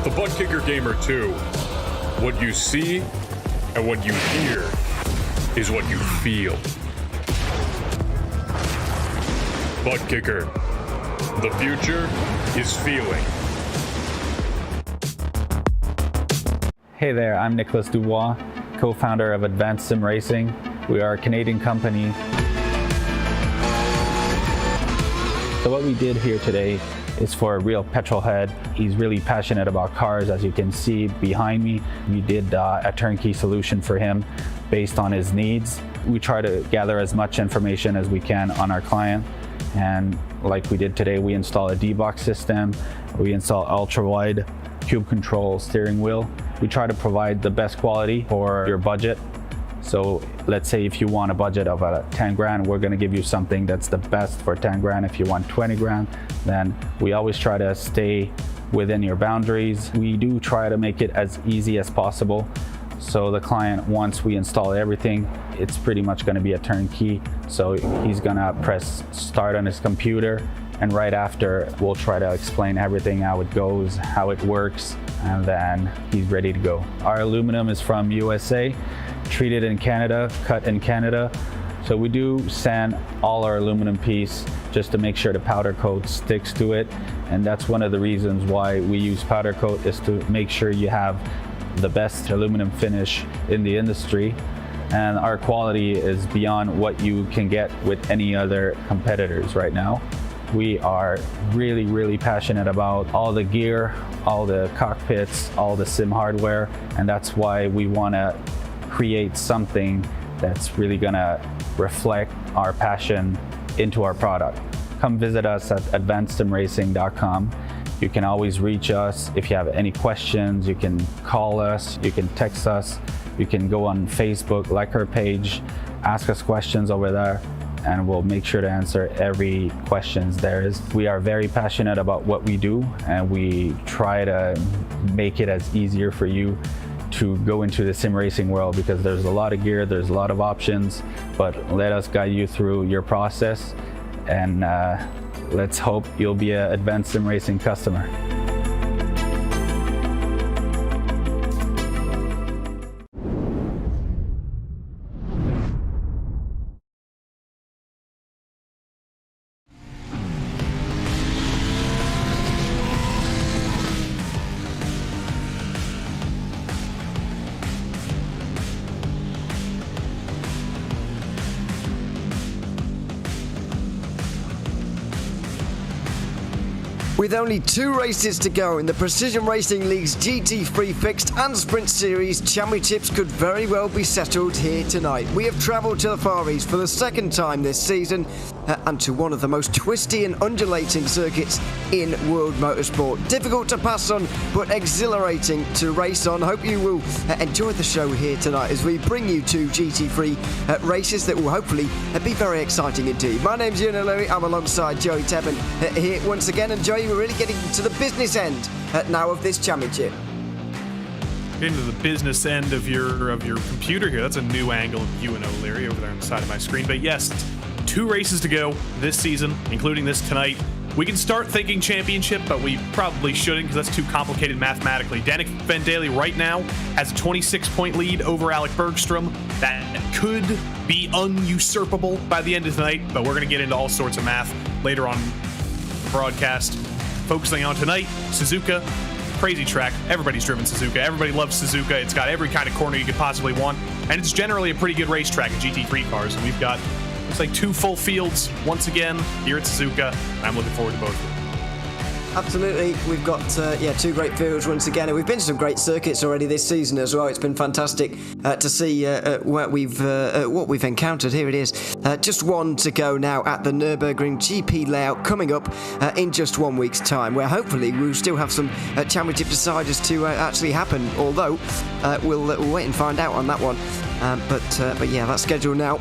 With the Butt Kicker Gamer 2, what you see and what you hear is what you feel. Butt Kicker. The future is feeling. Hey there, I'm Nicholas Dubois, co-founder of Advanced Sim Racing. We are a Canadian company. So what we did here today is for a real petrol head. He's really passionate about cars, as you can see behind me. We did a turnkey solution for him based on his needs. We try to gather as much information as we can on our client. And like we did today, we install a D-box system. We install ultra-wide cube control steering wheel. We try to provide the best quality for your budget. So let's say if you want a budget of 10 grand, we're gonna give you something that's the best for 10 grand. If you want 20 grand, then we always try to stay within your boundaries. We do try to make it as easy as possible. So the client, once we install everything, it's pretty much gonna be a turnkey. So he's gonna press start on his computer, and right after, we'll try to explain everything, how it goes, how it works, and then he's ready to go. Our aluminum is from USA, treated in Canada, cut in Canada. So we do sand all our aluminum piece just to make sure the powder coat sticks to it. And that's one of the reasons why we use powder coat, is to make sure you have the best aluminum finish in the industry. And our quality is beyond what you can get with any other competitors right now. We are really, really passionate about all the gear, all the cockpits, all the sim hardware, and that's why we want to create something that's really gonna reflect our passion into our product. Come visit us at advancedsimracing.com. You can always reach us if you have any questions. You can call us, you can text us, you can go on Facebook, like our page, ask us questions over there, and we'll make sure to answer every questions there is. We are very passionate about what we do, and we try to make it as easier for you to go into the sim racing world, because there's a lot of gear, there's a lot of options, but let us guide you through your process, and let's hope you'll be an Advanced Sim Racing customer. With only 2 races to go in the Precision Racing League's GT3 Fixed and Sprint Series, championships could very well be settled here tonight. We have travelled to the Far East for the 2nd time this season, and to one of the most twisty and undulating circuits in world motorsport. Difficult to pass on, but exhilarating to race on. Hope you will enjoy the show here tonight as we bring you 2 GT3 races that will hopefully be very exciting indeed. My name's Ewan O'Leary. I'm alongside Joey Tebben here once again, and Joey, we're really getting to the business end now of this championship. Into the business end of your computer here. That's a new angle of Ewan O'Leary over there on the side of my screen. But yes, 2 races to go this season, including this tonight. We can start thinking championship, but we probably shouldn't, because that's too complicated mathematically. Danik Van Daly right now has a 26-point lead over Alec Bergstrom. That could be unusurpable by the end of tonight, but we're going to get into all sorts of math later on the broadcast. Focusing on tonight, Suzuka, crazy track. Everybody's driven Suzuka. Everybody loves Suzuka. It's got every kind of corner you could possibly want, and it's generally a pretty good racetrack in GT3 cars. And we've got, looks like 2 full fields once again here at Suzuka, and I'm looking forward to both of them. Absolutely, we've got 2 great fields once again, and we've been to some great circuits already this season as well. It's been fantastic to see what we've encountered. Here it is, just 1 to go now at the Nürburgring GP layout, coming up in just 1 week's time, where hopefully we'll still have some championship deciders to actually happen. Although we'll wait and find out on that one. But yeah, that's scheduled now.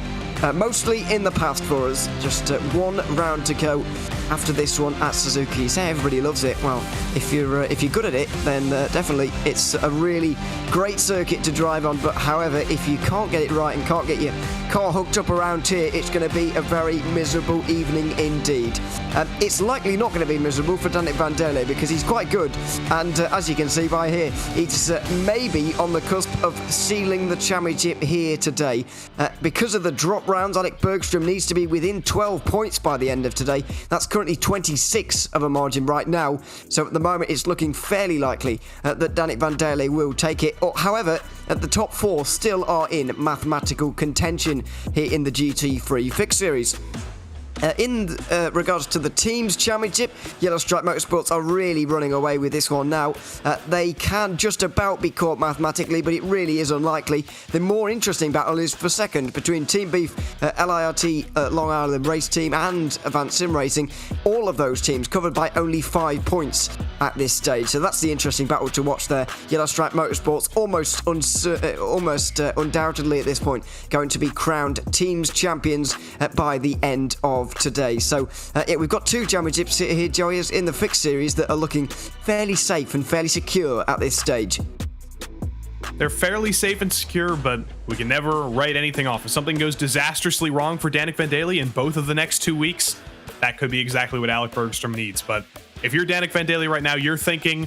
Mostly in the past for us. Just 1 round to go after this one at Suzuka. You say everybody loves it. Well, if you're good at it, then definitely it's a really great circuit to drive on. But however, if you can't get it right and can't get your car hooked up around here, it's going to be a very miserable evening indeed. It's likely not going to be miserable for Danik Van der Leyen because he's quite good, and as you can see by here, he's maybe on the cusp of sealing the championship here today. Because of the drop rounds, Alec Bergstrom needs to be within 12 points by the end of today. That's currently 26 of a margin right now, so at the moment it's looking fairly likely that Danik Van der Leyen will take it. However, the top four still are in mathematical contention here in the GT3 Fix Series. In regards to the Teams Championship, Yellow Stripe Motorsports are really running away with this one now. They can just about be caught mathematically, but it really is unlikely. The more interesting battle is for second between Team Beef, LIRT, Long Island Race Team and Advanced Sim Racing. All of those teams covered by only 5 points at this stage. So that's the interesting battle to watch there. Yellow Stripe Motorsports almost undoubtedly at this point going to be crowned Teams Champions by the end of today. So yeah, we've got 2 championships here, Joey, in the Fixed Series that are looking fairly safe and fairly secure at this stage. They're fairly safe and secure, but we can never write anything off. If something goes disastrously wrong for Danik Van der Leyen in both of the next 2 weeks, that could be exactly what Alec Bergstrom needs. But if you're Danik Van der Leyen right now, you're thinking,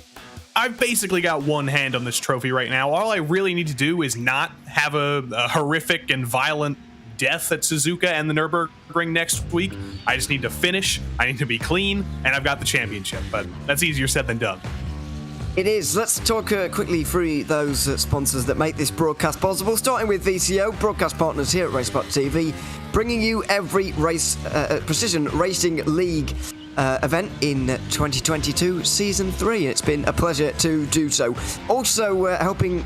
I've basically got one hand on this trophy right now. All I really need to do is not have a horrific and violent death at Suzuka and the Nürburgring next week. I just need to finish, I need to be clean, and I've got the championship. But that's easier said than done. It is. Let's talk quickly through those sponsors that make this broadcast possible, starting with VCO, broadcast partners here at RaceSpotTV, bringing you every Precision Racing League event in 2022 Season 3. It's been a pleasure to do so. Also helping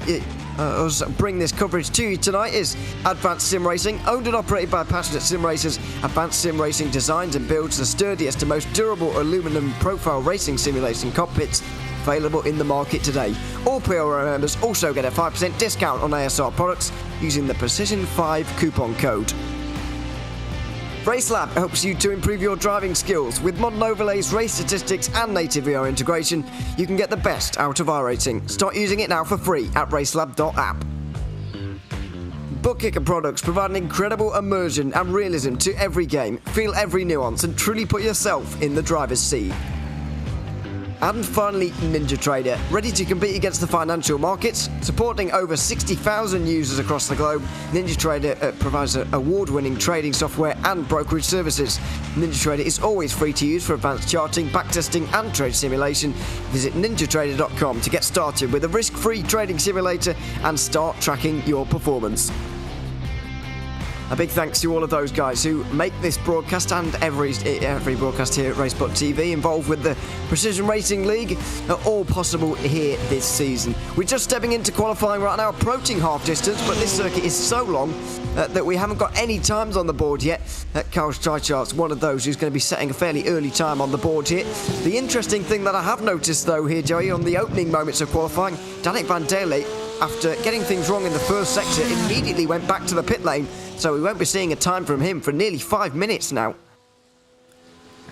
us bring this coverage to you tonight is Advanced Sim Racing, owned and operated by passionate sim racers. Advanced Sim Racing designs and builds the sturdiest and most durable aluminum profile racing simulation cockpits available in the market today. All PRL members also get a 5% discount on ASR products using the Precision 5 coupon code. RaceLab helps you to improve your driving skills. With modern overlays, race statistics and native VR integration, you can get the best out of iRacing. Start using it now for free at racelab.app. Bookkicker products provide an incredible immersion and realism to every game. Feel every nuance and truly put yourself in the driver's seat. And finally, NinjaTrader, ready to compete against the financial markets. Supporting over 60,000 users across the globe, NinjaTrader provides award-winning trading software and brokerage services. NinjaTrader is always free to use for advanced charting, backtesting and trade simulation. Visit ninjatrader.com to get started with a risk-free trading simulator and start tracking your performance. A big thanks to all of those guys who make this broadcast and every broadcast here at RaceSpotTV involved with the Precision Racing League are all possible here this season. We're just stepping into qualifying right now, approaching half distance, but this circuit is so long that we haven't got any times on the board yet. Carl Streichart's one of those who's going to be setting a fairly early time on the board here. The interesting thing that I have noticed though here, Joey, on the opening moments of qualifying, Danik Van der Leyen, after getting things wrong in the first sector, immediately went back to the pit lane, so we won't be seeing a time from him for nearly 5 minutes now.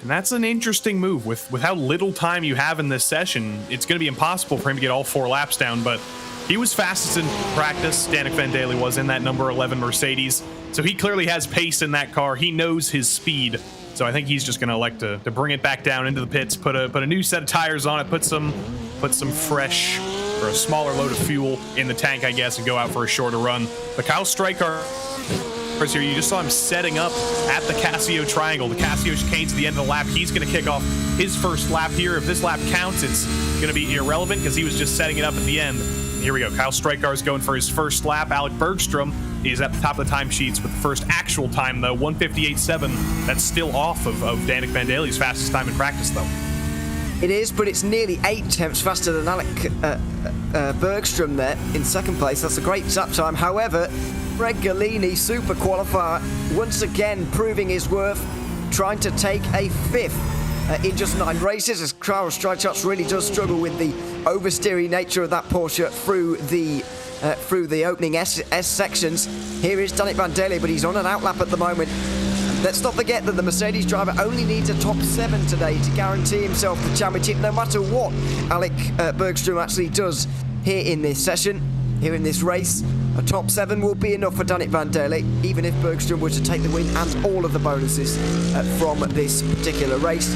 And that's an interesting move. With how little time you have in this session, it's going to be impossible for him to get all 4 laps down, but he was fastest in practice. Danik Van der Leyen was in that number 11 Mercedes, so he clearly has pace in that car. He knows his speed, so I think he's just going to elect to bring it back down into the pits, put a new set of tires on it, put some fresh or a smaller load of fuel in the tank, I guess, and go out for a shorter run. But Kyle Streichardt here, you just saw him setting up at the Casio triangle. The Casio chicane to the end of the lap. He's going to kick off his first lap here. If this lap counts, it's going to be irrelevant because he was just setting it up at the end. Here we go. Kyle Streichart's going for his first lap. Alec Bergstrom is at the top of the timesheets with the first actual time, though, 1:58.7. That's still off of Danik Van der Leyen's fastest time in practice, though. It is, but it's nearly 8 tenths faster than Alec Bergstrom there in second place. That's a great lap time. However, Greg Galini, super qualifier, once again proving his worth, trying to take a 5th in just 9 races, as Carl Streichardt really does struggle with the oversteery nature of that Porsche through the opening S sections. Here is Danik Van der Leyen, but he's on an outlap at the moment. Let's not forget that the Mercedes driver only needs a top 7 today to guarantee himself the championship, no matter what Alec Bergstrom actually does here in this session, here in this race. A top 7 will be enough for Danik Van Daele, even if Bergstrom were to take the win and all of the bonuses from this particular race.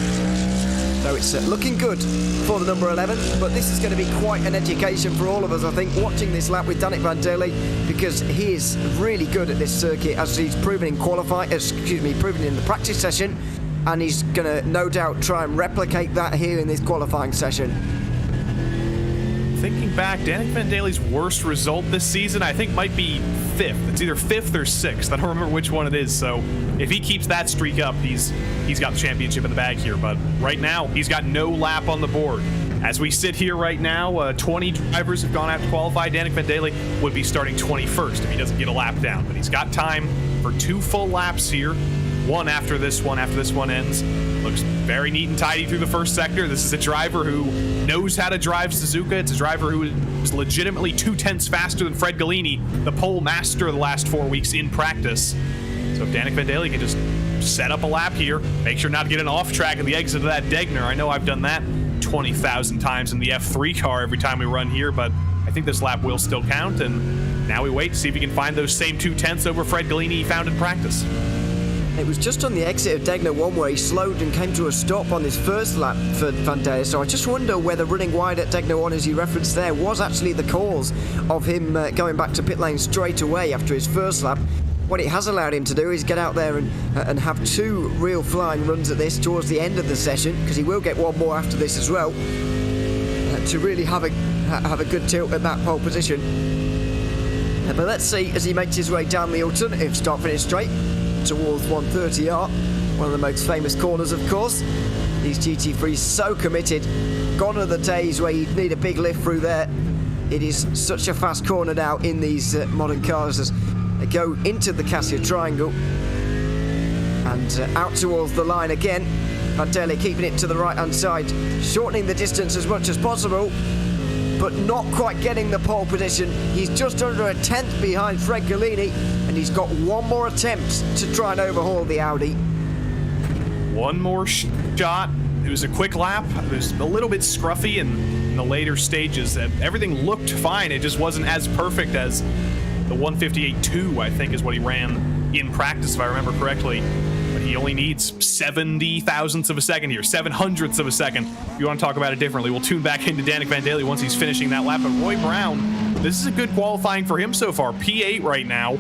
So it's looking good for the number 11, but this is going to be quite an education for all of us, I think, watching this lap with Danik Van Daele, because he is really good at this circuit, as he's proven in proven in the practice session, and he's going to no doubt try and replicate that here in this qualifying session. Thinking back, Danik Van Daele's worst result this season, I think, might be 5th. It's either 5th or 6th. I don't remember which one it is. So if he keeps that streak up, he's got the championship in the bag here. But right now, he's got no lap on the board. As we sit here right now, 20 drivers have gone out to qualify. Danik Van Daele would be starting 21st if he doesn't get a lap down. But he's got time for 2 full laps here. One after this one ends. Looks very neat and tidy through the first sector. This is a driver who knows how to drive Suzuka. It's a driver who is legitimately 2/10 faster than Fred Gallini, the pole master of the last 4 weeks in practice. So if Danik Van Daele can just set up a lap here, make sure not to get an off track at the exit of that Degner. I know I've done that 20,000 times in the F3 car every time we run here, but I think this lap will still count, and now we wait to see if he can find those same 2/10 over Fred Gallini he found in practice. It was just on the exit of Degner 1 where he slowed and came to a stop on his first lap for Van Daele, so I just wonder whether running wide at Degner 1, as you referenced there, was actually the cause of him going back to pit lane straight away after his first lap. What it has allowed him to do is get out there and have 2 real flying runs at this towards the end of the session, because he will get 1 more after this as well, to really have a good tilt at that pole position. But let's see as he makes his way down the alternative start-finish straight towards 130R, one of the most famous corners, of course. These GT3s so committed. Gone are the days where you'd need a big lift through there. It is such a fast corner now in these modern cars as they go into the Cassia Triangle and out towards the line again. Van Daele keeping it to the right-hand side, shortening the distance as much as possible, but not quite getting the pole position. He's just under a 10th behind Fred Gallini, and he's got 1 more attempt to try and overhaul the Audi. 1 more shot. It was a quick lap. It was a little bit scruffy in the later stages. Everything looked fine. It just wasn't as perfect as the 158.2, I think, is what he ran in practice, if I remember correctly. But he only needs 70 thousandths of a second here, 700ths of a second. If you want to talk about it differently, we'll tune back into Danik Van Daele once he's finishing that lap. But Roy Brown, this is a good qualifying for him so far. P8 right now.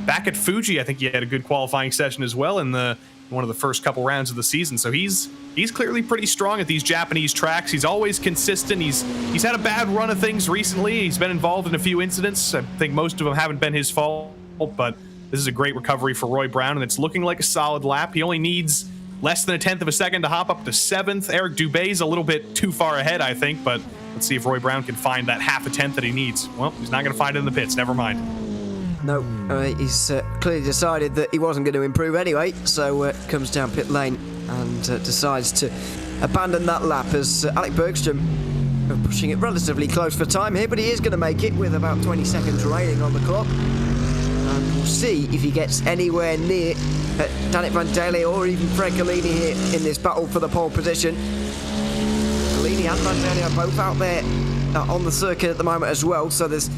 Back at Fuji, I think he had a good qualifying session as well in one of the first couple rounds of the season. So he's clearly pretty strong at these Japanese tracks. He's always consistent. He's had a bad run of things recently. He's been involved in a few incidents. I think most of them haven't been his fault, but this is a great recovery for Roy Brown, and it's looking like a solid lap. He only needs less than a 10th of a second to hop up to 7th. Eric Dubé's a little bit too far ahead, I think, but let's see if Roy Brown can find that half a tenth that he needs. Well, he's not going to find it in the pits. Never mind. No, he's clearly decided that he wasn't going to improve anyway, so comes down pit lane and decides to abandon that lap as Alec Bergstrom pushing it relatively close for time here, but he is going to make it with about 20 seconds remaining on the clock. And we'll see if he gets anywhere near Danik Van Daele or even Fred Gallini here in this battle for the pole position. Gallini and Van Daele are both out there on the circuit at the moment as well, so there's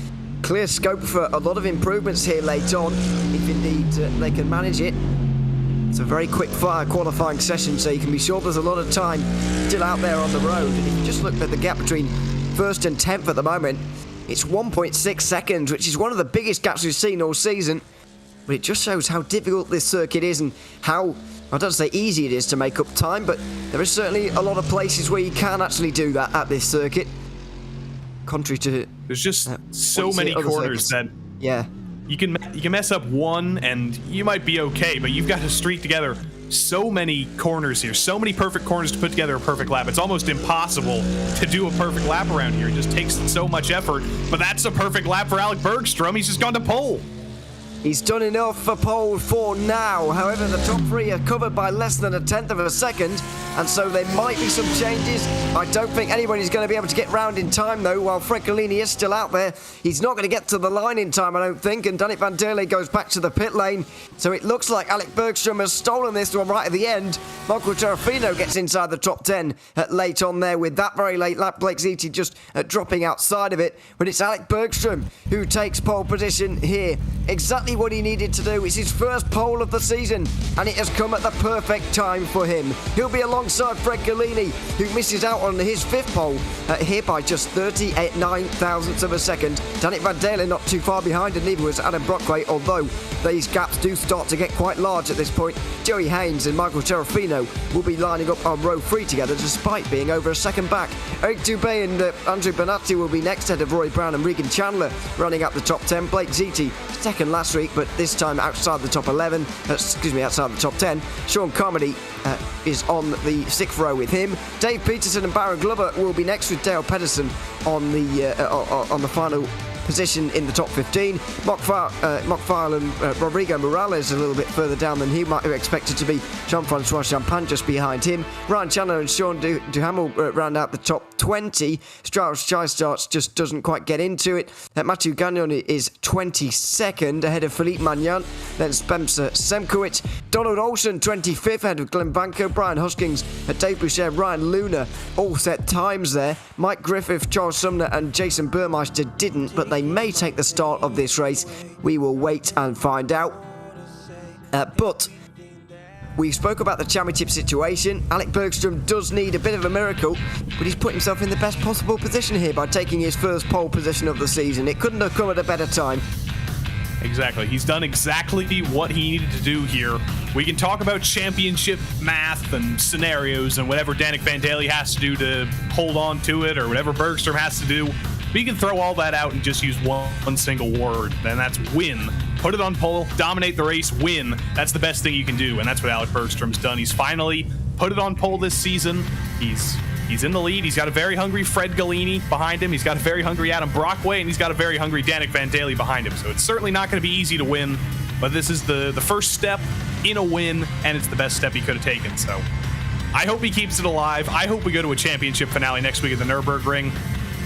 clear scope for a lot of improvements here late on, if indeed they can manage it. It's a very quick fire qualifying session, so you can be sure there's a lot of time still out there on the road. And if you just look at the gap between 1st and 10th at the moment, it's 1.6 seconds, which is one of the biggest gaps we've seen all season. But it just shows how difficult this circuit is and how, I don't say easy it is to make up time, but there is certainly a lot of places where you can actually do that at this circuit. Contrary to... There's just so many corners that... Yeah. You can mess up one and you might be okay, but you've got to streak together so many corners here, so many perfect corners to put together a perfect lap. It's almost impossible to do a perfect lap around here. It just takes so much effort, but that's a perfect lap for Alec Bergstrom. He's just gone to pole. He's done enough for pole 4 now. However, the top 3 are covered by less than 1/10 of a second, and so there might be some changes. I don't think anybody's going to be able to get round in time, though, while Freccolini is still out there. He's not going to get to the line in time, I don't think, and Danik Van der Leyen goes back to the pit lane. So it looks like Alec Bergstrom has stolen this one right at the end. Michael Terrafino gets inside the top 10 late on there with that very late lap. Blake Ziti just dropping outside of it, but it's Alec Bergstrom who takes pole position here. Exactly what he needed to do. It's his first pole of the season, and it has come at the perfect time for him. He'll be alongside Freccolini, who misses out on his 5th pole here by just 39 thousandths of a second. Danik Van der Leyen not too far behind, and neither was Adam Brockway, although these gaps do start to get quite large at this point. Joey Haynes and Michael Terrafino will be lining up on row 3 together, despite being over a second back. Eric Dubé and Andrew Benatti will be next, ahead of Roy Brown and Regan Chandler running up the top 10. Blake Ziti second last week, but this time outside the top 11, outside the top 10. Sean Carmody is on the 6th row with him. Dave Peterson and Baron Glover will be next, with Dale Pedersen on the final position in the top 15. Mockfile and Rodrigo Morales a little bit further down than he might have expected to be. Jean-Francois Champagne just behind him. Ryan Chandler and Sean Duhamel round out the top 20. Strauss Chystarts just doesn't quite get into it. Matthew Gagnon is 22nd, ahead of Philippe Magnan, then Spencer Semkowitz. Donald Olsen 25th, ahead of Glenn Banco. Brian Huskings, Dave Boucher, Ryan Luna all set times there. Mike Griffith, Charles Sumner and Jason Burmeister didn't, but they may take the start of this race. We will wait and find out. But we spoke about the championship situation. Alec Bergstrom does need a bit of a miracle, but he's put himself in the best possible position here by taking his first pole position of the season. It couldn't have come at a better time. Exactly. He's done exactly what he needed to do here. We can talk about championship math and scenarios and whatever Danik Van der Leyen has to do to hold on to it, or whatever Bergstrom has to do. We can throw all that out and just use one single word, and that's win. Put it on pole, dominate the race, win. That's the best thing you can do, and that's what Alec Bergstrom's done. He's finally put it on pole this season. He's in the lead. He's got a very hungry Fred Galini behind him. He's got a very hungry Adam Brockway, and he's got a very hungry Danik Van der Leyen behind him. So it's certainly not going to be easy to win, but this is the first step in a win, and it's the best step he could have taken. So I hope he keeps it alive. I hope we go to a championship finale next week at the Nürburgring.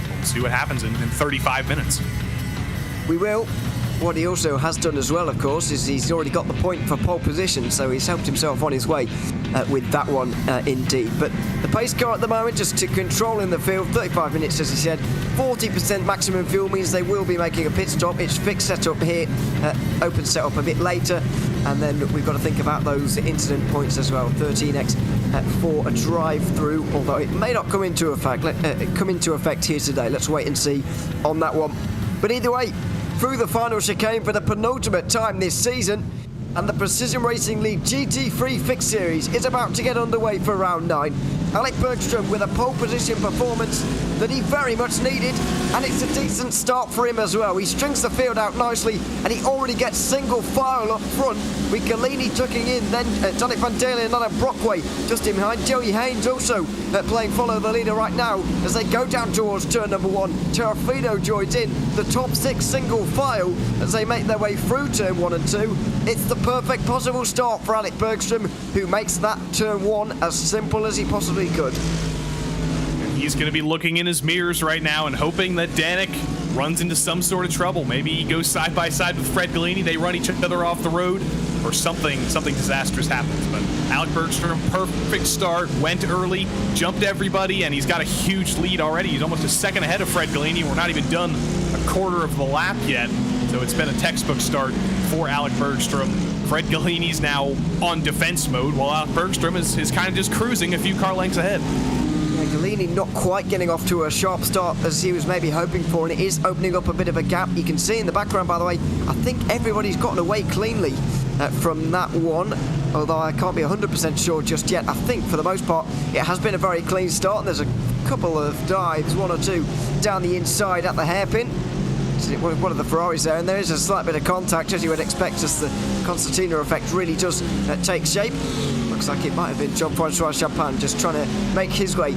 We'll see what happens in 35 minutes. We will. What he also has done as well, of course, is he's already got the point for pole position, so he's helped himself on his way with that one indeed. But the pace car at the moment, just to controlling the field, 35 minutes as he said, 40% maximum fuel means they will be making a pit stop. It's fixed setup here, open setup a bit later, and then we've got to think about those incident points as well. 13x for a drive-through, although it may not come into effect here today. Let's wait and see on that one. But either way, through the final chicane for the penultimate time this season, and the Precision Racing League GT3 Fixed Series is about to get underway for round 9. Alec Bergstrom with a pole position performance that he very much needed, and it's a decent start for him as well. He strings the field out nicely, and he already gets single file up front with Galini tucking in, then Danik Van der Leyen and Adam Brockway just in behind. Joey Haynes also playing follow the leader right now as they go down towards turn number 1. Terrafino joins in the top 6 single file as they make their way through turn 1 and 2. It's the perfect possible start for Alec Bergstrom, who makes that turn 1 as simple as he possibly could. He's going to be looking in his mirrors right now and hoping that Danik runs into some sort of trouble. Maybe he goes side by side with Fred Galini, they run each other off the road, or something disastrous happens. But Alec Bergstrom, perfect start, went early, jumped everybody, and he's got a huge lead already. He's almost a second ahead of Fred Galini. We're not even done a quarter of the lap yet, so it's been a textbook start for Alec Bergstrom. Fred Galini's now on defense mode, while Alec Bergstrom is kind of just cruising a few car lengths ahead. Galini not quite getting off to a sharp start as he was maybe hoping for, and it is opening up a bit of a gap. You can see in the background, by the way, I think everybody's gotten away cleanly from that one, although I can't be 100% sure just yet. I think for the most part it has been a very clean start, and there's a couple of dives, 1 or 2 down the inside at the hairpin. One of the Ferraris there, and there is a slight bit of contact as you would expect as the concertina effect really does take shape. Looks like it might have been Jean-Francois Champagne just trying to make his way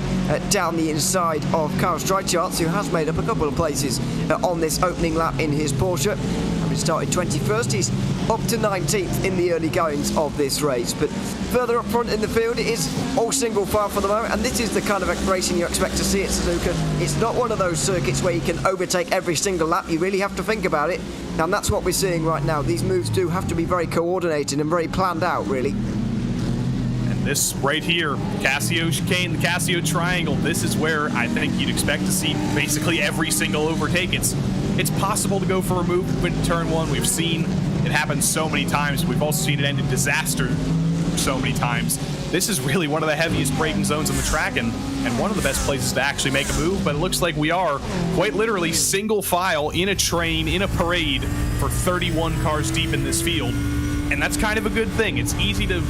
down the inside of Karl Streichardt, who has made up a couple of places on this opening lap in his Porsche. started 21st. He's up to 19th in the early goings of this race. But further up front in the field, it is all single file for the moment, and this is the kind of racing you expect to see at Suzuka. It's not one of those circuits where you can overtake every single lap. You really have to think about it, and that's what we're seeing right now. These moves do have to be very coordinated and very planned out, really. This right here, Casio chicane, the Casio triangle, this is where I think you'd expect to see basically every single overtake. It's possible to go for a move in turn one. We've seen it happen so many times. We've also seen it end in disaster so many times. This is really one of the heaviest braking zones on the track and one of the best places to actually make a move, but it looks like we are quite literally single file in a train, in a parade for 31 cars deep in this field. And that's kind of a good thing. It's easy to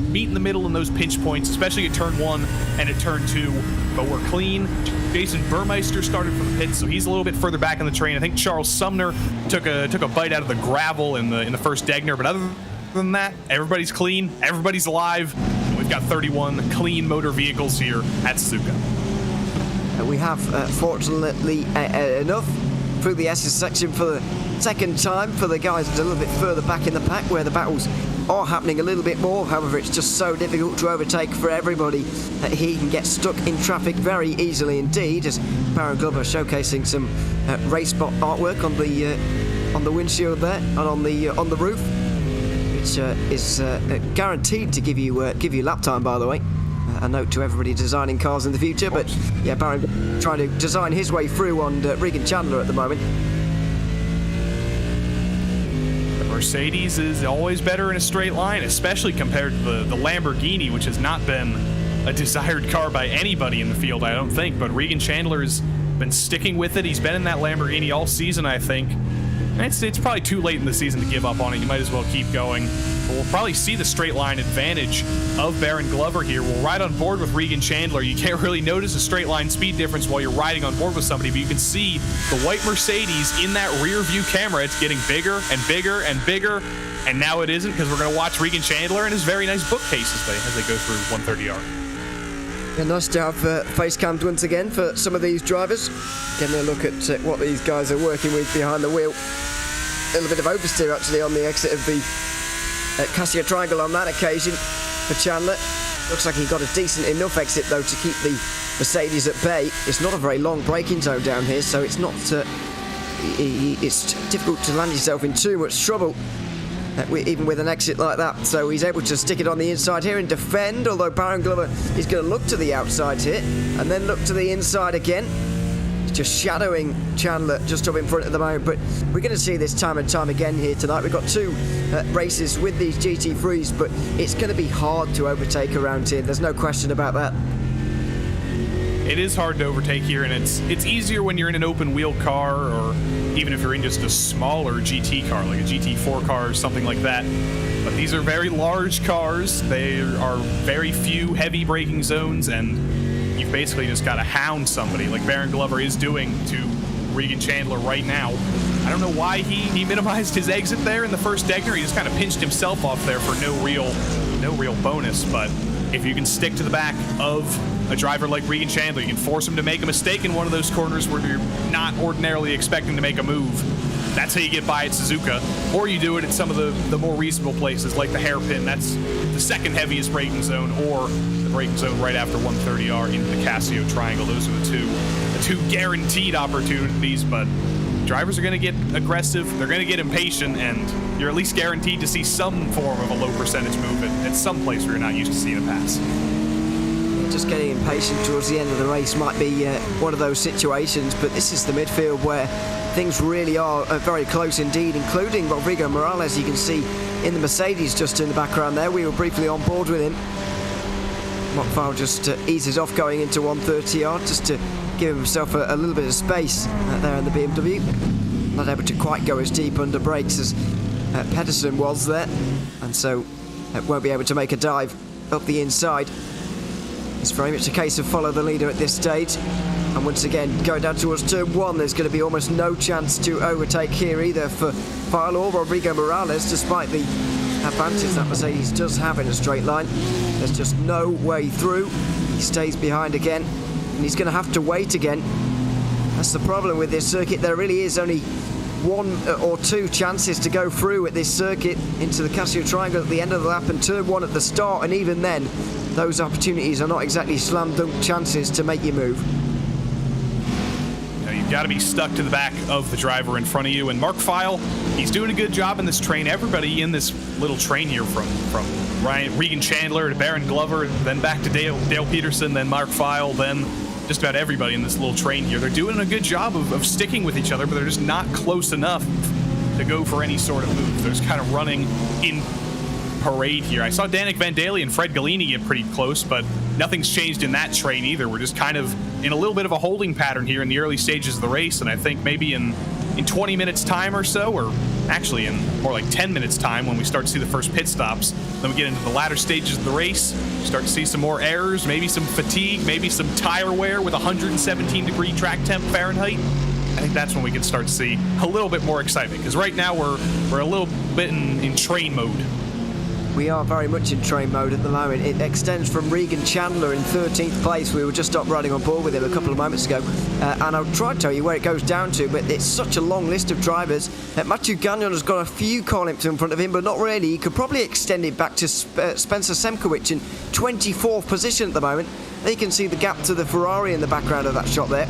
meet in the middle in those pinch points, especially at turn one and at turn two, but we're clean. Jason Burmeister started from the pits, so he's a little bit further back in the train. I think Charles Sumner took a bite out of the gravel in the first Degner, but other than that, everybody's clean, everybody's alive, and we've got 31 clean motor vehicles here at Suzuka. We have, fortunately enough, through the S's section for the second time for the guys a little bit further back in the pack where the battles are happening a little bit more. However, it's just so difficult to overtake for everybody that he can get stuck in traffic very easily indeed, as Baron Glover showcasing some RaceSpot artwork on the windshield there and on the roof, which is guaranteed to give you lap time, by the way. A note to everybody designing cars in the future, but yeah, Baron trying to design his way through on Regan Chandler at the moment. Mercedes is always better in a straight line, especially compared to the Lamborghini, which has not been a desired car by anybody in the field, I don't think. But Regan Chandler has been sticking with it. He's been in that Lamborghini all season, I think. And it's probably too late in the season to give up on it. You might as well keep going. But we'll probably see the straight line advantage of Baron Glover here. We'll ride on board with Regan Chandler. You can't really notice a straight line speed difference while you're riding on board with somebody, but you can see the white Mercedes in that rear view camera. It's getting bigger and bigger and bigger, and now it isn't, because we're going to watch Regan Chandler and his very nice bookcase as they go through 130R. Yeah, nice to have face cams once again for some of these drivers. Getting a look at what these guys are working with behind the wheel. A little bit of oversteer actually on the exit of the Casio triangle on that occasion for Chandler. Looks like he got a decent enough exit though to keep the Mercedes at bay. It's not a very long braking zone down here, so it's not it's difficult to land yourself in too much trouble. Even with an exit like that, so he's able to stick it on the inside here and defend, although Baron Glover is going to look to the outside here and then look to the inside again. He's just shadowing Chandler just up in front at the moment, but we're going to see this time and time again here tonight. We've got two races with these GT3s, but it's going to be hard to overtake around here. There's no question about that. It is hard to overtake here, and it's easier when you're in an open wheel car, or even if you're in just a smaller GT car, like a GT4 car or something like that. But these are very large cars. There are very few heavy braking zones, and you've basically just got to hound somebody, like Baron Glover is doing to Regan Chandler right now. I don't know why he minimized his exit there in the first Degner. He just kind of pinched himself off there for no real bonus, but if you can stick to the back of a driver like Regan Chandler, you can force him to make a mistake in one of those corners where you're not ordinarily expecting to make a move. That's how you get by at Suzuka. Or you do it at some of the more reasonable places, like the hairpin. That's the second heaviest braking zone, or the braking zone right after 130R into the Casio triangle. Those are the two guaranteed opportunities, but drivers are going to get aggressive, they're going to get impatient, and you're at least guaranteed to see some form of a low percentage move at some place where you're not used to seeing a pass. Just getting impatient towards the end of the race might be one of those situations, but this is the midfield where things really are very close indeed, including Rodrigo Morales. You can see in the Mercedes just in the background there. We were briefly on board with him. Mockfile just eases off going into 130R just to give himself a little bit of space there in the BMW. Not able to quite go as deep under brakes as Pedersen was there, and so won't be able to make a dive up the inside. It's very much a case of follow the leader at this stage. And once again, going down towards turn one, there's going to be almost no chance to overtake here either for File or Rodrigo Morales, despite the advantage that Mercedes does have in a straight line. There's just no way through. He stays behind again, and he's going to have to wait again. That's the problem with this circuit. There really is only one or two chances to go through at this circuit into the Casio Triangle at the end of the lap and turn one at the start, and even then those opportunities are not exactly slam dunk chances to make you move. Now, you've got to be stuck to the back of the driver in front of you, and Mark Feil, he's doing a good job in this train. Everybody in this little train here, from Regan Chandler to Baron Glover, then back to Dale Peterson, then Mark Feil, then just about everybody in this little train here. They're doing a good job of sticking with each other, but they're just not close enough to go for any sort of move. They're just kind of running in parade here. I saw Danik Van Daly and Fred Galini get pretty close, but nothing's changed in that train either. We're just kind of in a little bit of a holding pattern here in the early stages of the race, and I think maybe in 20 minutes time or so, or actually in more like 10 minutes time when we start to see the first pit stops, then we get into the latter stages of the race, start to see some more errors, maybe some fatigue, maybe some tire wear with 117-degree track temp Fahrenheit. I think that's when we can start to see a little bit more excitement, because right now we're a little bit in train mode. We are very much in train mode at the moment. It extends from Regan Chandler in 13th place. We were just up riding on board with him a couple of moments ago. And I'll try to tell you where it goes down to, but it's such a long list of drivers. Matthew Gagnon has got a few car lengths in front of him, but not really. He could probably extend it back to Spencer Semkowicz in 24th position at the moment. There you can see the gap to the Ferrari in the background of that shot there.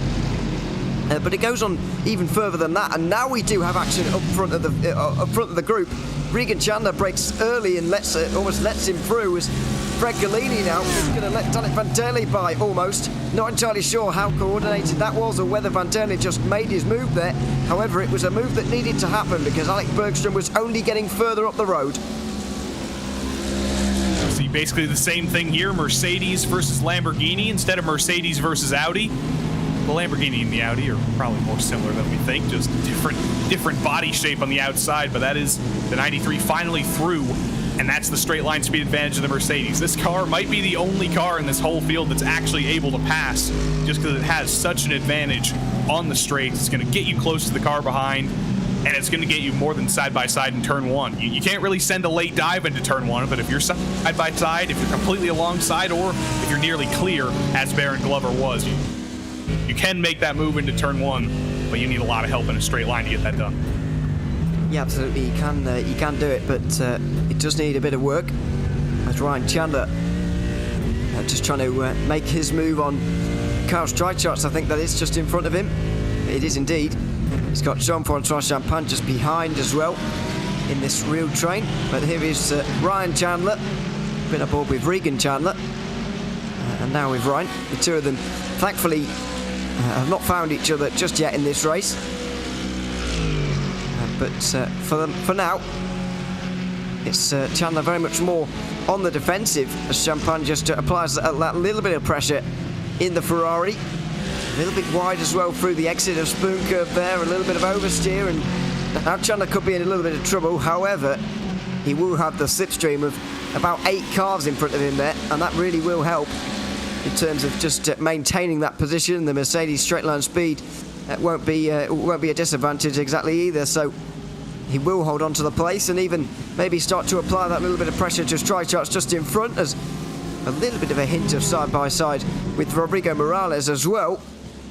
But it goes on even further than that, and now we do have action up front of the group. Regan Chandler breaks early and almost lets him through, as Fred Galini now is going to let Danik Van Daly by almost. Not entirely sure how coordinated that was, or whether Van Daly just made his move there. However, it was a move that needed to happen because Alec Bergstrom was only getting further up the road. See basically the same thing here, Mercedes versus Lamborghini instead of Mercedes versus Audi. The Lamborghini and the Audi are probably more similar than we think, just different body shape on the outside, but that is the 93 finally through, and that's the straight line speed advantage of the Mercedes. This car might be the only car in this whole field that's actually able to pass, just because it has such an advantage on the straights. It's going to get you close to the car behind, and it's going to get you more than side-by-side in turn one. You can't really send a late dive into turn one, but if you're side-by-side, if you're completely alongside, or if you're nearly clear, as Baron Glover was, you can make that move into turn one, but you need a lot of help in a straight line to get that done. Yeah, absolutely, you can do it, but it does need a bit of work. As Ryan Chandler just trying to make his move on Kyle Streichhardt, I think that is just in front of him. It is indeed. He's got Jean-Francois Champagne just behind as well in this real train. But here is Ryan Chandler, been aboard with Regan Chandler, and now with Ryan. The two of them, thankfully, have not found each other just yet in this race. But for now, it's Chandler very much more on the defensive, as Champagne just applies that little bit of pressure in the Ferrari. A little bit wide as well through the exit of Spoon Curve there, a little bit of oversteer, and now Chandler could be in a little bit of trouble. However, he will have the slipstream of about 8 cars in front of him there, and that really will help in terms of just maintaining that position. The Mercedes straight line speed won't be a disadvantage exactly either, so he will hold on to the place and even maybe start to apply that little bit of pressure to Streichhardt just in front, as a little bit of a hint of side-by-side with Rodrigo Morales as well.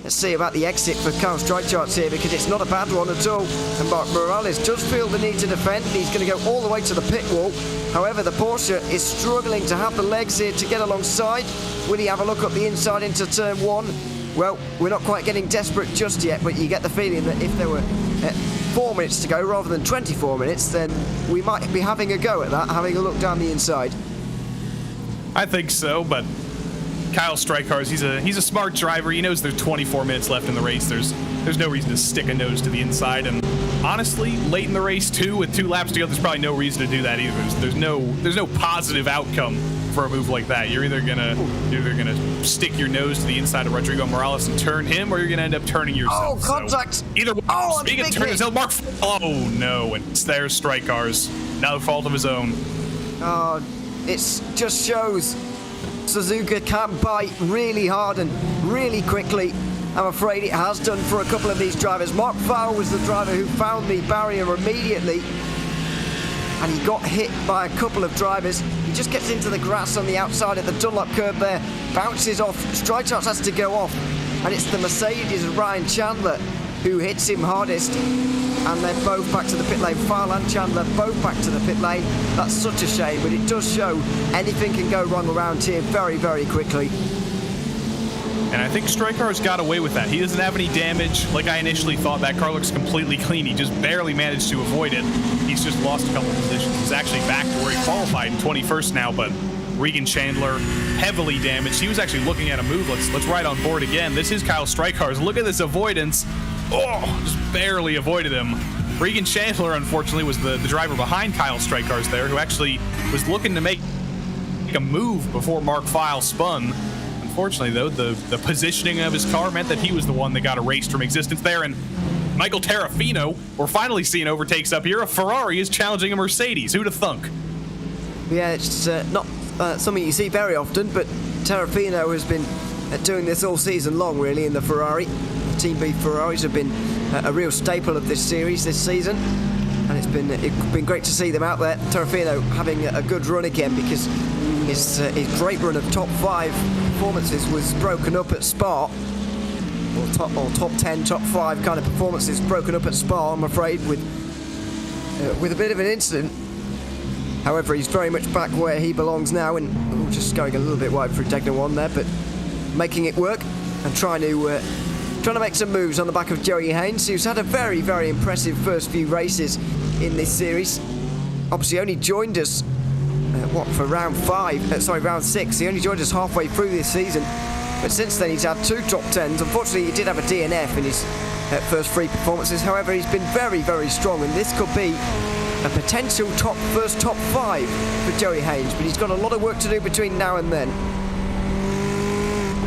Let's see about the exit for Kyle Streichhardt here, because it's not a bad one at all. And Mark Morales does feel the need to defend. He's going to go all the way to the pit wall. However, the Porsche is struggling to have the legs here to get alongside. Will he have a look up the inside into turn one? Well, we're not quite getting desperate just yet, but you get the feeling that if there were 4 minutes to go rather than 24 minutes, then we might be having a go at that, having a look down the inside. I think so, but Kyle Streichhardt, he's a smart driver. He knows there's 24 minutes left in the race. There's no reason to stick a nose to the inside, and honestly, late in the race too, with 2 laps to go, there's probably no reason to do that either. There's no positive outcome for a move like that. You're either gonna stick your nose to the inside of Rodrigo Morales and turn him, or you're gonna end up turning yourself. Oh, contact! So either way, speaking of turning himself, Mark. Oh no, and it's there, Streichhardt. No fault of his own. Oh, it just shows Suzuka can bite really hard and really quickly. I'm afraid it has done for a couple of these drivers. Mark Fowler was the driver who found the barrier immediately, and he got hit by a couple of drivers. He just gets into the grass on the outside at the Dunlop curve there, bounces off. Streichhardt has to go off, and it's the Mercedes of Ryan Chandler who hits him hardest. And they're both back to the pit lane. File and Chandler both back to the pit lane. That's such a shame, but it does show anything can go wrong around here very, very quickly. And I think Strykar's got away with that. He doesn't have any damage. Like I initially thought, that car looks completely clean. He just barely managed to avoid it. He's just lost a couple of positions. He's actually back to where he qualified in 21st now, but Regan Chandler heavily damaged. He was actually looking at a move. Let's ride on board again. This is Kyle Strykar's. Look at this avoidance. Oh, just barely avoided him. Regan Chandler, unfortunately, was the driver behind Kyle Strykar's there, who actually was looking to make a move before Mark File spun. Unfortunately, though, the positioning of his car meant that he was the one that got erased from existence there. And Michael Terrafino, we're finally seeing overtakes up here. A Ferrari is challenging a Mercedes. Who'd have thunk? Yeah, it's not something you see very often, but Terrafino has been doing this all season long, really, in the Ferrari. The Team B Ferraris have been a real staple of this series this season, and it's been great to see them out there. Terrafino having a good run again, because his great run of top 5 performances was broken up at Spa, or top 10, top 5 kind of performances broken up at Spa, I'm afraid, with a bit of an incident. However, he's very much back where he belongs now, and just going a little bit wide through Degner 1 there, but making it work and trying to make some moves on the back of Joey Haynes, who's had a very, very impressive first few races in this series. Obviously only joined us for round 6. He only joined us halfway through this season, but since then he's had 2 top 10s. Unfortunately, he did have a DNF in his first 3 performances. However, he's been very, very strong, and this could be a potential first top 5 for Joey Haynes, but he's got a lot of work to do between now and then.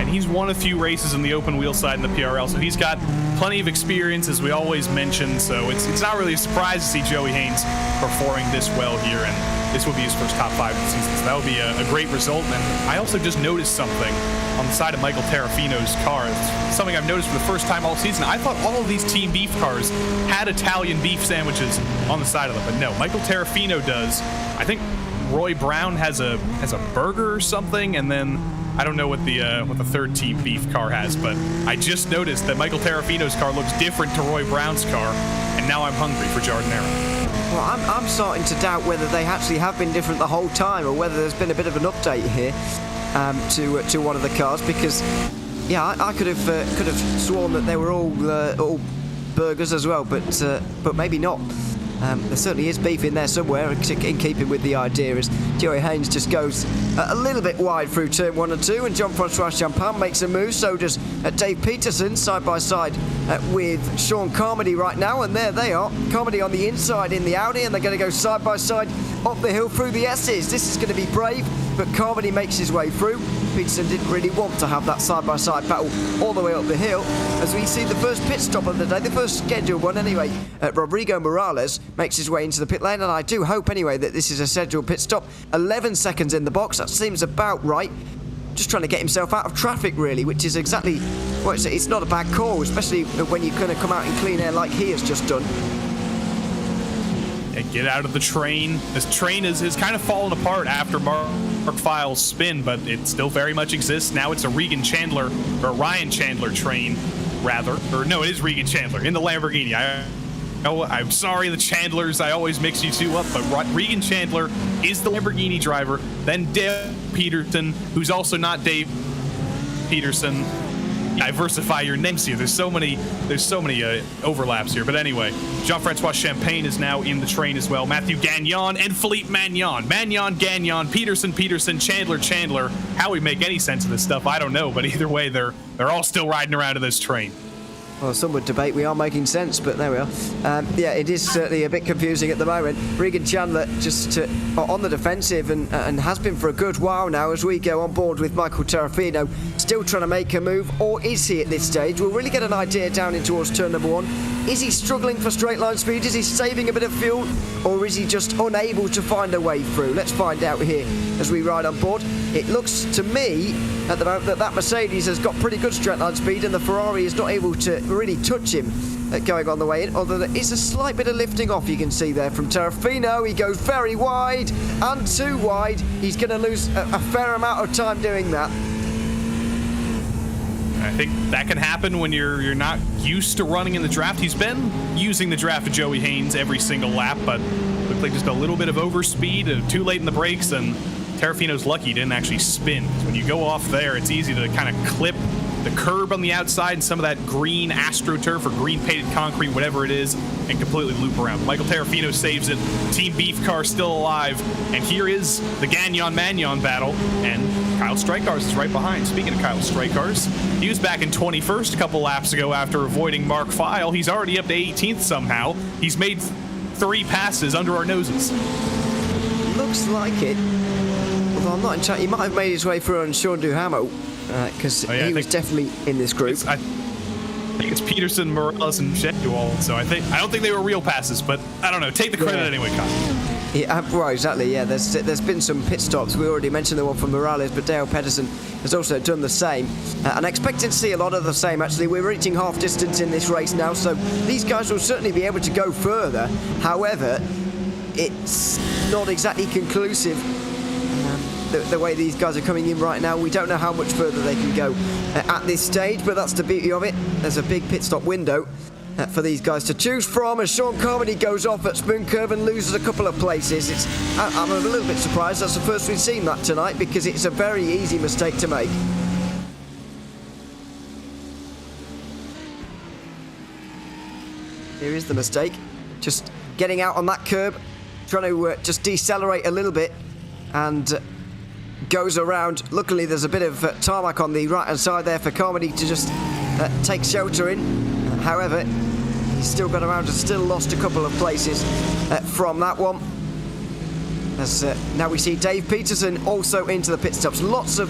And he's won a few races in the open wheel side in the PRL, so he's got plenty of experience, as we always mention. So it's not really a surprise to see Joey Haynes performing this well here, and this will be his first top 5 of the season. So that would be a great result. And I also just noticed something on the side of Michael Terrafino's car. It's something I've noticed for the first time all season. I thought all of these Team Beef cars had Italian beef sandwiches on the side of them, but no, Michael Terrafino does. I think Roy Brown has a burger or something, and then I don't know what the third Team Beef car has, but I just noticed that Michael Terrafino's car looks different to Roy Brown's car, and now I'm hungry for Giardinera. Well, I'm starting to doubt whether they actually have been different the whole time, or whether there's been a bit of an update here to one of the cars, because yeah, I could have sworn that they were all burgers as well, but maybe not. There certainly is beef in there somewhere, in keeping with the idea, as Joey Haynes just goes a little bit wide through turn 1 and 2, and Jean-Francois Champagne makes a move. So does Dave Peterson, side by side with Sean Carmody right now, and there they are. Carmody on the inside in the Audi, and they're going to go side by side up the hill through the S's. This is going to be brave, but Carmody makes his way through. Peterson didn't really want to have that side-by-side battle all the way up the hill, as we see the first pit stop of the day, the first scheduled one anyway. Rodrigo Morales makes his way into the pit lane, and I do hope anyway that this is a scheduled pit stop. 11 seconds in the box, that seems about right. Just trying to get himself out of traffic, really, which is exactly, well, it's not a bad call, especially when you're going to come out in clean air like he has just done. And get out of the train. This train has kind of fallen apart after Mark File's spin, but it still very much exists. Now it's a Ryan Chandler train, rather. Or no, it is Regan Chandler in the Lamborghini. I'm sorry, the Chandlers, I always mix you two up, but Regan Chandler is the Lamborghini driver. Then Dave Peterson, who's also not Dave Peterson. Diversify your names here. There's so many overlaps here. But anyway, Jean-Francois Champagne is now in the train as well. Matthew Gagnon and Philippe Magnon. Gagnon, Peterson, Chandler. How we make any sense of this stuff, I don't know. But either way, they're all still riding around in this train. Well, some would debate we are making sense, but there we are. Yeah, it is certainly a bit confusing at the moment. Regan Chandler just on the defensive and has been for a good while now, as we go on board with Michael Terrafino, still trying to make a move, or is he at this stage? We'll really get an idea down in towards turn number 1. Is he struggling for straight line speed? Is he saving a bit of fuel? Or is he just unable to find a way through? Let's find out here as we ride on board. It looks to me at the moment that Mercedes has got pretty good straight line speed, and the Ferrari is not able to really touch him going on the way in, although there is a slight bit of lifting off you can see there from Terrafino. He goes very wide and too wide. He's going to lose a fair amount of time doing that. I think that can happen when you're not used to running in the draft. He's been using the draft of Joey Haynes every single lap, but looked like just a little bit of overspeed, too late in the brakes, and Terrafino's lucky he didn't actually spin. When you go off there, it's easy to kind of clip the curb on the outside and some of that green AstroTurf or green painted concrete, whatever it is, and completely loop around. Michael Terrafino saves it. Team Beef car still alive. And here is the Gagnon-Magnon battle. And Kyle Strykars is right behind. Speaking of Kyle Strykars, he was back in 21st a couple laps ago after avoiding Mark File. He's already up to 18th somehow. He's made 3 passes under our noses. Looks like it. Although I'm not entirely... He might have made his way through on Sean Duhamel, because he was definitely in this group. I think it's Peterson, Morales, and Shedual. So I don't think they were real passes, but I don't know. Take the credit anyway, Kyle. Yeah, right, exactly. Yeah, there's been some pit stops. We already mentioned the one from Morales, but Dale Pedersen has also done the same. And I expect to see a lot of the same. Actually, we're reaching half distance in this race now, so these guys will certainly be able to go further. However, it's not exactly conclusive. The way these guys are coming in right now, we don't know how much further they can go at this stage, but that's the beauty of it. There's a big pit stop window for these guys to choose from as Sean Carmody goes off at Spoon Curve and loses a couple of places. I'm a little bit surprised that's the first we've seen that tonight, because it's a very easy mistake to make. Here is the mistake, just getting out on that curb, trying to just decelerate a little bit, and goes around. Luckily there's a bit of tarmac on the right hand side there for Carmody to just take shelter in. However, he's still got around and still lost a couple of places from that one. As now we see Dave Peterson also into the pit stops. Lots of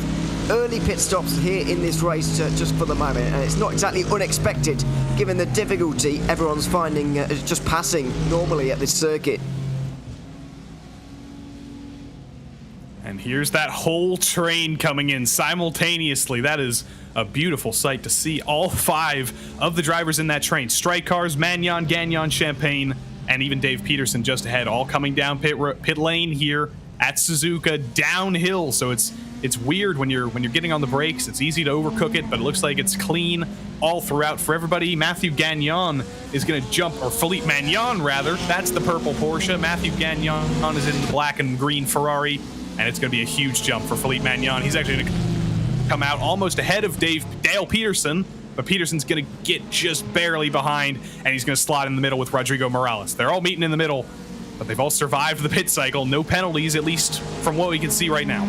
early pit stops here in this race just for the moment, and it's not exactly unexpected given the difficulty everyone's finding just passing normally at this circuit. And here's that whole train coming in simultaneously. That is a beautiful sight to see all 5 of the drivers in that train. Strykars, Magnon, Gagnon, Champagne, and even Dave Peterson just ahead, all coming down pit lane here at Suzuka downhill. So it's weird when you're getting on the brakes. It's easy to overcook it, but it looks like it's clean all throughout for everybody. Matthew Gagnon is going to jump, or Philippe Magnon rather. That's the purple Porsche. Matthew Gagnon is in the black and green Ferrari. And it's going to be a huge jump for Philippe Magnon. He's actually going to come out almost ahead of Dale Peterson, but Peterson's going to get just barely behind, and he's going to slot in the middle with Rodrigo Morales. They're all meeting in the middle, but they've all survived the pit cycle. No penalties, at least from what we can see right now.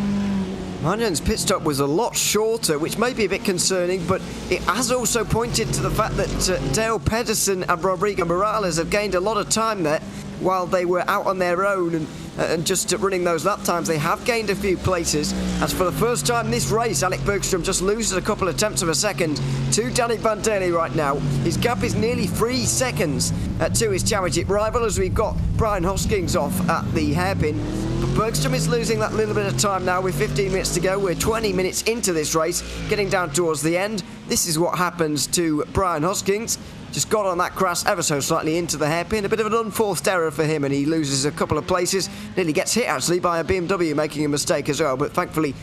Magnon's pit stop was a lot shorter, which may be a bit concerning, but it has also pointed to the fact that Dale Pedersen and Rodrigo Morales have gained a lot of time there while they were out on their own and just running those lap times. They have gained a few places, as for the first time this race, Alec Bergstrom just loses a couple of tenths of a second to Danny Bandelli right now. His gap is nearly 3 seconds to his championship rival, as we've got Brian Hoskins off at the hairpin. But Bergstrom is losing that little bit of time now with 15 minutes to go. We're 20 minutes into this race, getting down towards the end. This is what happens to Brian Hoskins. Just got on that grass ever so slightly into the hairpin. A bit of an unforced error for him, and he loses a couple of places. Nearly gets hit, actually, by a BMW, making a mistake as well. But thankfully,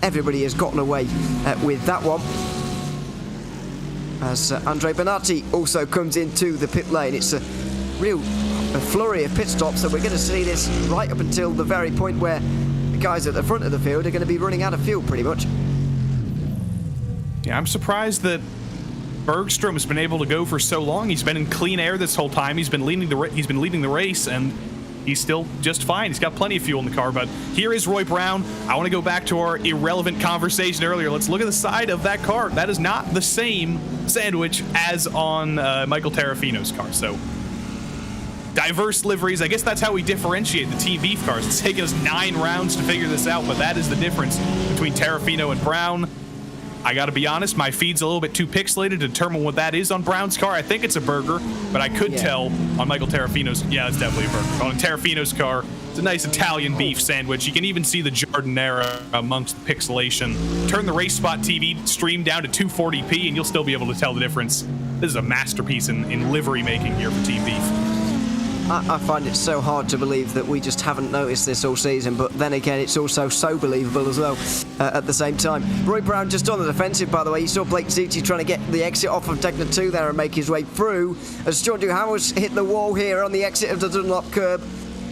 everybody has gotten away with that one. As Andre Benatti also comes into the pit lane. It's a real flurry of pit stops, so we're going to see this right up until the very point where the guys at the front of the field are going to be running out of fuel, pretty much. Yeah, I'm surprised that Bergstrom has been able to go for so long. He's been in clean air this whole time. He's been leading the race, and he's still just fine. He's got plenty of fuel in the car. But here is Roy Brown. I want to go back to our irrelevant conversation earlier. Let's look at the side of that car. That is not the same sandwich as on Michael Terrafino's car. So diverse liveries. I guess that's how we differentiate the Team Beef cars. It's taken us 9 rounds to figure this out, but that is the difference between Terrafino and Brown. I gotta be honest, my feed's a little bit too pixelated to determine what that is on Brown's car. I think it's a burger, but I could tell on Michael Terrafino's. Yeah, it's definitely a burger. On Terrafino's car, it's a nice Italian beef sandwich. You can even see the giardiniera amongst the pixelation. Turn the RaceSpotTV stream down to 240p, and you'll still be able to tell the difference. This is a masterpiece in livery making here for Team Beef. I find it so hard to believe that we just haven't noticed this all season, but then again, it's also so believable as well at the same time. Roy Brown just on the defensive, by the way. You saw Blake Ziti trying to get the exit off of Degner 2 there and make his way through. As John Duhamel's hit the wall here on the exit of the Dunlop curb.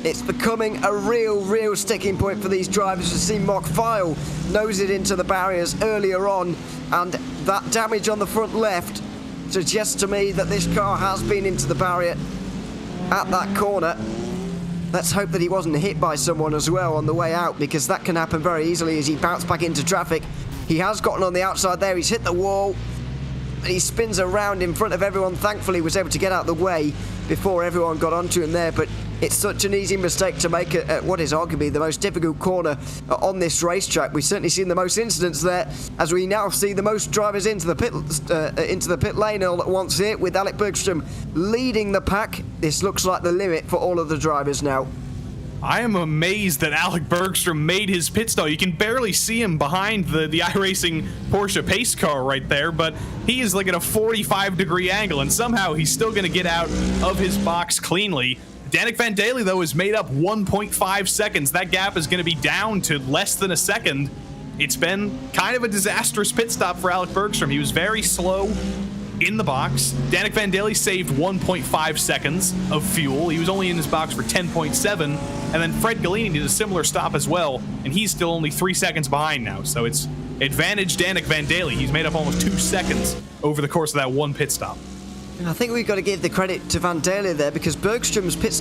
It's becoming a real sticking point for these drivers. We've seen Mark File nose it into the barriers earlier on, and that damage on the front left suggests to me that this car has been into the barrier at that corner. Let's hope that he wasn't hit by someone as well on the way out, because that can happen very easily as he bounced back into traffic. He has gotten on the outside there, he's hit the wall, and he spins around in front of everyone. Thankfully, he was able to get out of the way before everyone got onto him there, but it's such an easy mistake to make at what is arguably the most difficult corner on this racetrack. We've certainly seen the most incidents there, as we now see the most drivers into the pit lane all at once here, with Alec Bergstrom leading the pack. This looks like the limit for all of the drivers now. I am amazed that Alec Bergstrom made his pit stop. You can barely see him behind the iRacing Porsche pace car right there, but he is like at a 45-degree angle, and somehow he's still going to get out of his box cleanly. Danik Van Daly, though, has made up 1.5 seconds. That gap is going to be down to less than a second. It's been kind of a disastrous pit stop for Alec Bergstrom. He was very slow in the box. Danik Van Daly saved 1.5 seconds of fuel. He was only in his box for 10.7, and then Fred Galini did a similar stop as well, and he's still only 3 seconds behind now. So it's advantage Danik Van Daly. He's made up almost 2 seconds over the course of that one pit stop. I think we've got to give the credit to Van Daly there, because Bergstrom's pit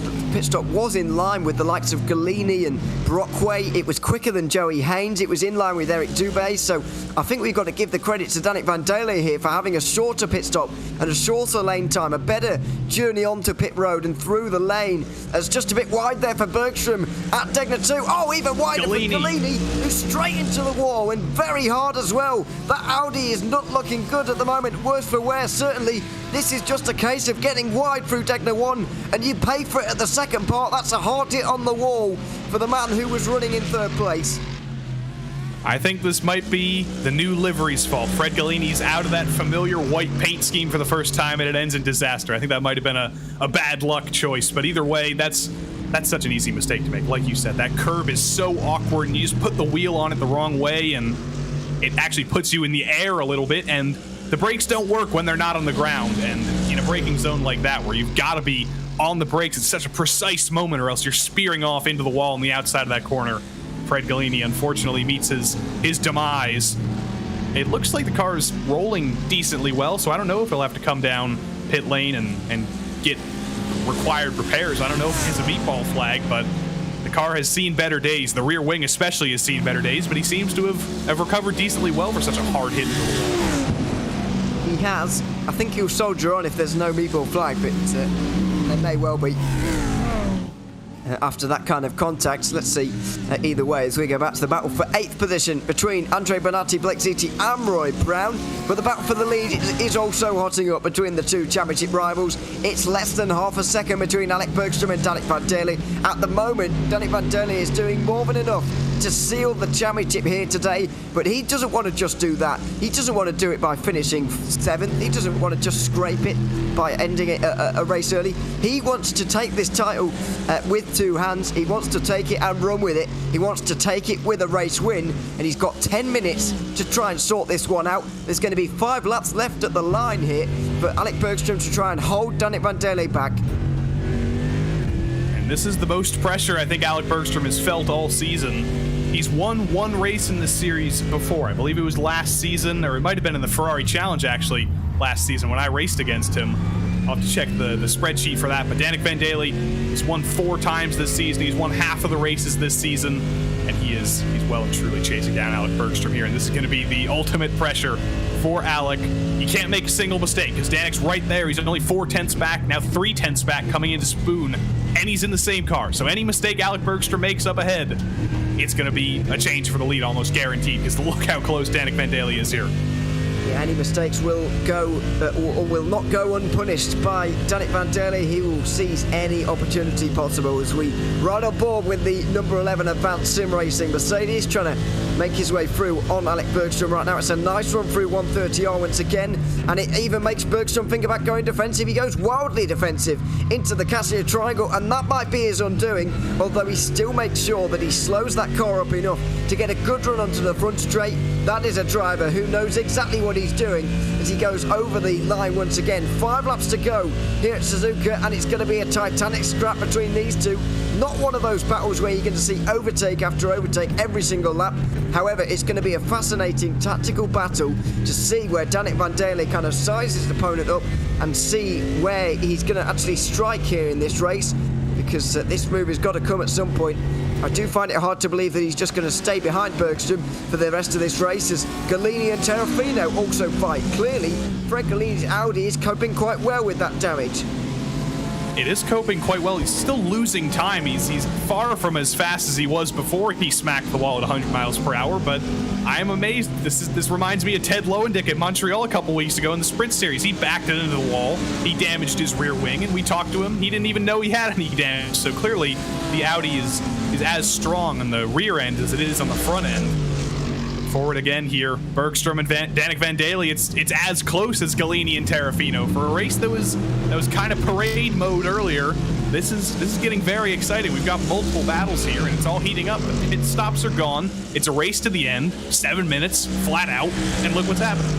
stop was in line with the likes of Galini and Brockway. It was quicker than Joey Haynes. It was in line with Eric Dubé. So I think we've got to give the credit to Danik Van Daly here for having a shorter pit stop and a shorter lane time, a better journey onto pit road and through the lane. As just a bit wide there for Bergstrom at Degner 2. Oh, even wider for Galini, who's straight into the wall and very hard as well. That Audi is not looking good at the moment. Worse for wear, certainly. This is just a case of getting wide through Degner 1, and you pay for it at the second part. That's a hard hit on the wall for the man who was running in third place. I think this might be the new livery's fault. Fred Galini's out of that familiar white paint scheme for the first time, and it ends in disaster. I think that might have been a bad luck choice, but either way, that's such an easy mistake to make. Like you said, that curb is so awkward, and you just put the wheel on it the wrong way, and it actually puts you in the air a little bit, and the brakes don't work when they're not on the ground. And in a braking zone like that, where you've got to be on the brakes at such a precise moment, or else you're spearing off into the wall on the outside of that corner, Fred Galini unfortunately meets his demise. It looks like the car is rolling decently well, so I don't know if he'll have to come down pit lane and get required repairs. I don't know if he has a meatball flag, but the car has seen better days. The rear wing especially has seen better days, but he seems to have recovered decently well for such a hard hit. He has. I think he'll soldier on if there's no meatball flag, but there may well be. After that kind of contact, let's see either way as we go back to the battle for 8th position between Andre Bonatti, Blake Ziti and Roy Brown. But the battle for the lead is also hotting up between the two championship rivals. It's less than half a second between Alec Bergstrom and Danik Van Daly. At the moment, Danik Van Daly is doing more than enough to seal the championship here today, but he doesn't want to just do that. He doesn't want to do it by finishing 7th. He doesn't want to just scrape it by ending it a race early. He wants to take this title with 2 hands. He wants to take it and run with it. He wants to take it with a race win, and he's got 10 minutes to try and sort this one out. There's going to be 5 laps left at the line here for Alec Bergstrom to try and hold Danik Van Daly back. And this is the most pressure I think Alec Bergstrom has felt all season. He's won 1 race in this series before. I believe it was last season, or it might have been in the Ferrari Challenge actually last season when I raced against him. I'll have to check the spreadsheet for that. But Danik Van Daly has won 4 times this season. He's won half of the races this season, and he's well and truly chasing down Alec Bergstrom here. And this is going to be the ultimate pressure for Alec. He can't make a single mistake because Danik's right there. He's only 4 tenths back, now 3 tenths back coming into Spoon, and he's in the same car. So any mistake Alec Bergstrom makes up ahead, it's going to be a change for the lead, almost guaranteed, because look how close Danik Van Daly is here. Yeah, any mistakes will go or will not go unpunished by Danik Van Daly. He will seize any opportunity possible as we ride on board with the number 11 Advanced Sim Racing Mercedes, trying to make his way through on Alec Bergstrom right now. It's a nice run through 130R once again, and it even makes Bergstrom think about going defensive. He goes wildly defensive into the Casio triangle, and that might be his undoing, although he still makes sure that he slows that car up enough to get a good run onto the front straight. That is a driver who knows exactly what he's doing as he goes over the line once again. 5 laps to go here at Suzuka, and it's going to be a titanic scrap between these two. Not one of those battles where you're going to see overtake after overtake every single lap. However, it's going to be a fascinating tactical battle to see where Danik Van Daele kind of sizes the opponent up and see where he's going to actually strike here in this race, because this move has got to come at some point. I do find it hard to believe that he's just going to stay behind Bergstrom for the rest of this race, as Galini and Terrafino also fight. Clearly, Fred Galini's Audi is coping quite well with that damage. It is coping quite well. He's still losing time. He's far from as fast as he was before he smacked the wall at 100 miles per hour, but I am amazed. This reminds me of Ted Lowendick at Montreal a couple weeks ago in the Sprint Series. He backed it into the wall. He damaged his rear wing, and we talked to him. He didn't even know he had any damage. So clearly, the Audi is as strong on the rear end as it is on the front end. Forward again here, Bergstrom and Danik Van Daele. It's as close as Galini and Terrafino for a race that was kind of parade mode earlier. This is getting very exciting. We've got multiple battles here, and it's all heating up. The pit stops are gone. It's a race to the end, 7 minutes, flat out, and look what's happening.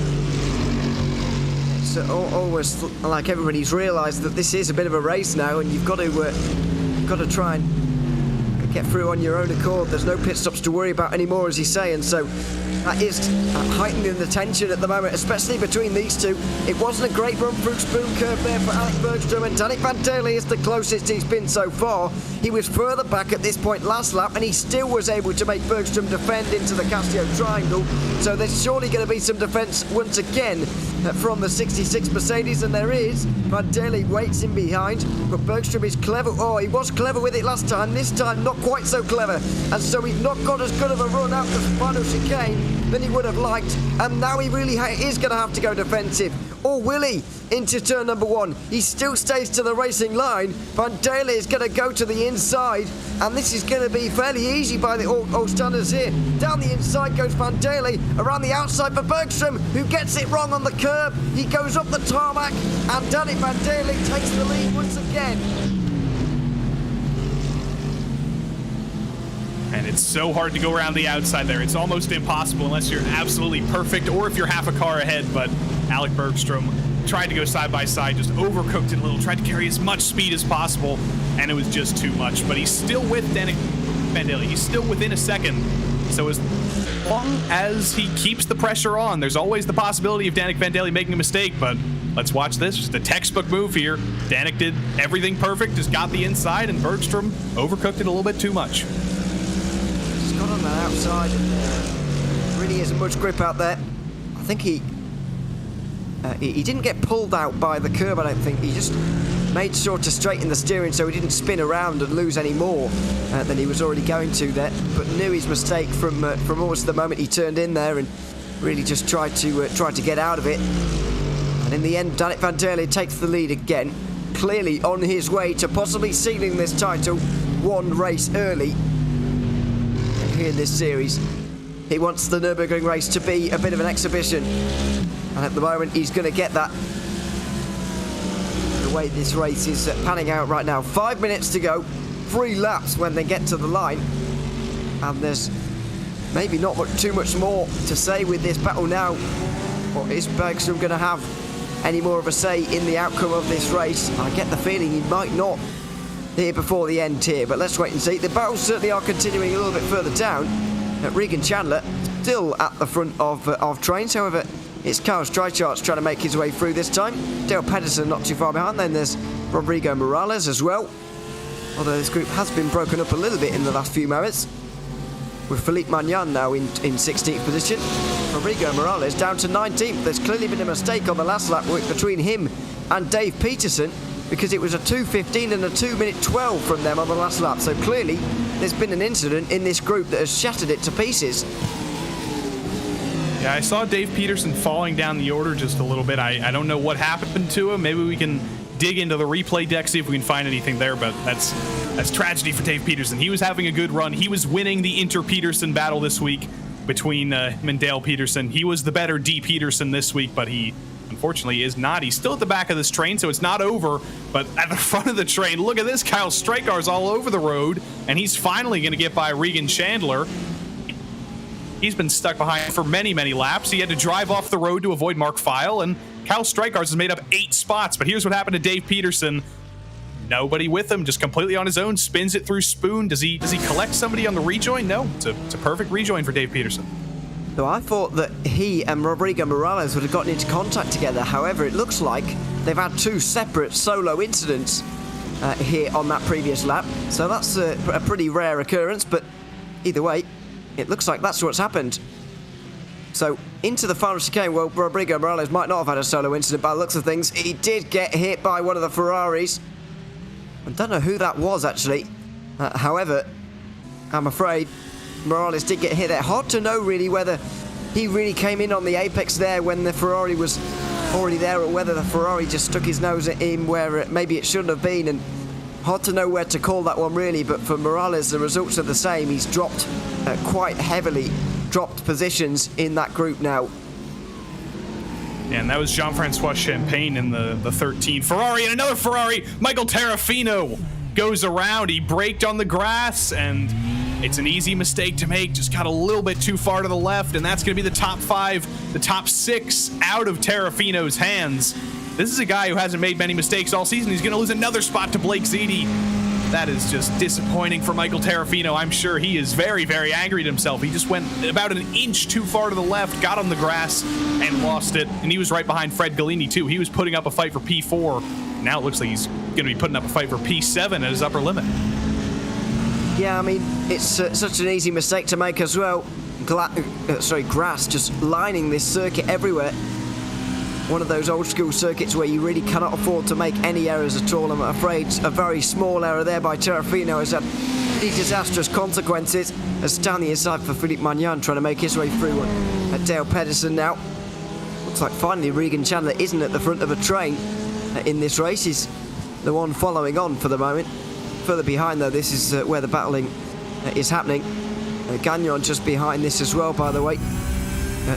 It's almost like everybody's realised that this is a bit of a race now, and you've got to try and get through on your own accord. There's no pit stops to worry about anymore, as you say, and so that is heightening the tension at the moment, especially between these two. It wasn't a great run through Spoon Curve there for Alec Bergstrom, and Danik Van Daele is the closest he's been so far. He was further back at this point last lap, and he still was able to make Bergstrom defend into the Casio triangle. So there's surely going to be some defence once again from the 66 Mercedes, and there is. Van Daele waits in behind, but Bergstrom is clever. Oh, he was clever with it last time. This time, not quite so clever, and so he's not got as good of a run out the final chicane than he would have liked, and now he really is going to have to go defensive. Or will he? Into turn number 1. He still stays to the racing line. Van Daele is going to go to the inside, and this is going to be fairly easy by the old standards here. Down the inside goes Van Daele, around the outside for Bergstrom, who gets it wrong on the curb. He goes up the tarmac, and Danik Van Daele takes the lead once again. And it's so hard to go around the outside there. It's almost impossible unless you're absolutely perfect or if you're half a car ahead. But Alec Bergstrom tried to go side by side, just overcooked it a little, tried to carry as much speed as possible, and it was just too much. But he's still with Danik Van Daele. He's still within a second. So as long as he keeps the pressure on, there's always the possibility of Danik Van Daele making a mistake. But let's watch this. Just a textbook move here. Danik did everything perfect, just got the inside, and Bergstrom overcooked it a little bit too much. Got on that outside, and really isn't much grip out there. I think he didn't get pulled out by the curb, I don't think. He just made sure to straighten the steering so he didn't spin around and lose any more than he was already going to there, but knew his mistake from almost the moment he turned in there, and really just tried to get out of it. And in the end, Danik Van Daele takes the lead again, clearly on his way to possibly sealing this title one race early here in this series. He wants the Nürburgring race to be a bit of an exhibition, and at the moment he's going to get that, the way this race is panning out right now. 5 minutes to go, 3 laps when they get to the line, and there's maybe not too much more to say with this battle now. Or is Bergstrom going to have any more of a say in the outcome of this race? I get the feeling he might not here before the end here, but let's wait and see. The battles certainly are continuing a little bit further down. Regan Chandler still at the front of trains, however it's Carl Streichhardt trying to make his way through this time. Dale Pedersen not too far behind. Then there's Rodrigo Morales as well, although this group has been broken up a little bit in the last few moments, with Philippe Magnan now in 16th position. Rodrigo Morales down to 19th. There's clearly been a mistake on the last lap between him and Dave Peterson, because it was a 2:15 and a 2:12 from them on the last lap. So clearly there's been an incident in this group that has shattered it to pieces. Yeah, I saw Dave Peterson falling down the order just a little bit. I don't know what happened to him. Maybe we can dig into the replay deck, see if we can find anything there, but that's tragedy for Dave Peterson. He was having a good run. He was winning the Inter-Peterson battle this week, between him and Dale Peterson. He was the better D. Peterson this week, but he unfortunately is not. He's still at the back of this train, so it's not over. But at the front of the train, look at this. Kyle Strykar's all over the road, and he's finally going to get by Regan Chandler. He's been stuck behind for many, many laps. He had to drive off the road to avoid Mark Feil, and Kyle Strykar's has made up 8 spots. But here's what happened to Dave Peterson. Nobody with him, just completely on his own, spins it through Spoon. Does he collect somebody on the rejoin? No, it's a perfect rejoin for Dave Peterson. So I thought that he and Rodrigo Morales would have gotten into contact together. However, it looks like they've had 2 separate solo incidents here on that previous lap. So that's a pretty rare occurrence, but either way, it looks like that's what's happened. So into the final chicane. Well, Rodrigo Morales might not have had a solo incident by the looks of things. He did get hit by one of the Ferraris. I don't know who that was, actually. However, I'm afraid Morales did get hit there. Hard to know, really, whether he really came in on the apex there when the Ferrari was already there, or whether the Ferrari just stuck his nose in where maybe it shouldn't have been. And hard to know where to call that one, really. But for Morales, the results are the same. He's dropped quite heavily, dropped positions in that group now. And that was Jean-Francois Champagne in the 13 Ferrari, and another Ferrari. Michael Terrafino goes around. He braked on the grass, and it's an easy mistake to make. Just got a little bit too far to the left, and that's going to be the top 5, the top 6 out of Terrafino's hands. This is a guy who hasn't made many mistakes all season. He's going to lose another spot to Blake Ziti. That is just disappointing for Michael Terrafino. I'm sure he is very, very angry at himself. He just went about an inch too far to the left, got on the grass, and lost it. And he was right behind Fred Gallini, too. He was putting up a fight for P4. Now it looks like he's going to be putting up a fight for P7 at his upper limit. Yeah, I mean, it's such an easy mistake to make as well. Grass just lining this circuit everywhere. One of those old school circuits where you really cannot afford to make any errors at all. I'm afraid a very small error there by Terrafino has had these disastrous consequences. As down the inside for Philippe Magnan trying to make his way through at Dale Pedersen now. Looks like finally Regan Chandler isn't at the front of a train in this race. He's the one following on for the moment. Further behind, though, this is where the battling is happening. Gagnon just behind this as well, by the way,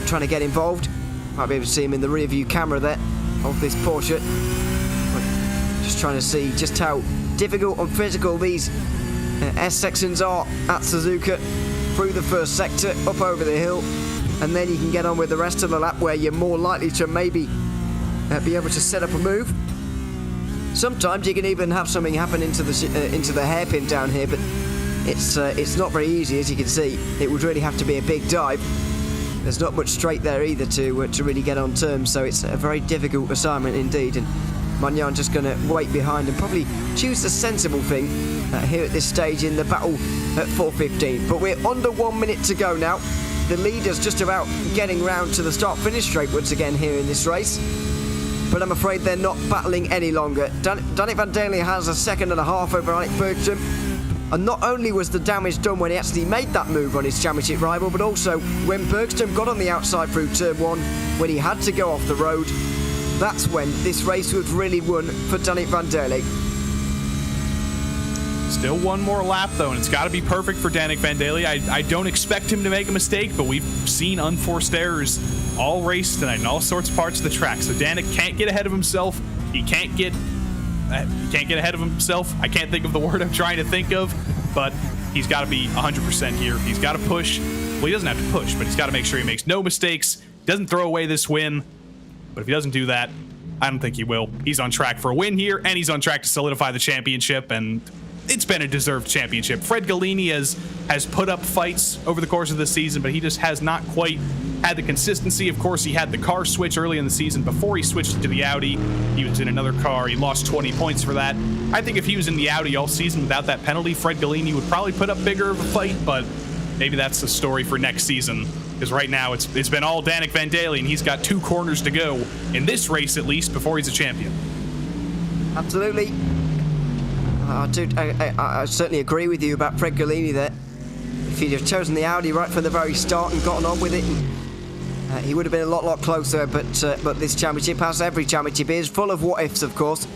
trying to get involved. Might be able to see him in the rear view camera there of this Porsche. Just trying to see just how difficult and physical these S sections are at Suzuka. Through the first sector, up over the hill, and then you can get on with the rest of the lap where you're more likely to maybe be able to set up a move. Sometimes you can even have something happen into the hairpin down here, but it's not very easy, as you can see. It would really have to be a big dive. There's not much straight there either to really get on terms, so it's a very difficult assignment indeed. And Magnan just going to wait behind and probably choose the sensible thing here at this stage in the battle at 4:15. But we're under 1 minute to go now. The leader's just about getting round to the start-finish straight once again here in this race. But I'm afraid they're not battling any longer. Danik Van Daly has a second and a half over Alec Bergström. And not only was the damage done when he actually made that move on his championship rival, but also when Bergström got on the outside through turn 1, when he had to go off the road, that's when this race was really won for Danik Van Daly. Still one more lap, though, and it's got to be perfect for Danik Van Daly. I don't expect him to make a mistake, but we've seen unforced errors all race tonight in all sorts of parts of the track. So Danik can't get ahead of himself. He can't get ahead of himself. I can't think of the word I'm trying to think of, but he's got to be 100% here. He's got to push. Well, he doesn't have to push, but he's got to make sure he makes no mistakes, doesn't throw away this win. But if he doesn't do that, I don't think he will. He's on track for a win here, and he's on track to solidify the championship, and it's been a deserved championship. Fred Gallini has put up fights over the course of the season, but he just has not quite had the consistency. Of course, he had the car switch early in the season before he switched to the Audi. He was in another car. He lost 20 points for that. I think if he was in the Audi all season without that penalty, Fred Gallini would probably put up bigger of a fight, but maybe that's the story for next season, because right now it's been all Danik Van Daly, and he's got 2 corners to go in this race at least before he's a champion. Absolutely. I certainly agree with you about Fred Gallini there. If he'd have chosen the Audi right from the very start and gotten on with it, he would have been a lot closer. But this championship, as every championship is, full of what-ifs, of course.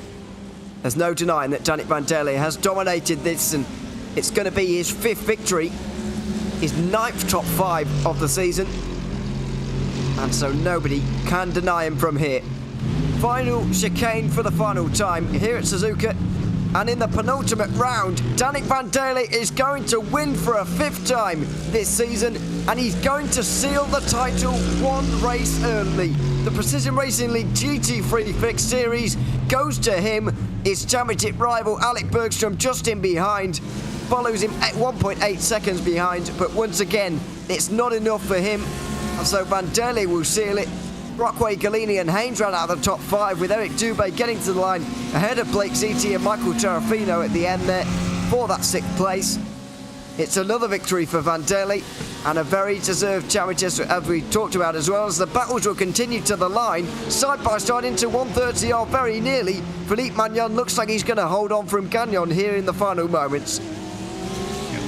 There's no denying that Danik Van Daly has dominated this, and it's going to be his 5th victory his 9th top 5 of the season. And so nobody can deny him from here. Final chicane for the final time here at Suzuka. And in the penultimate round, Danik Van Daele is going to win for a 5th time this season, and he's going to seal the title one race early. The Precision Racing League GT3 Fixed Series goes to him. His championship rival Alec Bergstrom just in behind, follows him at 1.8 seconds behind, but once again, it's not enough for him, and so Van Daele will seal it. Brockway, Galini and Haynes ran out of the top 5, with Eric Dubé getting to the line ahead of Blake Ziti and Michael Tarafino at the end there for that 6th place. It's another victory for Van Daele and a very deserved championship, as we talked about, as well as the battles will continue to the line, side by side into 130 or very nearly. Philippe Magnan looks like he's going to hold on from Gagnon here in the final moments.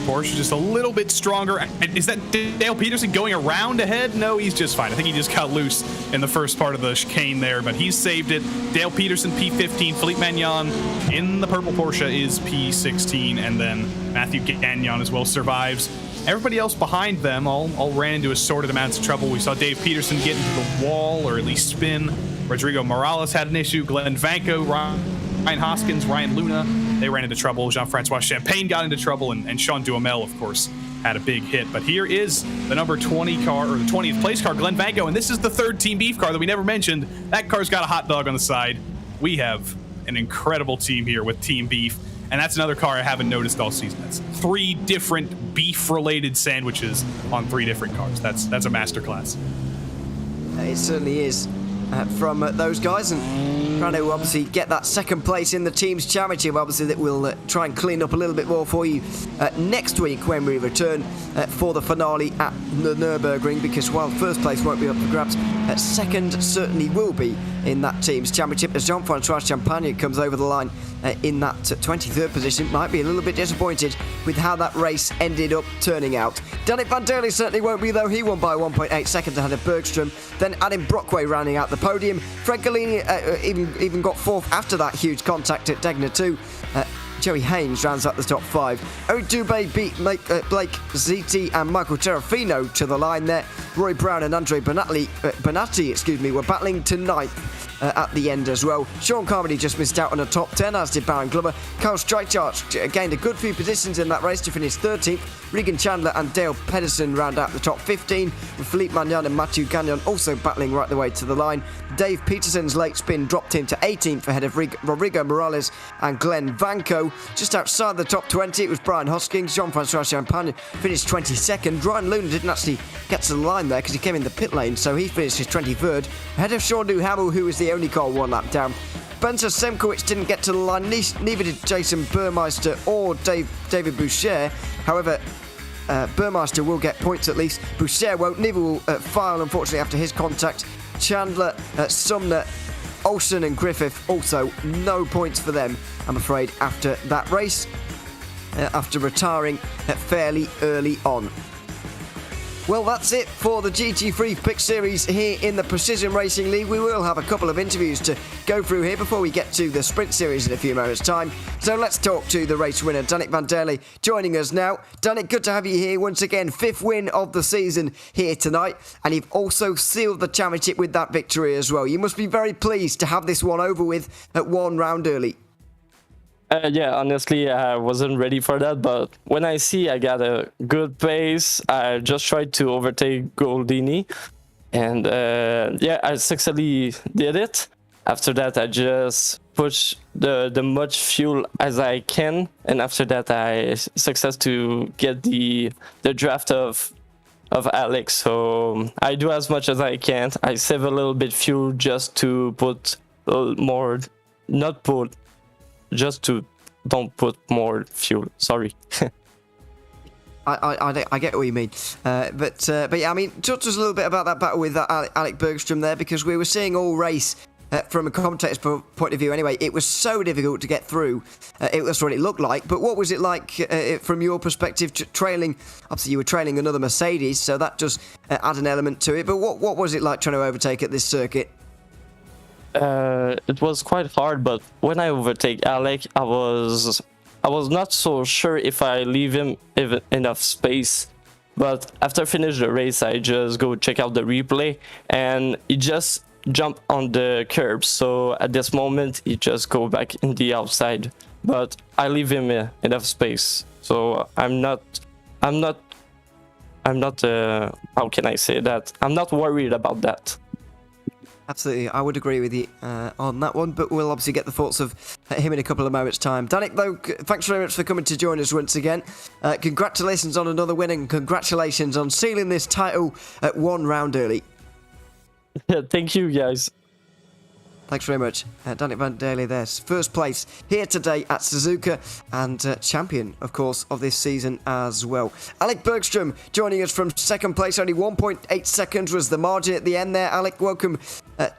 Porsche just a little bit stronger. Is that Dale Peterson going around ahead? No, he's just fine. I think he just got loose in the first part of the chicane there, but he's saved it. Dale Peterson, P15. Philippe Magnan in the purple Porsche is P16, and then Matthew Gagnon as well survives. Everybody else behind them all ran into assorted amounts of trouble. We saw Dave Peterson get into the wall, or at least spin. Rodrigo Morales had an issue. Glenn Vanko, Ryan Hoskins, Ryan Luna, they ran into trouble. Jean-Francois Champagne got into trouble, and Sean Duhamel, of course, had a big hit. But here is the number 20 car, or the 20th place car, Glenn Vanko, and this is the 3rd Team Beef car that we never mentioned. That car's got a hot dog on the side. We have an incredible team here with Team Beef, and that's another car I haven't noticed all season. That's 3 different beef-related sandwiches on 3 different cars. That's a masterclass. It certainly is. From those guys, and trying to obviously get that 2nd place in the team's championship, obviously that we'll try and clean up a little bit more for you next week when we return for the finale at the Nürburgring, because while 1st place won't be up for grabs, 2nd certainly will be in that team's championship, as Jean-Francois Champagne comes over the line in that 23rd position. Might be a little bit disappointed with how that race ended up turning out. Danik Van Daele certainly won't be, though. He won by 1.8 seconds ahead of Bergstrom. Then Adam Brockway rounding out the podium. Fred Galini even got 4th after that huge contact at Degner 2. Joey Haynes rounds up the top 5. Eric Dubé beat Blake Ziti and Michael Tarafino to the line there. Roy Brown and Andre Bonatti were battling to 9th. At the end as well. Sean Carmody just missed out on a top 10, as did Baron Glover. Carl Streichart gained a good few positions in that race to finish 13th. Regan Chandler and Dale Pedersen round out the top 15, with Philippe Magnan and Mathieu Gagnon also battling right the way to the line. Dave Peterson's late spin dropped him to 18th ahead of Rodrigo Morales and Glenn Vanko. Just outside the top 20, it was Brian Hoskins. Jean-Francois Champagne finished 22nd. Ryan Luna didn't actually get to the line there because he came in the pit lane, so he finished his 23rd ahead of Sean Duhamel, who was the only car 1 lap down. Spencer Semkowicz didn't get to the line, neither did Jason Burmeister or David Boucher. However, Burmeister will get points at least. Boucher won't. Neither will File, unfortunately, after his contact. Chandler, Sumner, Olsen and Griffith also no points for them, I'm afraid, after that race, after retiring fairly early on. Well, that's it for the GT3 Pick Series here in the Precision Racing League. We will have a couple of interviews to go through here before we get to the Sprint Series in a few moments' time. So let's talk to the race winner, Danik Van Daele, joining us now. Danik, good to have you here once again. 5th win of the season here tonight, and you've also sealed the championship with that victory as well. You must be very pleased to have this one over with at 1 round early. Yeah, honestly, I wasn't ready for that, but when I see I got a good pace, I just tried to overtake Goldini, and yeah, I successfully did it. After that, I just push the much fuel as I can, and after that, I success to get the draft of Alex. So I do as much as I can. I save a little bit fuel just to put more, not put. Just to don't put more fuel. Sorry. I get what you mean, but yeah, I mean, talk to us a little bit about that battle with Alec Bergstrom there, because we were seeing all race from a commentator's point of view. Anyway, it was so difficult to get through. That's what it looked like. But what was it like from your perspective, trailing? Obviously, you were trailing another Mercedes, so that does add an element to it. But what was it like trying to overtake at this circuit? It was quite hard, but when I overtake Alec, I was not so sure if I leave him enough space But after finish the race, I just go check out the replay, and he just jumped on the curb. So at this moment, he just go back in the outside. But I leave him enough space. So I'm not. How can I say that? I'm not worried about that. Absolutely, I would agree with you on that one, but we'll obviously get the thoughts of him in a couple of moments' time. Danik, though, thanks very much for coming to join us once again. Congratulations on another win, and congratulations on sealing this title at 1 round early. Yeah, thank you, guys. Thanks very much. Danik Van Daly there, first place here today at Suzuka, and champion, of course, of this season as well. Alec Bergstrom joining us from second place. Only 1.8 seconds was the margin at the end there. Alec, welcome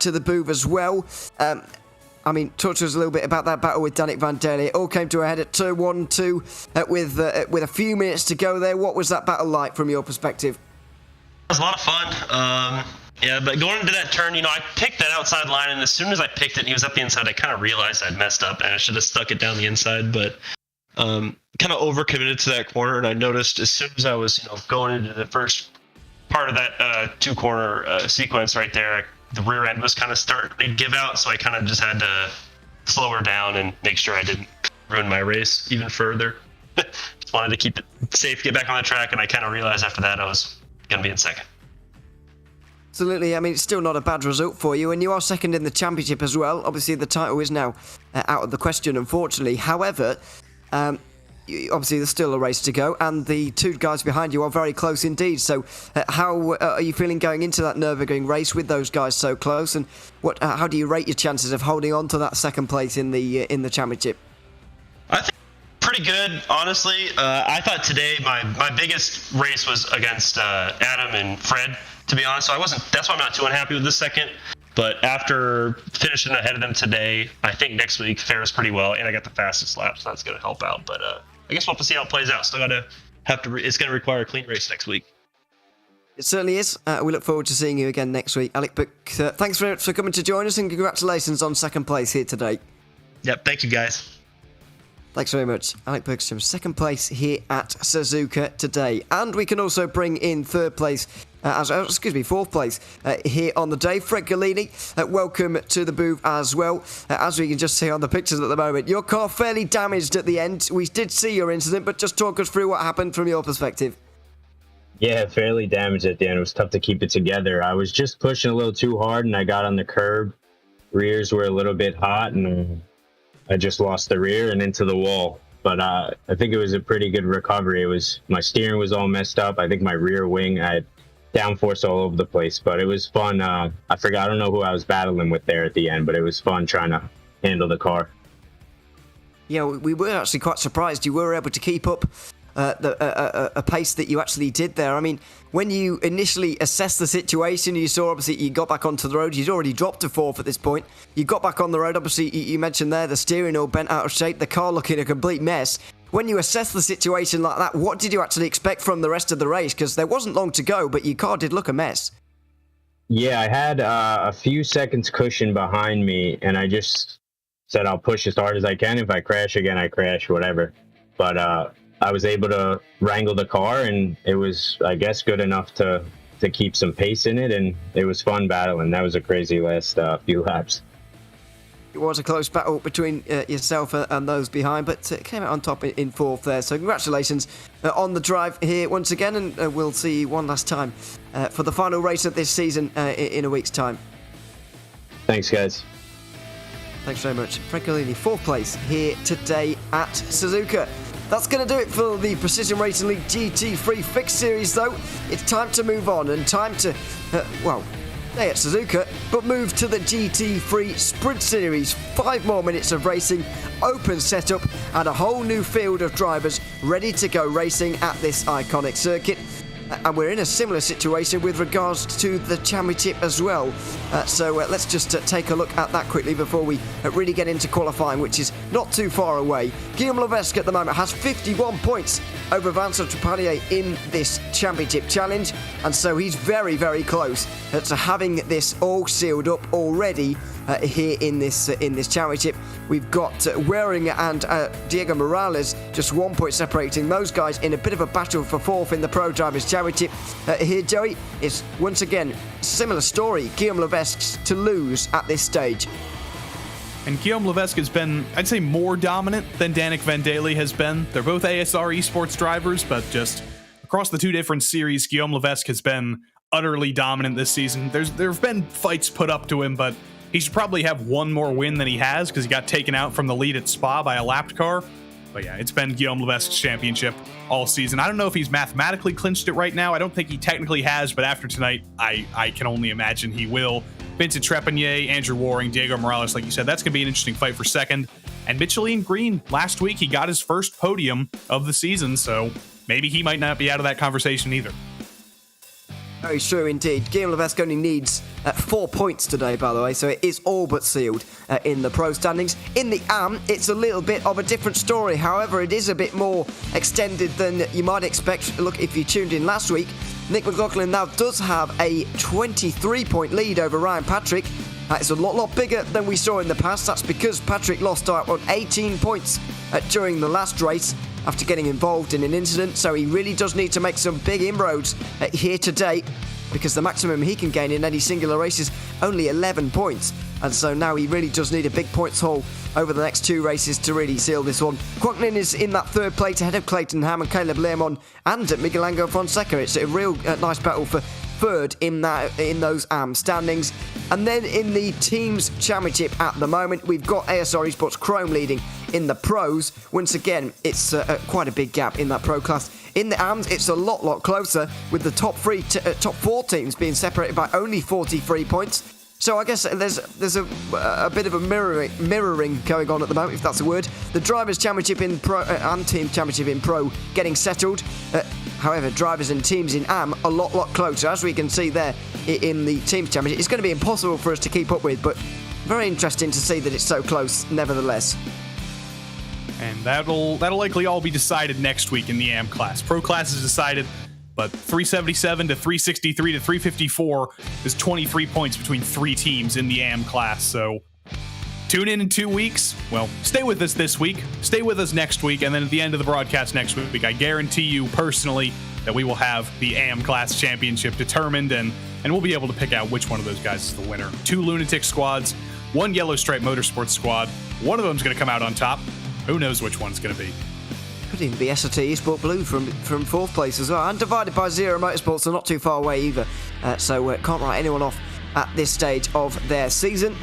to the booth as well. I mean, talk to us a little bit about that battle with Danik Van Daly. It all came to a head at turn 1, 2, with a few minutes to go there. What was that battle like from your perspective? It was a lot of fun. Yeah, but going into that turn, I picked that outside line, and as soon as I picked it and he was up the inside, I kind of realized I'd messed up, and I should have stuck it down the inside, but kind of overcommitted to that corner, and I noticed as soon as I was, going into the first part of that 2-corner sequence right there, the rear end was kind of starting to give out, so I kind of just had to slow her down and make sure I didn't ruin my race even further. Just wanted to keep it safe, get back on the track, and I kind of realized after that I was going to be in second. Absolutely. I mean, it's still not a bad result for you, and you are second in the championship as well. Obviously, the title is now out of the question, unfortunately. However, obviously, there's still a race to go, and the 2 guys behind you are very close indeed. So, how are you feeling going into that Nürburgring race with those guys so close? And how do you rate your chances of holding on to that second place in the championship? I think pretty good, honestly. I thought today my biggest race was against Adam and Fred, to be honest. So that's why I'm not too unhappy with this second. But after finishing ahead of them today, I think next week fares pretty well, and I got the fastest lap, so that's going to help out. But I guess we'll have to see how it plays out. Still it's going to require a clean race next week. It certainly is. We look forward to seeing you again next week, Alec. But thanks very much for coming to join us, and congratulations on second place here today. Yep, thank you, guys. Thanks very much. Alec Bergstrom, second place here at Suzuka today. And we can also bring in fourth place here on the day. Fred Galini, welcome to the booth as well. As we can just see on the pictures at the moment, your car fairly damaged at the end. We did see your incident, but just talk us through what happened from your perspective. Yeah, fairly damaged at the end. It was tough to keep it together. I was just pushing a little too hard, and I got on the curb. Rears were a little bit hot, and I just lost the rear and into the wall. But I think it was a pretty good recovery. My steering was all messed up. I think my rear wing, I had downforce all over the place, but it was fun. I don't know who I was battling with there at the end, but it was fun trying to handle the car. Yeah, we were actually quite surprised you were able to keep up a pace that you actually did there. I mean, when you initially assessed the situation, you saw obviously you got back onto the road. You'd already dropped to 4th at this point. You got back on the road. Obviously, you mentioned there the steering all bent out of shape, the car looking a complete mess. When you assess the situation like that, what did you actually expect from the rest of the race? Because there wasn't long to go, but your car did look a mess. Yeah, I had a few seconds cushion behind me, and I just said I'll push as hard as I can. If I crash again, I crash, whatever. But I was able to wrangle the car, and it was, I guess, good enough to keep some pace in it, and it was fun battling. That was a crazy last few laps. It was a close battle between yourself and those behind, but came out on top in 4th there. So congratulations on the drive here once again, and we'll see you one last time for the final race of this season in a week's time. Thanks, guys. Thanks very much. Fred Galini, 4th place here today at Suzuka. That's going to do it for the Precision Racing League GT3 Fixed Series, though. It's time to move on and time to, stay at Suzuka, but move to the GT3 Sprint Series. 5 more minutes of racing, open setup, and a whole new field of drivers ready to go racing at this iconic circuit. And we're in a similar situation with regards to the championship as well. So let's just take a look at that quickly before we really get into qualifying, which is not too far away. Guillaume Levesque at the moment has 51 points over Vincent Trepanier in this championship challenge, and so he's very, very close to having this all sealed up already here in this championship. We've got Waring and Diego Morales Just 1 point separating those guys in a bit of a battle for fourth in the Pro Drivers' Championship. Here, Joey, is once again similar story. Guillaume Levesque to lose at this stage. And Guillaume Levesque has been, I'd say, more dominant than Danik Van Daly has been. They're both ASR esports drivers, but just across the two different series, Guillaume Levesque has been utterly dominant this season. There have been fights put up to him, but he should probably have one more win than he has because he got taken out from the lead at Spa by a lapped car. But yeah, it's been Guillaume Levesque's championship all season. I don't know if he's mathematically clinched it right now. I don't think he technically has, but after tonight, I can only imagine he will. Vincent Trepanier, Andrew Waring, Diego Morales, like you said, that's going to be an interesting fight for second. And Micheline Green, last week, he got his first podium of the season, so maybe he might not be out of that conversation either. Very true indeed. Guillaume Levesque only needs 4 points today, by the way, so it is all but sealed in the pro standings. In the AM, it's a little bit of a different story. However, it is a bit more extended than you might expect. Look, if you tuned in last week, Nick McLaughlin now does have a 23-point lead over Ryan Patrick. That is a lot bigger than we saw in the past. That's because Patrick lost out on 18 points during the last race after getting involved in an incident, so he really does need to make some big inroads here today, because the maximum he can gain in any singular race is only 11 points. And so now he really does need a big points haul over the next 2 races to really seal this one. Quacknin is in that third place ahead of Clayton Ham and Caleb Lermont and Miguel Angel Fonseca. It's a real nice battle for third in those standings. And then in the teams championship at the moment, we've got ASR Esports Chrome leading in the pros. Once again, it's quite a big gap in that pro class. In the AMs, it's a lot closer, with the top 4 teams being separated by only 43 points. So I guess there's a bit of a mirroring going on at the moment, if that's a word. The Drivers' Championship in Pro and Team Championship in Pro getting settled. However, drivers and teams in AM a lot closer, as we can see there in the Teams Championship. It's going to be impossible for us to keep up with, but very interesting to see that it's so close nevertheless. And that'll likely all be decided next week in the AM class. Pro class is decided, but 377 to 363 to 354 is 23 points between 3 teams in the AM class. So tune in 2 weeks. Well, stay with us this week, stay with us next week, and then at the end of the broadcast next week, I guarantee you personally that we will have the AM class championship determined, and we'll be able to pick out which one of those guys is the winner. 2 Lunatic squads, 1 Yellow Stripe Motorsports squad. One of them's going to come out on top. Who knows which one's going to be? Could even be SRT Esport Blue from 4th place as well. And divided by Zero Motorsports, so not too far away either. So can't write anyone off at this stage of their season.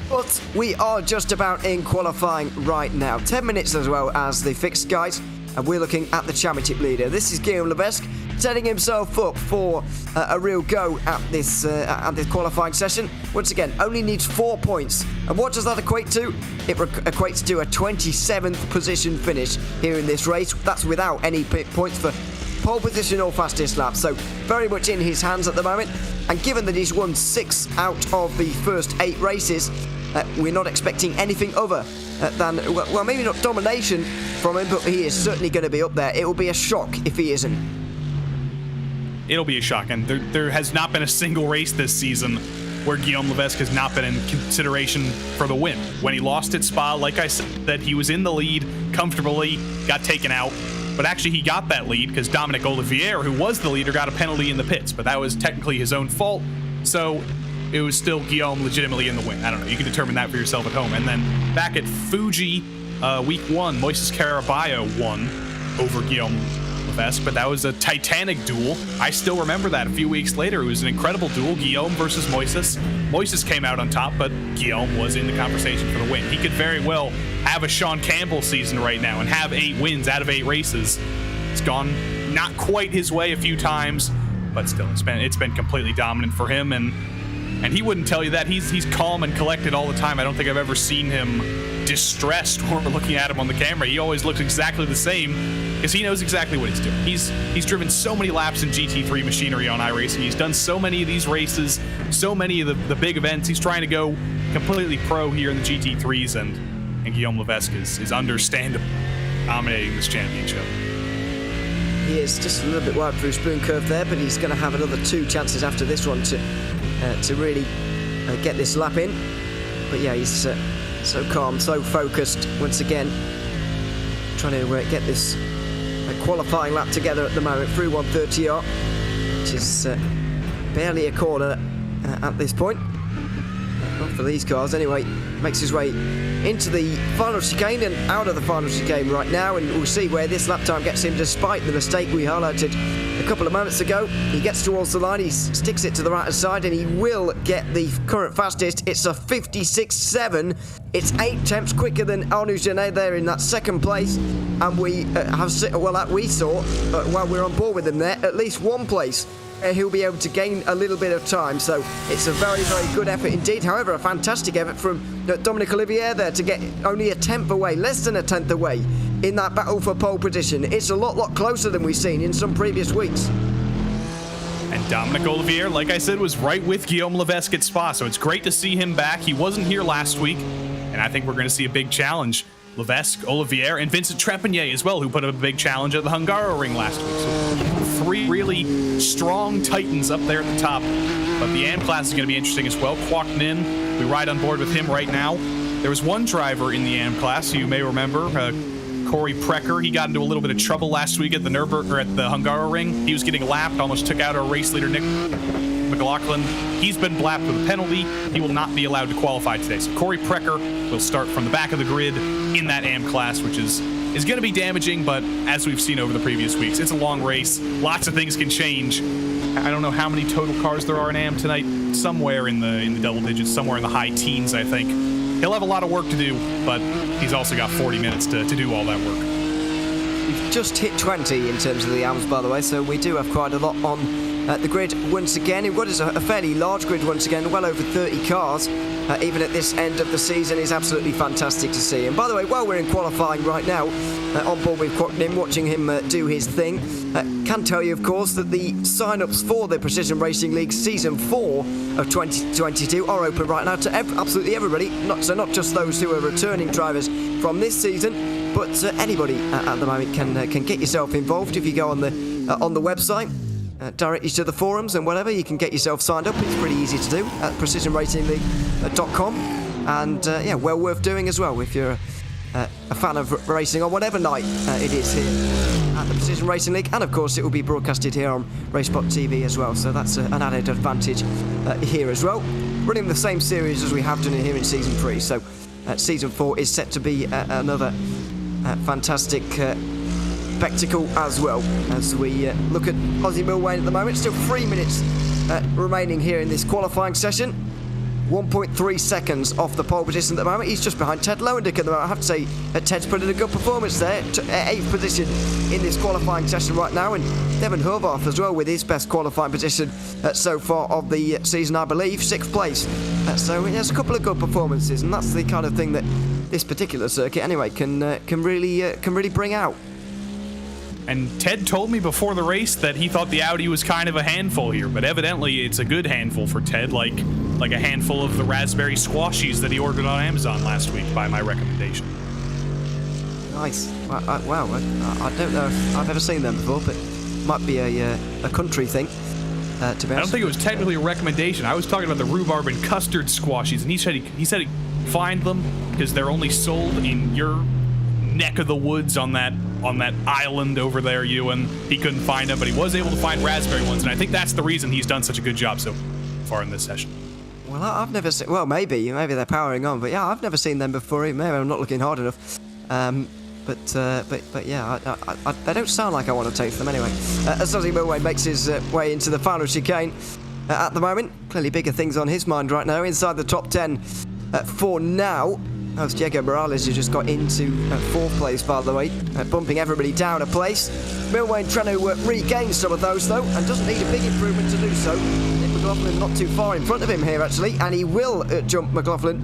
But we are just about in qualifying right now. 10 minutes as well as the fixed guys. And we're looking at the championship leader. This is Guillaume Levesque, setting himself up for a real go at this qualifying session. Once again, only needs 4 points. And what does that equate to? It equates to a 27th position finish here in this race. That's without any points for pole position or fastest lap. So very much in his hands at the moment. And given that he's won 6 out of the first 8 races, we're not expecting anything other than, well, maybe not domination from him, but he is certainly going to be up there. It will be a shock if he isn't. It'll be a shock, and there has not been a single race this season where Guillaume Levesque has not been in consideration for the win. When he lost at Spa, like I said, he was in the lead comfortably, got taken out, but actually he got that lead because Dominic Olivier, who was the leader, got a penalty in the pits, but that was technically his own fault, so it was still Guillaume legitimately in the win. I don't know, you can determine that for yourself at home. And then back at Fuji, week 1, Moises Caraballo won over Guillaume Levesque, but that was a titanic duel. I still remember that a few weeks later. It was an incredible duel, Guillaume versus Moises. Moises came out on top, but Guillaume was in the conversation for the win. He could very well have a Sean Campbell season right now and have 8 wins out of 8 races. It's gone not quite his way a few times, but still, it's been completely dominant for him, and he wouldn't tell you that. He's calm and collected all the time. I don't think I've ever seen him distressed when we're looking at him on the camera. He always looks exactly the same because he knows exactly what he's doing. He's driven so many laps in GT3 machinery on iRacing. He's done so many of these races, so many of the big events. He's trying to go completely pro here in the GT3s, and Guillaume Levesque is understandably dominating this championship. He is just a little bit wide through spoon curve there, but he's going to have another 2 chances after this one to really get this lap in. But yeah, he's so calm, so focused once again. trying to get this qualifying lap together at the moment through 130R, which is barely a corner at this point. Not for these cars anyway. Makes his way into the final chicane and out of the final chicane right now, and we'll see where this lap time gets him despite the mistake we highlighted a couple of moments ago. He gets towards the line, he sticks it to the right hand side, and he will get the current fastest. It's a 56.7. It's 8 tenths quicker than Arnaud Genet there in that second place, we saw while we were on board with him there, at least one place he'll be able to gain a little bit of time. So it's a very, very good effort indeed. However, a fantastic effort from Dominic Olivier there to get only a tenth away, less than a tenth away in that battle for pole position. It's a lot closer than we've seen in some previous weeks. And Dominic Olivier, like I said, was right with Guillaume Levesque at Spa, so it's great to see him back. He wasn't here last week, and I think we're going to see a big challenge. Levesque, Olivier, and Vincent Trepanier as well, who put up a big challenge at the Hungaroring last week. So 3 really strong titans up there at the top. But the AM class is going to be interesting as well. Kwok Nin, we ride on board with him right now. There was one driver in the AM class, you may remember, Corey Precker. He got into a little bit of trouble last week at the Hungaroring. He was getting lapped, almost took out our race leader, Nick McLaughlin. He's been blapped with a penalty. He will not be allowed to qualify today. So Corey Precker will start from the back of the grid in that AM class, which is going to be damaging, but as we've seen over the previous weeks, it's a long race. Lots of things can change. I don't know how many total cars there are in AM tonight. Somewhere in the double digits, somewhere in the high teens, I think. He'll have a lot of work to do, but he's also got 40 minutes to do all that work. We've just hit 20 in terms of the AMs, by the way, so we do have quite a lot on the grid once again. In what is a fairly large grid once again, well over 30 cars, even at this end of the season, is absolutely fantastic to see. And by the way, while we're in qualifying right now, on board with Kwok Nim, watching him do his thing, can tell you, of course, that the sign-ups for the Precision Racing League Season 4 of 2022 are open right now to absolutely everybody, not just those who are returning drivers from this season, but anybody at the moment can get yourself involved. If you go on the website, directly to the forums and whatever, you can get yourself signed up. It's pretty easy to do at precisionracingleague.com, and yeah, well worth doing as well if you're a fan of racing on whatever night it is here at the Precision Racing League. And of course it will be broadcasted here on RaceSpotTV as well, so that's an added advantage here as well, running the same series as we have done here in Season 3. So Season 4 is set to be another fantastic spectacle as well, as we look at Ozzy Milwain at the moment. Still 3 minutes remaining here in this qualifying session. 1.3 seconds off the pole position at the moment. He's just behind Ted Lowendick at the moment. I have to say Ted's put in a good performance there, 8th position in this qualifying session right now, and Devon Horvath as well with his best qualifying position so far of the season, I believe, 6th place. So there's a couple of good performances, and that's the kind of thing that this particular circuit anyway can really bring out. And Ted told me before the race that he thought the Audi was kind of a handful here, but evidently it's a good handful for Ted, like a handful of the raspberry squashies that he ordered on Amazon last week by my recommendation. Nice. Wow. I don't know if I've ever seen them before, but it might be a country thing, to be honest. I don't think it was technically a recommendation. I was talking about the rhubarb and custard squashies, and he said he'd find them because they're only sold in your neck of the woods on that island over there, Ewan. He couldn't find them, but he was able to find raspberry ones, and I think that's the reason he's done such a good job so far in this session. Well, I've never seen... Well, maybe they're powering on, but yeah, I've never seen them before. Maybe I'm not looking hard enough. But yeah, they don't sound like I want to taste them anyway. As Ozzy Milwain makes his way into the final chicane at the moment. Clearly bigger things on his mind right now. Inside the top 10 for now. That was Diego Morales, who just got into 4th place, by the way, bumping everybody down a place. Milwain trying to regain some of those, though, and doesn't need a big improvement to do so. Nick McLaughlin not too far in front of him here, actually, and he will jump McLaughlin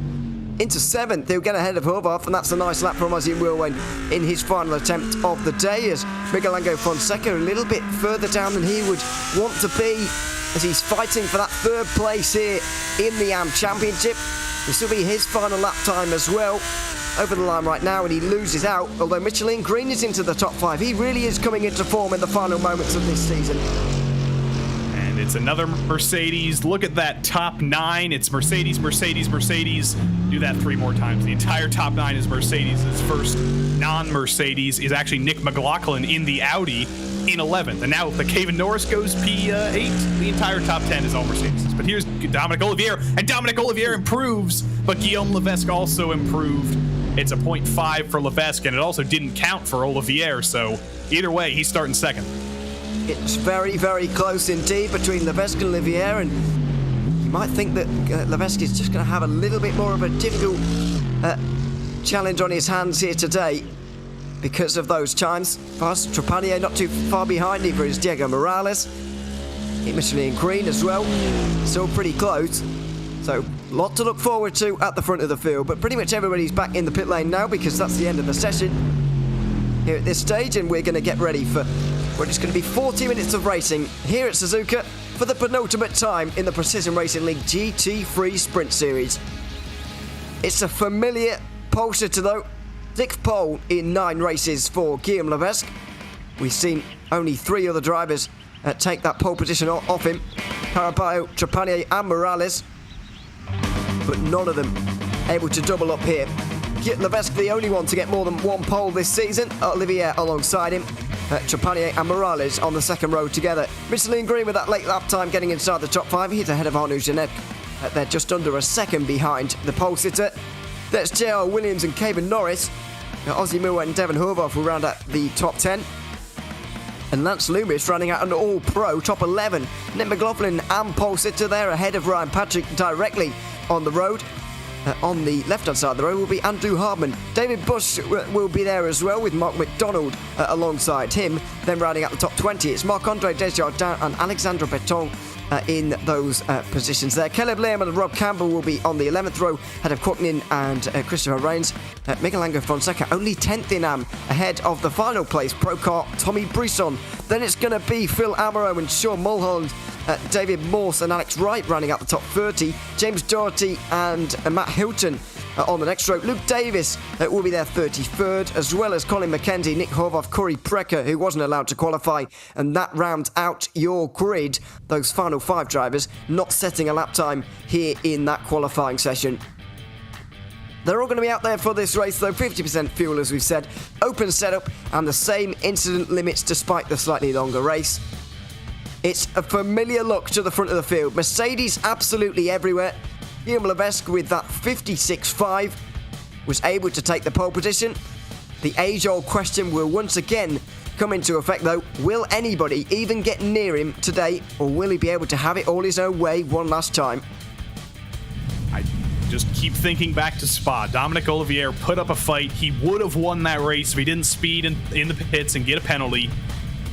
into 7th. He'll get ahead of Horvath, and that's a nice lap from Ozzy Milwain in his final attempt of the day, as Miguel Angel Fonseca a little bit further down than he would want to be, as he's fighting for that 3rd place here in the AM Championship. This will be his final lap time as well. Over the line right now, and he loses out. Although Michelin Green is into the top 5. He really is coming into form in the final moments of this season. And And it's another Mercedes. Look at that top 9. It's Mercedes, Mercedes, Mercedes. Do that 3 more times. The entire top 9 is Mercedes. His first non-Mercedes is actually Nick McLaughlin in the Audi in 11th. And now if the Kevin Norris goes P8, the entire top 10 is all Mercedes. But here's Dominic Olivier, and Dominic Olivier improves, but Guillaume Levesque also improved. It's a 0.5 for Levesque, and it also didn't count for Olivier, so either way, he's starting second. It's very, very close indeed between Levesque and Olivier, and you might think that Levesque is just going to have a little bit more of a difficult challenge on his hands here today because of those times. Fast Trepanier not too far behind, either is Diego Morales. Michelin Green as well, still pretty close. So, a lot to look forward to at the front of the field, but pretty much everybody's back in the pit lane now because that's the end of the session here at this stage, and we're going to get ready for what is going to be 40 minutes of racing here at Suzuka for the penultimate time in the Precision Racing League GT3 Sprint Series. It's a familiar pole sitter though. 6th pole in 9 races for Guillaume Levesque. We've seen only 3 other drivers take that pole position off him. Caraballo, Trepanier and Morales, but none of them able to double up here. Levesque the only one to get more than 1 pole this season. Olivier alongside him. Trepanier and Morales on the second row together. Michelin Green with that late lap time getting inside the top 5. He's ahead of Arnaud Genet. They're just under a second behind the pole sitter. There's J.R. Williams and Kevin Norris. Ozzy Moore and Devon Horvath will round out the top 10. And Lance Loomis running out an all-pro top 11. Nick McLaughlin and pole sitter there ahead of Ryan Patrick directly on the road. On the left-hand side of the road will be Andrew Hardman. David Bush will be there as well with Mark McDonald alongside him. Then rounding out the top 20, it's Marc-Andre Desjardins and Alexandre Beton in those positions there. Caleb Lehman and Rob Campbell will be on the 11th row, ahead of Quoknin and Christopher Rains. Miguel Angel Fonseca only 10th in AM, ahead of the final place Pro Car Tommy Brisson. Then it's going to be Phil Amaro and Sean Mulholland, David Morse and Alex Wright rounding out the top 30. James Doherty and Matt Hilton on the next row. Luke Davis will be there 33rd, as well as Colin McKenzie, Nick Horvath, Corey Precker, who wasn't allowed to qualify. And that rounds out your grid. Those final 5 drivers not setting a lap time here in that qualifying session. They're all going to be out there for this race though, 50% fuel as we've said, open setup and the same incident limits despite the slightly longer race. It's a familiar look to the front of the field. Mercedes absolutely everywhere. Guillaume Levesque with that 56.5 was able to take the pole position. The age-old question will once again come into effect though. Will anybody even get near him today, or will he be able to have it all his own way one last time? I just keep thinking back to Spa. Dominic Olivier put up a fight. He would have won that race if he didn't speed in the pits and get a penalty.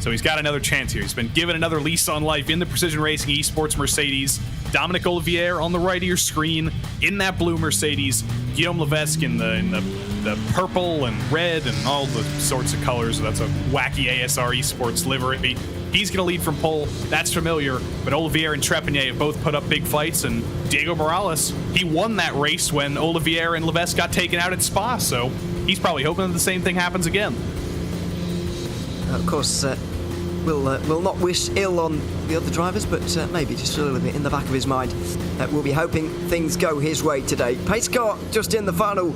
So he's got another chance here. He's been given another lease on life in the Precision Racing Esports Mercedes. Dominic Olivier on the right of your screen in that blue Mercedes. Guillaume Levesque in the purple and red and all the sorts of colors. That's a wacky ASR Esports livery. He's going to lead from pole. That's familiar. But Olivier and Trepanier have both put up big fights. And Diego Morales, he won that race when Olivier and Levesque got taken out at Spa. So he's probably hoping that the same thing happens again. Of course, we'll not wish ill on the other drivers, but maybe just a little bit in the back of his mind. We'll be hoping things go his way today. Pace car just in the final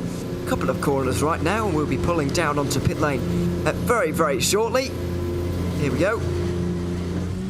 couple of corners right now, and we'll be pulling down onto pit lane very, very shortly. Here we go.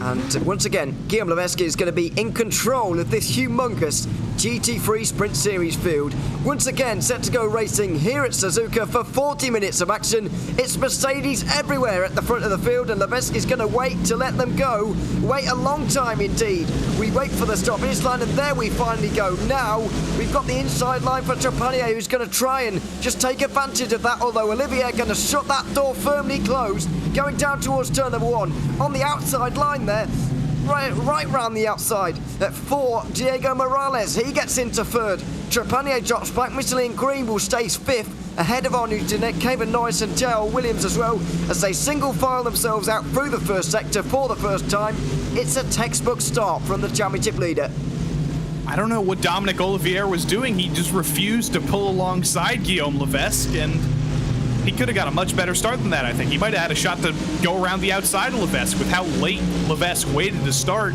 And once again, Guillaume Levesque is going to be in control of this humongous GT3 Sprint Series field. Once again, set to go racing here at Suzuka for 40 minutes of action. It's Mercedes everywhere at the front of the field, and Levesque is going to wait to let them go. Wait a long time indeed. We wait for the stop-finish line, and there we finally go. Now, we've got the inside line for Trepanier, who's going to try and just take advantage of that, although Olivier going to shut that door firmly closed, going down towards turn number 1. On the outside line there, right round the outside for Diego Morales. He gets into 3rd. Trepanier drops back. Michelin Green will stay 5th, ahead of Arnaud Genet, Kevin Norris and J.L. Williams as well, as they single file themselves out through the first sector for the first time. It's a textbook start from the championship leader. I don't know what Dominic Olivier was doing. He just refused to pull alongside Guillaume Levesque, and he could have got a much better start than that, I think. He might have had a shot to go around the outside of Levesque with how late Levesque waited to start.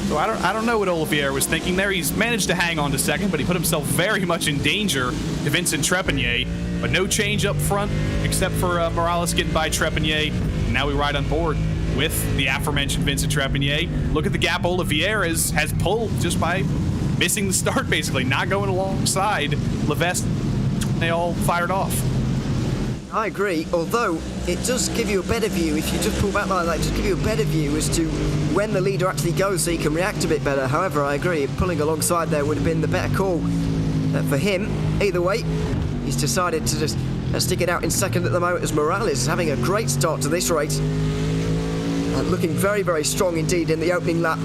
So I don't know what Olivier was thinking there. He's managed to hang on to second, but he put himself very much in danger to Vincent Trepanier. But no change up front, except for Morales getting by Trepanier. And now we ride on board with the aforementioned Vincent Trepanier. Look at the gap Olivier has pulled just by missing the start, basically, not going alongside Levesque. They all fired off. I agree, although it does give you a better view, if you just pull back like that, it does give you a better view as to when the leader actually goes, so you can react a bit better. However, I agree, pulling alongside there would have been the better call for him. Either way, he's decided to just stick it out in second at the moment, as Morales is having a great start to this race. Looking very, very strong indeed in the opening lap.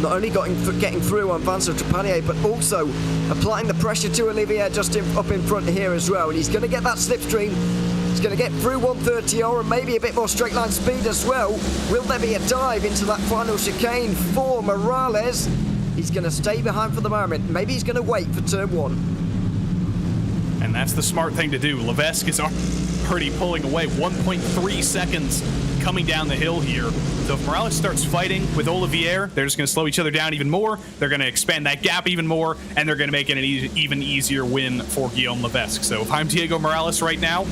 Not only getting through on Vincent Trepanier, but also applying the pressure to Olivier just up in front here as well. And he's going to get that slipstream. He's going to get through 130R and maybe a bit more straight line speed as well. Will there be a dive into that final chicane for Morales? He's going to stay behind for the moment. Maybe he's going to wait for turn one. And that's the smart thing to do. Levesque is already pulling away 1.3 seconds coming down the hill here. So if Morales starts fighting with Olivier, they're just going to slow each other down even more. They're going to expand that gap even more, and they're going to make it an even easier win for Guillaume Levesque. So if I'm Diego Morales right now,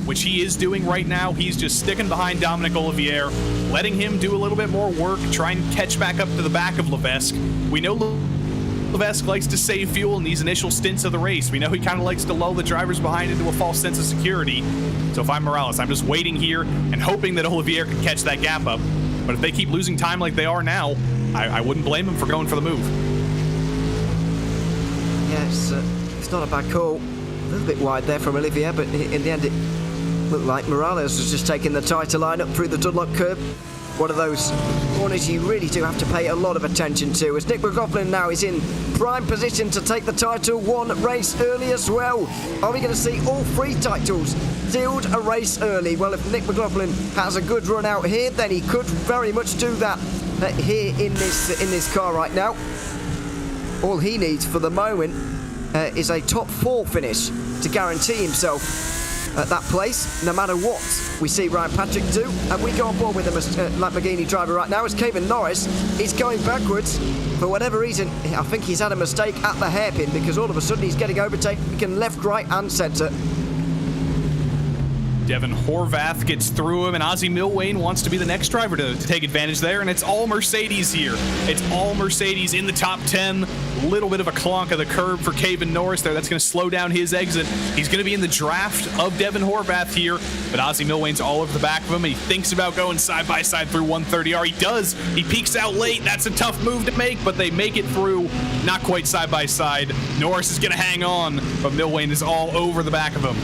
which he is doing right now, he's just sticking behind Dominic Olivier, letting him do a little bit more work, try and catch back up to the back of Levesque. We know Levesque likes to save fuel in these initial stints of the race. We know he kind of likes to lull the drivers behind into a false sense of security. So if I'm Morales, I'm just waiting here and hoping that Olivier can catch that gap up. But if they keep losing time like they are now, I wouldn't blame him for going for the move. Yeah, it's not a bad call. A little bit wide there from Olivier, but in the end it looked like Morales was just taking the tighter line up through the Dunlop curb. One of those corners you really do have to pay a lot of attention to, as Nick McLaughlin now is in prime position to take the title one race early as well. Are we going to see all three titles sealed a race early? Well, if Nick McLaughlin has a good run out here, then he could very much do that here in this car right now. All he needs for the moment is a top 4 finish to guarantee himself at that place, no matter what we see Ryan Patrick do. And we go on board with the Lamborghini driver right now as Kevin Norris is going backwards. For whatever reason, I think he's had a mistake at the hairpin, because all of a sudden he's getting overtaken left, right and centre. Devin Horvath gets through him, and Ozzy Milwain wants to be the next driver to take advantage there, and it's all Mercedes here. It's all Mercedes in the top 10. A little bit of a clonk of the curb for Kevin Norris there. That's going to slow down his exit. He's going to be in the draft of Devin Horvath here, but Ozzy Milwain's all over the back of him, and he thinks about going side-by-side through 130R. He does. He peeks out late. That's a tough move to make, but they make it through. Not quite side-by-side. Norris is going to hang on, but Milwain is all over the back of him.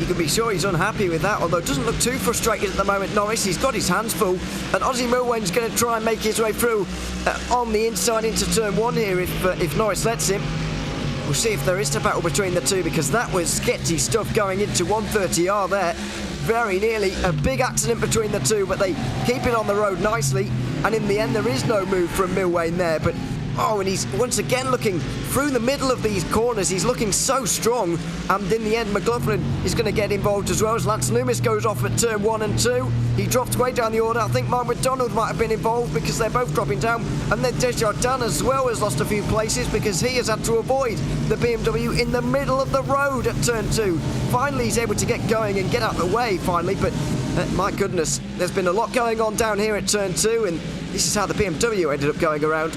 You can be sure he's unhappy with that, although it doesn't look too frustrated at the moment, Norris. He's got his hands full, and Ozzy Milwain's going to try and make his way through on the inside into turn one here if Norris lets him. We'll see if there is a battle between the two, because that was sketchy stuff going into 130R there. Very nearly a big accident between the two, but they keep it on the road nicely, and in the end there is no move from Milwain there, but oh, and he's once again looking through the middle of these corners. He's looking so strong. And in the end, McLaughlin is going to get involved as well, as Lance Loomis goes off at turn 1 and 2. He dropped way down the order. I think Mark McDonald might have been involved, because they're both dropping down. And then Desjardins as well has lost a few places, because he has had to avoid the BMW in the middle of the road at turn 2. Finally, he's able to get going and get out of the way finally. But my goodness, there's been a lot going on down here at turn 2. And this is how the BMW ended up going around.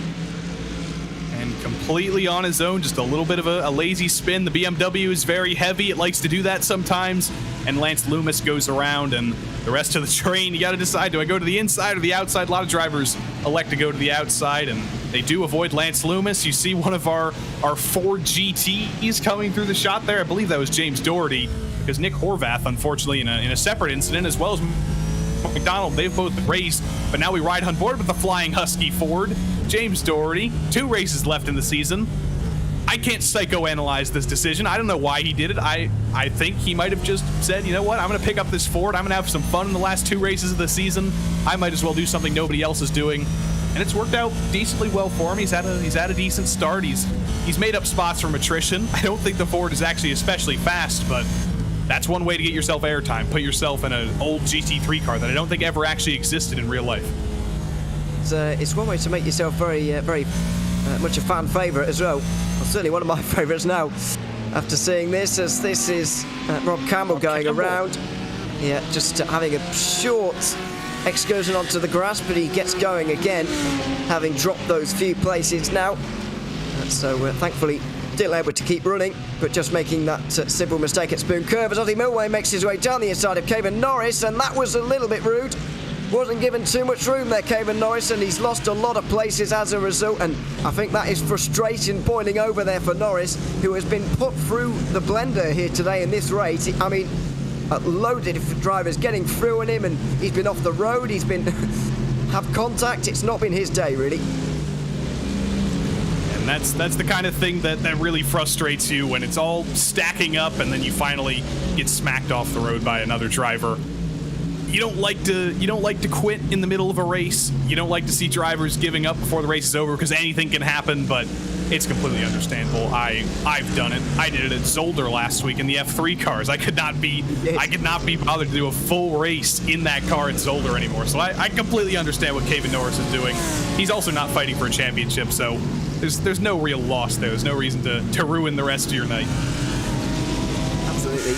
And completely on his own, just a little bit of a lazy spin. The BMW is very heavy. It likes to do that sometimes. And Lance Loomis goes around, and the rest of the train, you got to decide, do I go to the inside or the outside? A lot of drivers elect to go to the outside, and they do avoid Lance Loomis. You see one of our Ford GTs coming through the shot there. I believe that was James Doherty, because Nick Horvath, unfortunately, in a separate incident, as well as McDonald, they've both been raced, but now we ride on board with the Flying Husky Ford. James Doherty, 2 races left in the season. I can't psychoanalyze this decision. I don't know why he did it. I think he might have just said, you know what, I'm going to pick up this Ford. I'm going to have some fun in the last 2 races of the season. I might as well do something nobody else is doing. And it's worked out decently well for him. He's had a decent start. He's made up spots from attrition. I don't think the Ford is actually especially fast, but that's one way to get yourself airtime. Put yourself in an old GT3 car that I don't think ever actually existed in real life. it's one way to make yourself very much a fan favourite as well. Well, certainly one of my favourites now. After seeing this, as this is Rob Campbell going around. Yeah, just having a short excursion onto the grass, but he gets going again, having dropped those few places now. So thankfully still able to keep running, but just making that simple mistake at Spoon Curve as Ozzy Milway makes his way down the inside of Caven Norris, and that was a little bit rude. Wasn't given too much room there, Caven Norris, and he's lost a lot of places as a result, and I think that is frustration boiling over there for Norris, who has been put through the blender here today in this race. I mean, loaded of drivers getting through on him, and he's been off the road, he's been have contact. It's not been his day, really. And that's the kind of thing that really frustrates you when it's all stacking up and then you finally get smacked off the road by another driver. You don't like to quit in the middle of a race. You don't like to see drivers giving up before the race is over because anything can happen, but it's completely understandable. I've done it. I did it at Zolder last week in the F3 cars. I could not be bothered to do a full race in that car at Zolder anymore. So I completely understand what Caven Norris is doing. He's also not fighting for a championship, so there's no real loss there. There's no reason to ruin the rest of your night. Absolutely.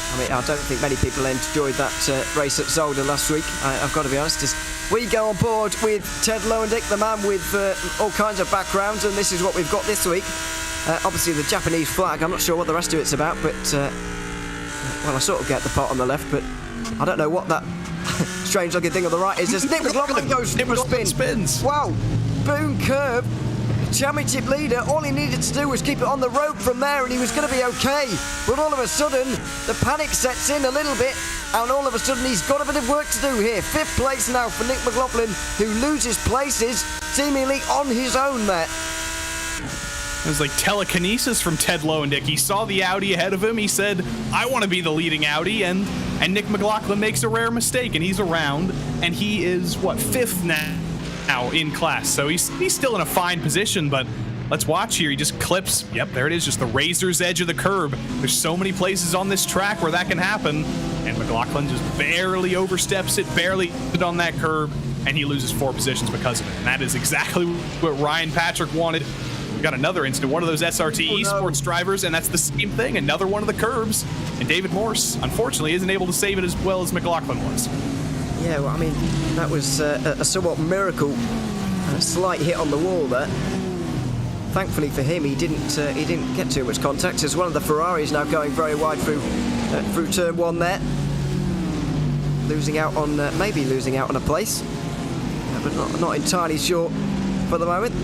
I mean, I don't think many people enjoyed that race at Zolder last week, I've got to be honest. As we go on board with Ted Lowendick, the man with all kinds of backgrounds, and this is what we've got this week. Obviously the Japanese flag, I'm not sure what the rest of it's about, but well, I sort of get the part on the left, but I don't know what that strange looking thing on the right is. As Nick McLaughlin goes for a spin. Spins. Wow, Boone Curve. Championship leader, all he needed to do was keep it on the road from there and he was going to be okay. But all of a sudden, the panic sets in a little bit, and all of a sudden he's got a bit of work to do here. 5th place now for Nick McLaughlin, who loses places seemingly on his own there. It was like telekinesis from Ted Lowendick. He saw the Audi ahead of him. He said, I want to be the leading Audi, and Nick McLaughlin makes a rare mistake, and he's around, and he is, 5th now in class, so he's still in a fine position, but let's watch here. He just clips, yep, there it is, just the razor's edge of the curb. There's so many places on this track where that can happen, and McLaughlin just barely oversteps it, barely on that curb, and he loses 4 positions because of it. And that is exactly what Ryan Patrick wanted. We got another incident, one of those SRT esports drivers, and that's the same thing, another one of the curbs, and David Morse, unfortunately, isn't able to save it as well as McLaughlin was. Yeah, well, I mean, that was a somewhat miracle, a slight hit on the wall there. Thankfully for him, he didn't get too much contact, as one of the Ferraris now going very wide through turn 1 there, losing out on maybe losing out on a place, but not entirely sure for the moment.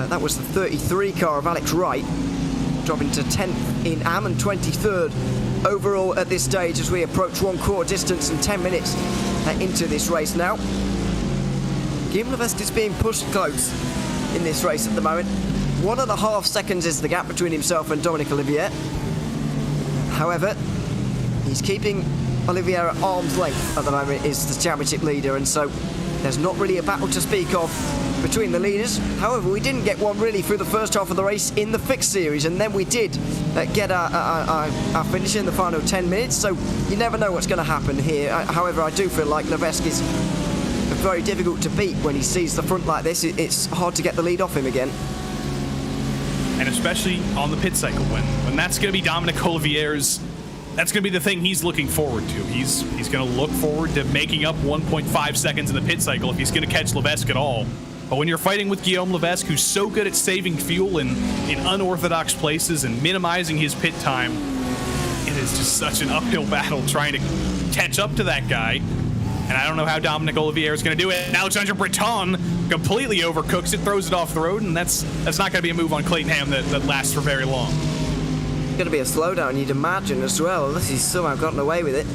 That was the 33 car of Alex Wright, dropping to 10th in AM and 23rd overall at this stage as we approach 1/4 distance and 10 minutes into this race now. Guillaume Levesque is being pushed close in this race at the moment. 1.5 seconds is the gap between himself and Dominic Olivier. However, he's keeping Olivier at arm's length at the moment, is the championship leader, and so there's not really a battle to speak of between the leaders. However, we didn't get one really through the first half of the race in the fixed series, and then we did get our finish in the final 10 minutes, so you never know what's going to happen here. However, I do feel like Levesque is very difficult to beat when he sees the front like this. It's hard to get the lead off him again. And especially on the pit cycle, when that's going to be Dominic Olivier's, that's going to be the thing he's looking forward to. He's going to look forward to making up 1.5 seconds in the pit cycle if he's going to catch Levesque at all. But when you're fighting with Guillaume Levesque, who's so good at saving fuel in unorthodox places and minimizing his pit time, it is just such an uphill battle trying to catch up to that guy. And I don't know how Dominic Olivier is going to do it. Alexandre Breton completely overcooks it, throws it off the road, and that's not going to be a move on Clayton Ham that lasts for very long. It's going to be a slowdown, you'd imagine, as well, unless he's somehow gotten away with it.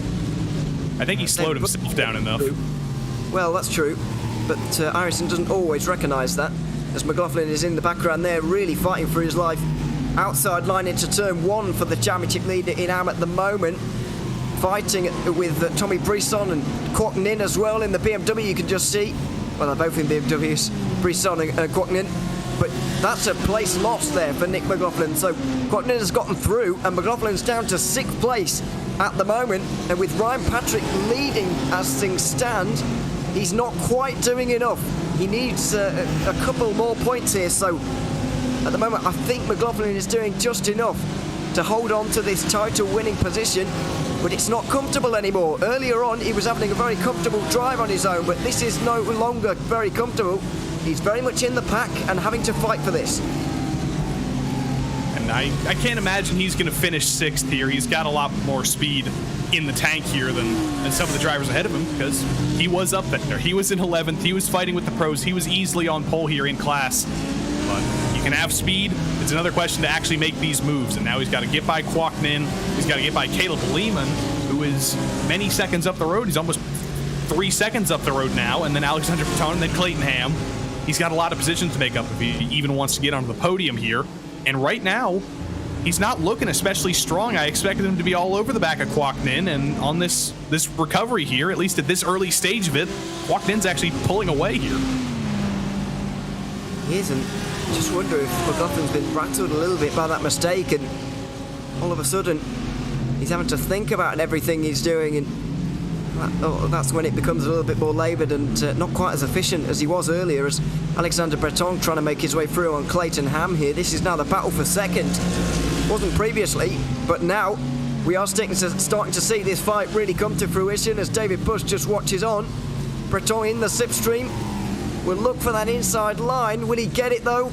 I think he slowed himself down enough. Well, that's true, but iRacing doesn't always recognise that, as McLaughlin is in the background there, really fighting for his life. Outside line into turn 1 for the championship leader in AM at the moment. Fighting with Tommy Brisson and Quoknin as well in the BMW, you can just see. Well, they're both in BMWs, Brisson and Quoknin. But that's a place lost there for Nick McLaughlin. So Quoknin has gotten through, and McLaughlin's down to 6th place at the moment. And with Ryan Patrick leading as things stand, he's not quite doing enough. He needs a couple more points here, so at the moment I think McLaughlin is doing just enough to hold on to this title winning position, but it's not comfortable anymore. Earlier on he was having a very comfortable drive on his own, but this is no longer very comfortable. He's very much in the pack and having to fight for this. And I can't imagine he's going to finish 6th here. He's got a lot more speed in the tank here than some of the drivers ahead of him, because he was up there. He was in 11th. He was fighting with the pros. He was easily on pole here in class. But you can have speed. It's another question to actually make these moves. And now he's got to get by Kwoknin. He's got to get by Caleb Lehman, who is many seconds up the road. He's almost 3 seconds up the road now. And then Alexander Breton and then Clayton Ham. He's got a lot of positions to make up if he even wants to get onto the podium here. And right now, he's not looking especially strong. I expected him to be all over the back of Kwoknin, and on this recovery here, at least at this early stage of it, Kwoknin's actually pulling away here. He isn't. Just wonder if McLaughlin's been rattled a little bit by that mistake, and all of a sudden he's having to think about everything he's doing, and that's when it becomes a little bit more laboured and not quite as efficient as he was earlier, as Alexander Breton trying to make his way through on Clayton Ham here. This is now the battle for second. Wasn't previously, but now we are starting to see this fight really come to fruition as David Bush just watches on. Breton in the slipstream will look for that inside line. Will he get it though?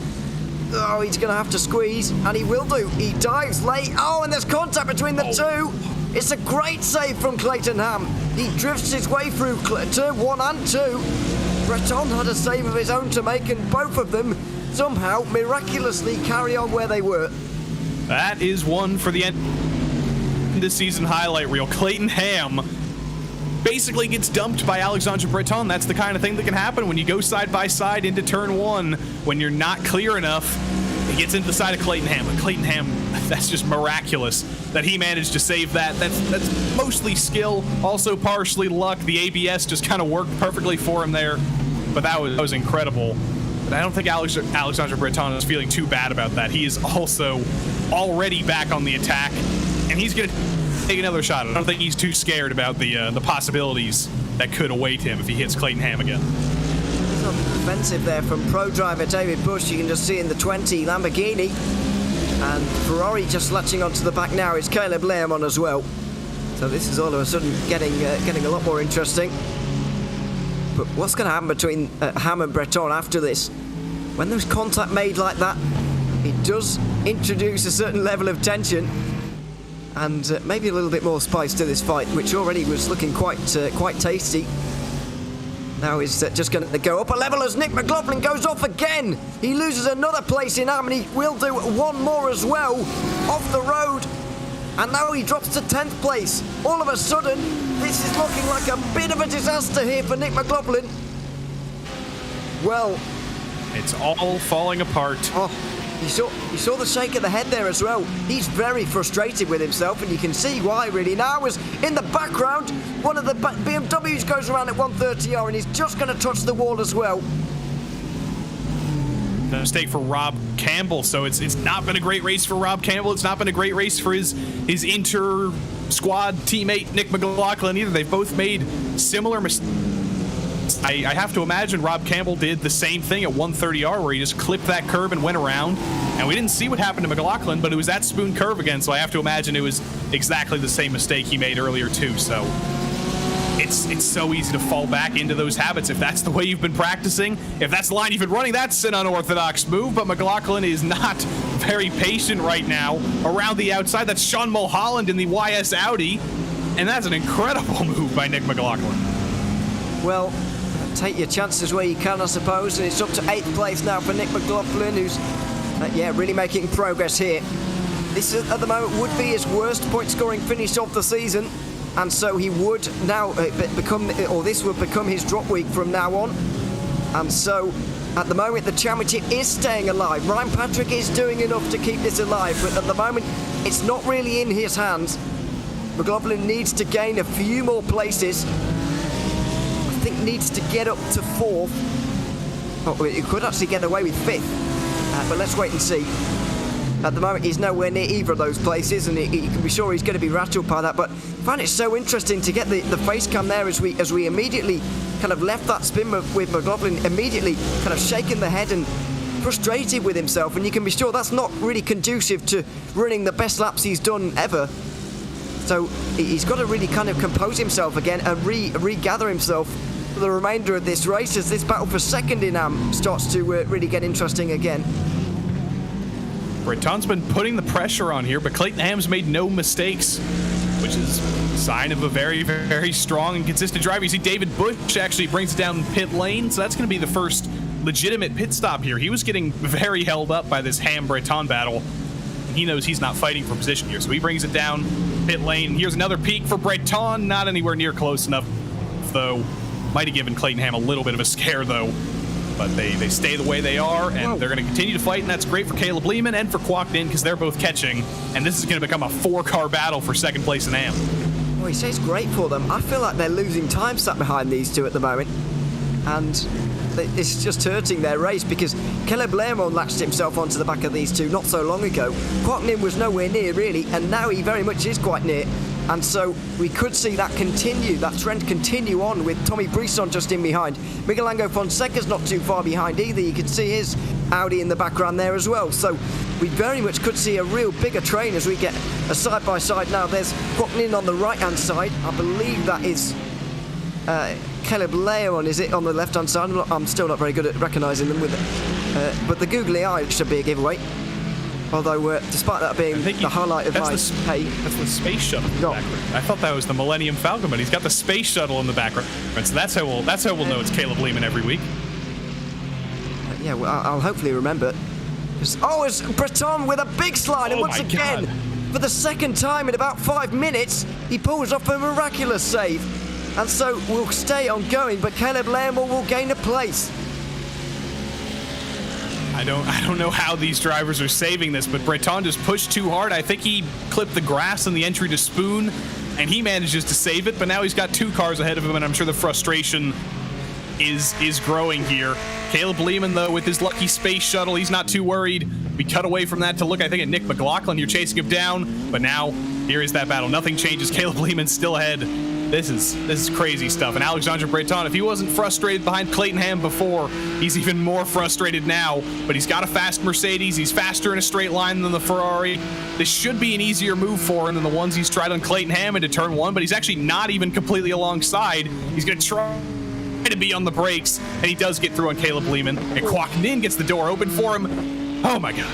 Oh, he's going to have to squeeze, and he will do. He dives late. Oh, and there's contact between the two. It's a great save from Clayton Ham. He drifts his way through turn 1 and 2. Breton had a save of his own to make, and both of them somehow miraculously carry on where they were. That is one for the end of this season highlight reel. Clayton Ham basically gets dumped by Alexander Breton. That's the kind of thing that can happen when you go side by side into turn 1. When you're not clear enough, he gets into the side of Clayton Ham. But Clayton Ham, that's just miraculous that he managed to save that. That's mostly skill, also partially luck. The ABS just kind of worked perfectly for him there. But that was incredible. But I don't think Alexander Breton is feeling too bad about that. He is also already back on the attack, and he's going to take another shot. I don't think he's too scared about the possibilities that could await him if he hits Clayton Ham again. Something defensive there from pro driver David Bush. You can just see in the 20 Lamborghini, and Ferrari just latching onto the back now is Caleb Lehman as well. So this is all of a sudden getting a lot more interesting. But what's going to happen between Ham and Breton after this? When there's contact made like that, it does introduce a certain level of tension and maybe a little bit more spice to this fight, which already was looking quite tasty. Now is just going to go up a level as Nick McLaughlin goes off again. He loses another place in Ham, and he will do one more as well off the road. And now he drops to 10th place. All of a sudden, this is looking like a bit of a disaster here for Nick McLaughlin. Well, it's all falling apart. Oh, you saw the shake of the head there as well. He's very frustrated with himself, and you can see why, really. Now, as in the background, one of the BMWs goes around at 130R, and he's just going to touch the wall as well. The mistake for Rob Campbell, so it's not been a great race for Rob Campbell. It's not been a great race for his inter-squad teammate Nick McLaughlin either. They've both made similar mistakes. I have to imagine Rob Campbell did the same thing at 130R, where he just clipped that curb and went around, and we didn't see what happened to McLaughlin, but it was that spoon curve again, so I have to imagine it was exactly the same mistake he made earlier too. So it's so easy to fall back into those habits if that's the way you've been practicing. If that's the line you've been running, that's an unorthodox move, but McLaughlin is not very patient right now around the outside. That's Sean Mulholland in the YS Audi, and that's an incredible move by Nick McLaughlin. Well, take your chances where you can, I suppose, and it's up to 8th place now for Nick McLaughlin, who's really making progress here. This at the moment would be his worst point scoring finish of the season, and so he would now this would become his drop week from now on. And so at the moment the championship is staying alive. Ryan Patrick is doing enough to keep this alive, but at the moment it's not really in his hands. McLaughlin needs to gain a few more places. I think needs to get up to 4th. Oh, he could actually get away with 5th, but let's wait and see. At the moment, he's nowhere near either of those places, and he can be sure he's going to be rattled by that. But I find it so interesting to get the face cam there as we immediately kind of left that spin with McLaughlin, immediately kind of shaking the head and frustrated with himself, and you can be sure that's not really conducive to running the best laps he's done ever. So he's got to really kind of compose himself again and regather himself for the remainder of this race as this battle for second in AM starts to really get interesting again. Breton's been putting the pressure on here, but Clayton Ham's made no mistakes, which is a sign of a very, very strong and consistent driver. You see David Bush actually brings it down pit lane, so that's going to be the first legitimate pit stop here. He was getting very held up by this Ham-Breton battle. He knows he's not fighting for position here, so he brings it down pit lane. Here's another peak for Breton, not anywhere near close enough, though. Might have given Clayton Ham a little bit of a scare, though. But they stay the way they are, and they're going to continue to fight, and that's great for Caleb Lehman and for Kwok Nin because they're both catching, and this is going to become a 4-car battle for second place in AM. Well, he says great for them. I feel like they're losing time sat behind these two at the moment, and it's just hurting their race because Caleb Lehman latched himself onto the back of these two not so long ago. Kwok Nin was nowhere near, really, and now he very much is quite near. And so we could see that continue, that trend continue on with Tommy Brisson just in behind. Miguel Angel Fonseca's not too far behind either. You can see his Audi in the background there as well. So we very much could see a real bigger train as we get a side-by-side now. There's Kwok Nin on the right-hand side. I believe that is Caleb Leon, is it, on the left-hand side? I'm still not very good at recognising them with it. But the googly eye should be a giveaway. Although, despite that being the highlight of my pay... That's the space shuttle in the background. I thought that was the Millennium Falcon, but he's got the space shuttle in the background. So that's how we'll know it's Caleb Lehman every week. Yeah, well, I'll hopefully remember. It's Breton with a big slide, and once again, for the second time in about 5 minutes, he pulls off a miraculous save. And so we'll stay on going, but Caleb Lehman will gain a place. I don't know how these drivers are saving this, but Breton just pushed too hard. I think he clipped the grass in the entry to Spoon, and he manages to save it, but now he's got 2 cars ahead of him, and I'm sure the frustration is growing here. Caleb Lehman, though, with his lucky space shuttle, he's not too worried. We cut away from that to look, I think, at Nick McLaughlin. You're chasing him down, but now here is that battle. Nothing changes. Caleb Lehman's still ahead. This is crazy stuff. And Alexandre Breton, if he wasn't frustrated behind Clayton Ham before, he's even more frustrated now. But he's got a fast Mercedes. He's faster in a straight line than the Ferrari. This should be an easier move for him than the ones he's tried on Clayton Ham into turn 1, but he's actually not even completely alongside. He's going to try to be on the brakes, and he does get through on Caleb Lehman. And Kwok Nin gets the door open for him. Oh my God.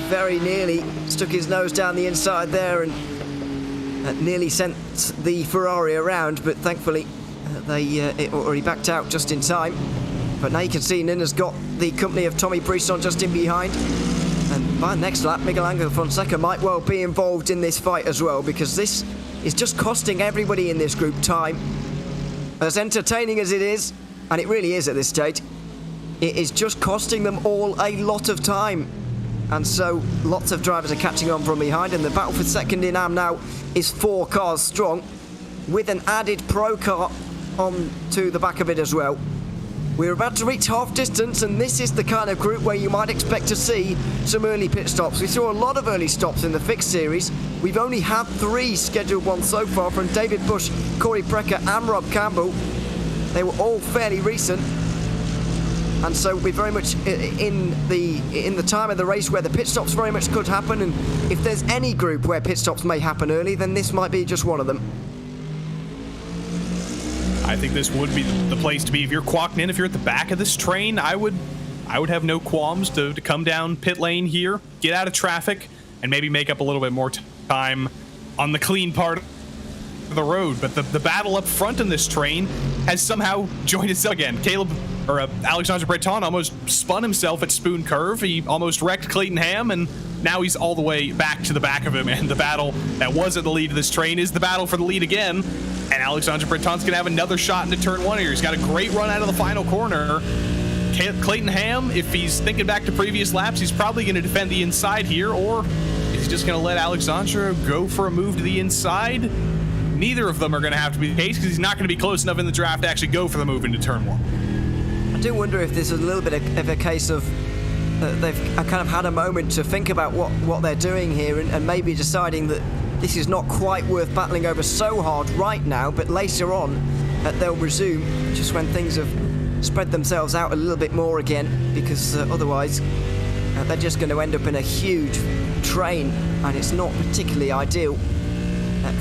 Very nearly stuck his nose down the inside there and nearly sent the Ferrari around, but thankfully it already backed out just in time. But now you can see Nin has got the company of Tommy Brisson just in behind. And by next lap, Miguel Angel Fonseca might well be involved in this fight as well, because this is just costing everybody in this group time. As entertaining as it is, and it really is at this stage, it is just costing them all a lot of time. And so lots of drivers are catching on from behind, and the battle for second in AM now is 4 cars strong, with an added pro car on to the back of it as well. We're about to reach half distance, and this is the kind of group where you might expect to see some early pit stops. We saw a lot of early stops in the fixed series. We've only had 3 scheduled ones so far from David Bush, Corey Precker and Rob Campbell. They were all fairly recent. And so we're very much in the time of the race where the pit stops very much could happen, and if there's any group where pit stops may happen early, then this might be just one of them. I think this would be the place to be. If you're Kwok Nin, if you're at the back of this train, I would have no qualms to come down pit lane here, get out of traffic, and maybe make up a little bit more time on the clean part of the road. But the battle up front in this train has somehow joined itself again. Alexandre Breton almost spun himself at Spoon Curve. He almost wrecked Clayton Ham, and now he's all the way back to the back of him. And the battle that was at the lead of this train is the battle for the lead again. And Alexandre Breton's going to have another shot into turn 1 here. He's got a great run out of the final corner. Clayton Ham, if he's thinking back to previous laps, he's probably going to defend the inside here, or is he just going to let Alexandre go for a move to the inside? Neither of them are going to have to be the case, because he's not going to be close enough in the draft to actually go for the move into turn 1. I do wonder if this is a little bit of a case of they've kind of had a moment to think about what they're doing here, and maybe deciding that this is not quite worth battling over so hard right now, but later on they'll resume just when things have spread themselves out a little bit more again, because otherwise they're just going to end up in a huge train, and it's not particularly ideal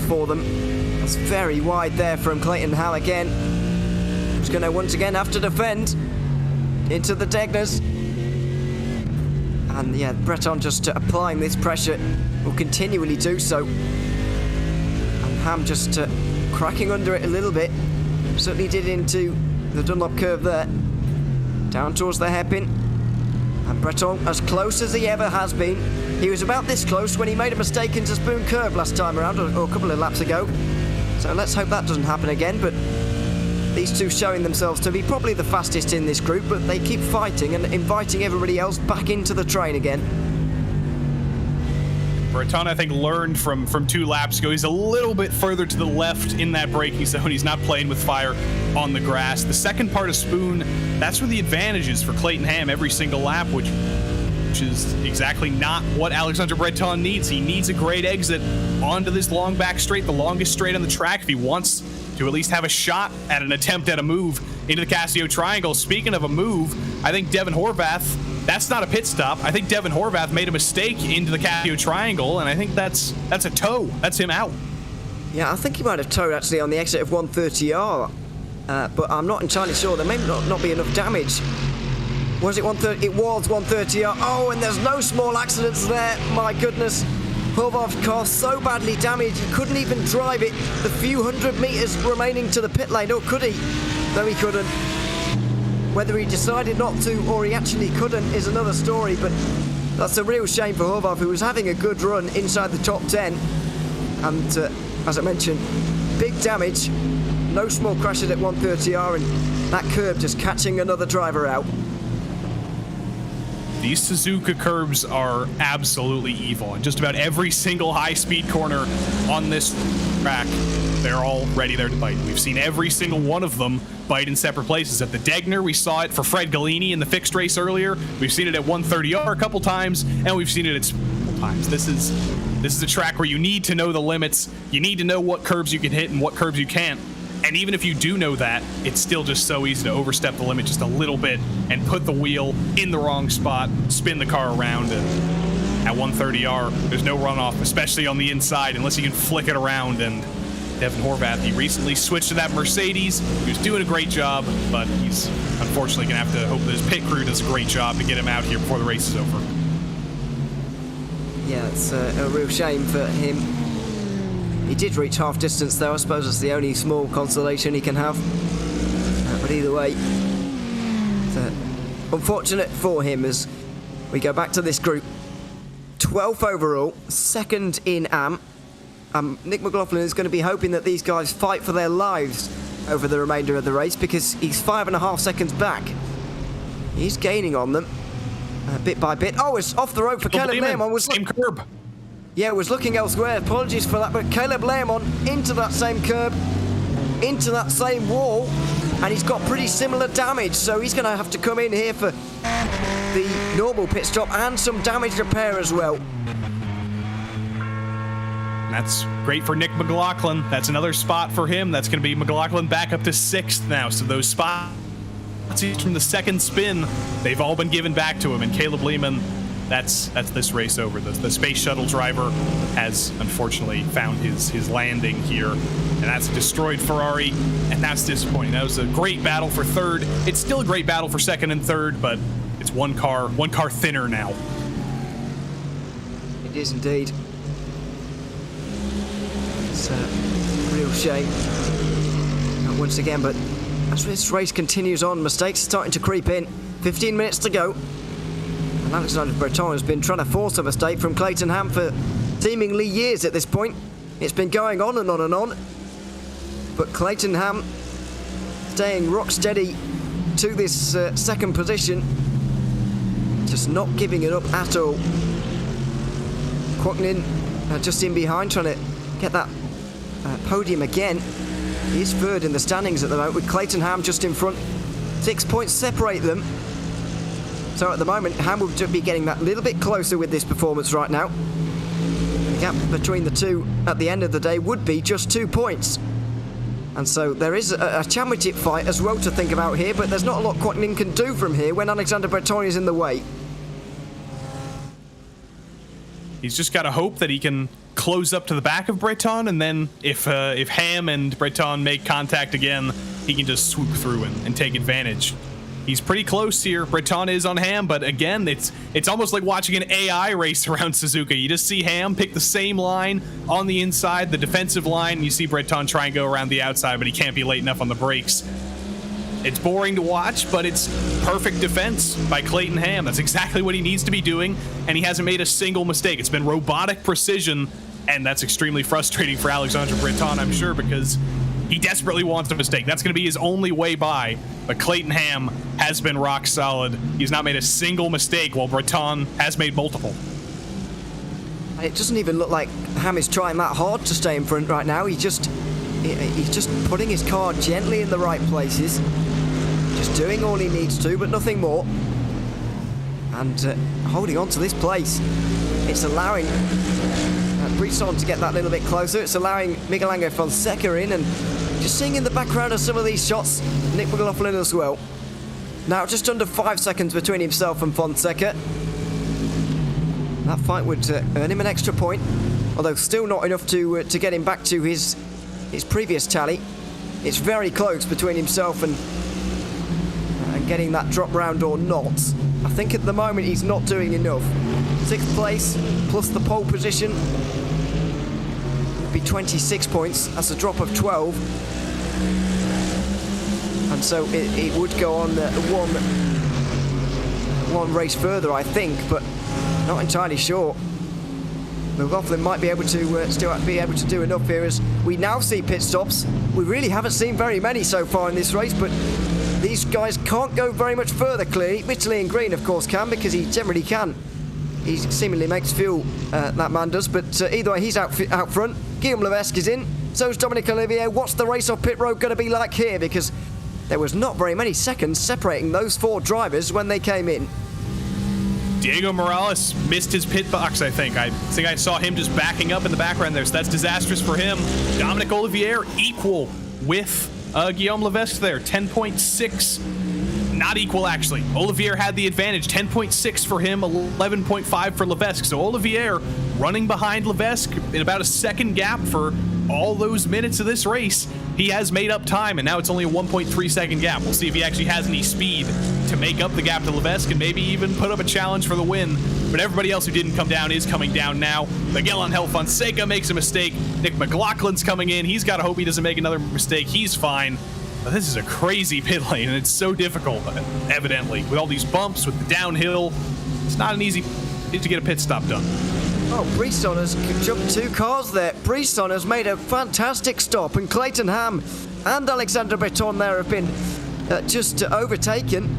for them. It's very wide there from Clayton Ham again. He's going to once again have to defend into the Degners. And yeah, Breton just applying this pressure, will continually do so. And Ham just cracking under it a little bit. Certainly did into the Dunlop curve there. Down towards the hairpin. And Breton as close as he ever has been. He was about this close when he made a mistake into Spoon Curve last time around, or a couple of laps ago. So let's hope that doesn't happen again, but these two showing themselves to be probably the fastest in this group, but they keep fighting and inviting everybody else back into the train again. Breton, I think, learned from 2 laps ago. He's a little bit further to the left in that braking zone. He's not playing with fire on the grass. The second part of Spoon, that's where the advantage is for Clayton Ham every single lap, which is exactly not what Alexander Breton needs. He needs a great exit onto this long back straight, the longest straight on the track, if he wants to at least have a shot at an attempt at a move into the Casio Triangle. Speaking of a move, I think Devin Horvath, that's not a pit stop. I think Devin Horvath made a mistake into the Casio Triangle, and I think that's a tow. That's him out. Yeah, I think he might have towed actually on the exit of 130R, but I'm not entirely sure. There may not be enough damage. Was it 130? It was 130R. Oh, and there's no small accidents there. My goodness. Horvath's car so badly damaged, he couldn't even drive it the few hundred metres remaining to the pit lane. Or could he? No, he couldn't. Whether he decided not to or he actually couldn't is another story, but that's a real shame for Horvath, who was having a good run inside the top 10. And as I mentioned, big damage. No small crashes at 130R, and that curb just catching another driver out. These Suzuka curbs are absolutely evil, and just about every single high-speed corner on this track, they're all ready there to bite. We've seen every single one of them bite in separate places. At the Degner, we saw it for Fred Galini in the fixed race earlier. We've seen it at 130R a couple times, and we've seen it at several times. This is a track where you need to know the limits. You need to know what curbs you can hit and what curbs you can't. And even if you do know that, it's still just so easy to overstep the limit just a little bit and put the wheel in the wrong spot, spin the car around, and at 130R, there's no runoff, especially on the inside, unless you can flick it around. And Devin Horvath, he recently switched to that Mercedes. He was doing a great job, but he's unfortunately going to have to hope that his pit crew does a great job to get him out here before the race is over. Yeah, it's a real shame for him. He did reach half distance though. I suppose it's the only small consolation he can have. But either way, it's unfortunate for him as we go back to this group. 12th overall, 2nd in AM. Nick McLaughlin is going to be hoping that these guys fight for their lives over the remainder of the race, because he's 5.5 seconds back. He's gaining on them bit by bit. Oh, it's off the road for Caleb Lehmann. Same curb. Yeah, was looking elsewhere. Apologies for that, but Caleb Lehmann into that same curb, into that same wall, and he's got pretty similar damage, so he's going to have to come in here for the normal pit stop and some damage repair as well. That's great for Nick McLaughlin. That's another spot for him. That's going to be McLaughlin back up to 6th now, so those spots from the second spin, they've all been given back to him, and Caleb Lehmann, that's this race over. The space shuttle driver has unfortunately found his landing here, and that's a destroyed Ferrari, and that's disappointing. That was a great battle for 3rd. It's still a great battle for 2nd and 3rd, but it's one car thinner now. It is indeed. It's a real shame. Not once again, but as this race continues on, mistakes are starting to creep in. 15 minutes to go. Alexander Breton has been trying to force a mistake from Clayton Ham for seemingly years at this point. It's been going on and on and on. But Clayton Ham staying rock steady to this 2nd position. Just not giving it up at all. Quoknin just in behind, trying to get that podium again. He's 3rd in the standings at the moment, with Clayton Ham just in front. 6 points separate them. So at the moment, Ham will be getting that little bit closer with this performance right now. The gap between the two at the end of the day would be just 2 points. And so there is a championship fight as well to think about here, but there's not a lot Quacknin can do from here when Alexander Breton is in the way. He's just got to hope that he can close up to the back of Breton, and then if Ham and Breton make contact again, he can just swoop through and take advantage. He's pretty close here. Breton is on Ham, but again, it's almost like watching an AI race around Suzuka. You just see Ham pick the same line on the inside, the defensive line, and you see Breton try and go around the outside, but he can't be late enough on the brakes. It's boring to watch, but it's perfect defense by Clayton Ham. That's exactly what he needs to be doing, and he hasn't made a single mistake. It's been robotic precision, and that's extremely frustrating for Alexander Breton, I'm sure, because he desperately wants a mistake. That's going to be his only way by, but Clayton Ham has been rock solid. He's not made a single mistake, while Breton has made multiple. It doesn't even look like Ham is trying that hard to stay in front right now. He's just putting his car gently in the right places. Just doing all he needs to, but nothing more. And holding on to this place. It's allowing Brisson to get that little bit closer. It's allowing Miguel Angel Fonseca in, and just seeing in the background of some of these shots, Nick McLaughlin as well. Now just under 5 seconds between himself and Fonseca. That fight would earn him an extra point, although still not enough to get him back to his previous tally. It's very close between himself and getting that drop round or not. I think at the moment he's not doing enough. 6th place plus the pole position would be 26 points. That's a drop of 12. And so it would go on one race further, I think, but not entirely sure. McLaughlin might be able to still be able to do enough here, as we now see pit stops. We really haven't seen very many so far in this race, but these guys can't go very much further, clearly. Italy and Green, of course, can, because he generally can. He seemingly makes fuel, that man does, but either way, he's out front. Guillaume Levesque is in, so is Dominic Olivier. What's the race off pit road going to be like here? Because there was not very many seconds separating those 4 drivers when they came in. Diego Morales missed his pit box, I think. I saw him just backing up in the background there, so that's disastrous for him. Dominic Olivier equal with Guillaume Levesque there, 10.6. Not equal, actually. Olivier had the advantage, 10.6 for him, 11.5 for Levesque. So Olivier running behind Levesque in about a second gap for all those minutes of this race. He has made up time, and now it's only a 1.3 second gap. We'll see if he actually has any speed to make up the gap to Levesque and maybe even put up a challenge for the win. But everybody else who didn't come down is coming down now. Miguel Angel Fonseca makes a mistake. Nick McLaughlin's coming in. He's got to hope he doesn't make another mistake. He's fine. But this is a crazy pit lane, and it's so difficult, evidently, with all these bumps, with the downhill. It's not an easy to get a pit stop done. Oh, Brisson has jumped 2 cars there. Brisson has made a fantastic stop, and Clayton Ham and Alexander Breton there have been just overtaken.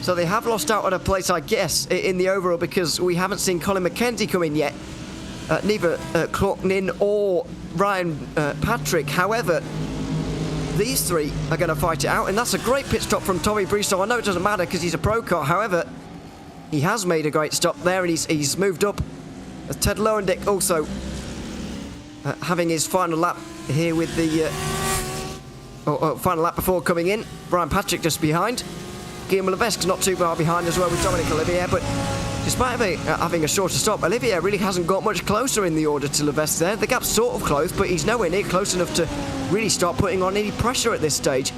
So they have lost out on a place, I guess, in the overall, because we haven't seen Colin McKenzie come in yet. Neither Clocknin or Ryan Patrick. However, these 3 are going to fight it out, and that's a great pit stop from Tommy Brisson. I know it doesn't matter because he's a pro car. However, he has made a great stop there, and he's moved up. Ted Lowendick also having his final lap here with the final lap before coming in. Brian Patrick just behind. Guillaume Levesque's not too far behind as well with Dominic Olivier, but despite having a shorter stop, Olivier really hasn't got much closer in the order to Levesque there. The gap's sort of close, but he's nowhere near close enough to really start putting on any pressure at this stage.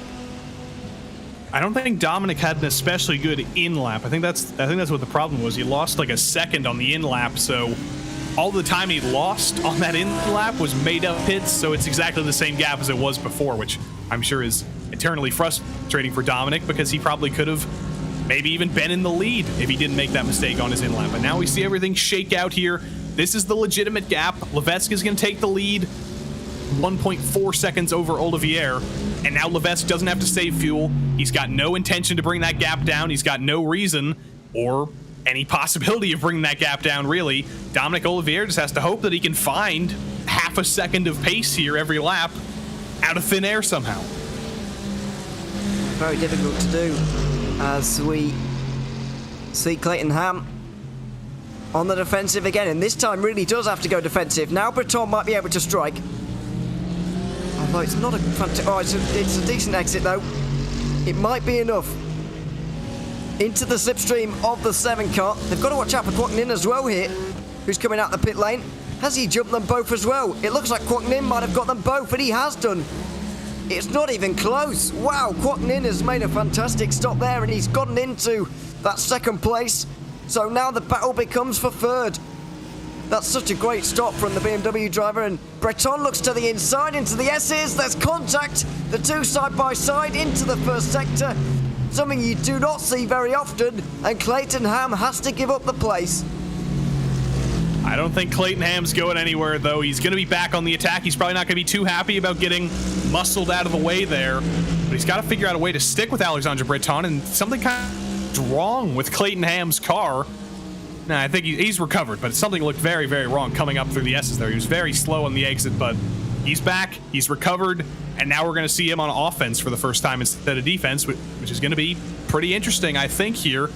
I don't think Dominic had an especially good in-lap. I think that's what the problem was. He lost like a second on the in-lap, so all the time he lost on that in-lap was made up pits, so it's exactly the same gap as it was before, which I'm sure is eternally frustrating for Dominic, because he probably could have maybe even been in the lead if he didn't make that mistake on his in-lap. But now we see everything shake out here. This is the legitimate gap. Levesque is going to take the lead, 1.4 seconds over Olivier, and now Levesque doesn't have to save fuel. He's got no intention to bring that gap down. He's got no reason or any possibility of bringing that gap down, really. Dominic Olivier just has to hope that he can find half a second of pace here every lap out of thin air somehow. Very difficult to do, as we see Clayton Ham on the defensive again, and this time really does have to go defensive. Now Breton might be able to strike. I Well, it's not a fantastic... Oh, it's a decent exit, though. It might be enough. Into the slipstream of the 7 car. They've got to watch out for Kwok Nin as well here, who's coming out the pit lane. Has he jumped them both as well? It looks like Kwok Nin might have got them both, and he has done. It's not even close. Wow, Kwok Nin has made a fantastic stop there, and he's gotten into that 2nd place. So now the battle becomes for 3rd. That's such a great stop from the BMW driver, and Breton looks to the inside, into the S's. There's contact. The 2 side by side into the 1st sector. Something you do not see very often, and Clayton Ham has to give up the place. I don't think Clayton Ham's going anywhere, though. He's going to be back on the attack. He's probably not going to be too happy about getting muscled out of the way there, but he's got to figure out a way to stick with Alexandre Breton, and something kind of wrong with Clayton Ham's car. Nah, I think he's recovered, but something looked very, very wrong coming up through the S's there. He was very slow on the exit, but he's back, he's recovered, and now we're going to see him on offense for the first time instead of defense, which is going to be pretty interesting, I think, here,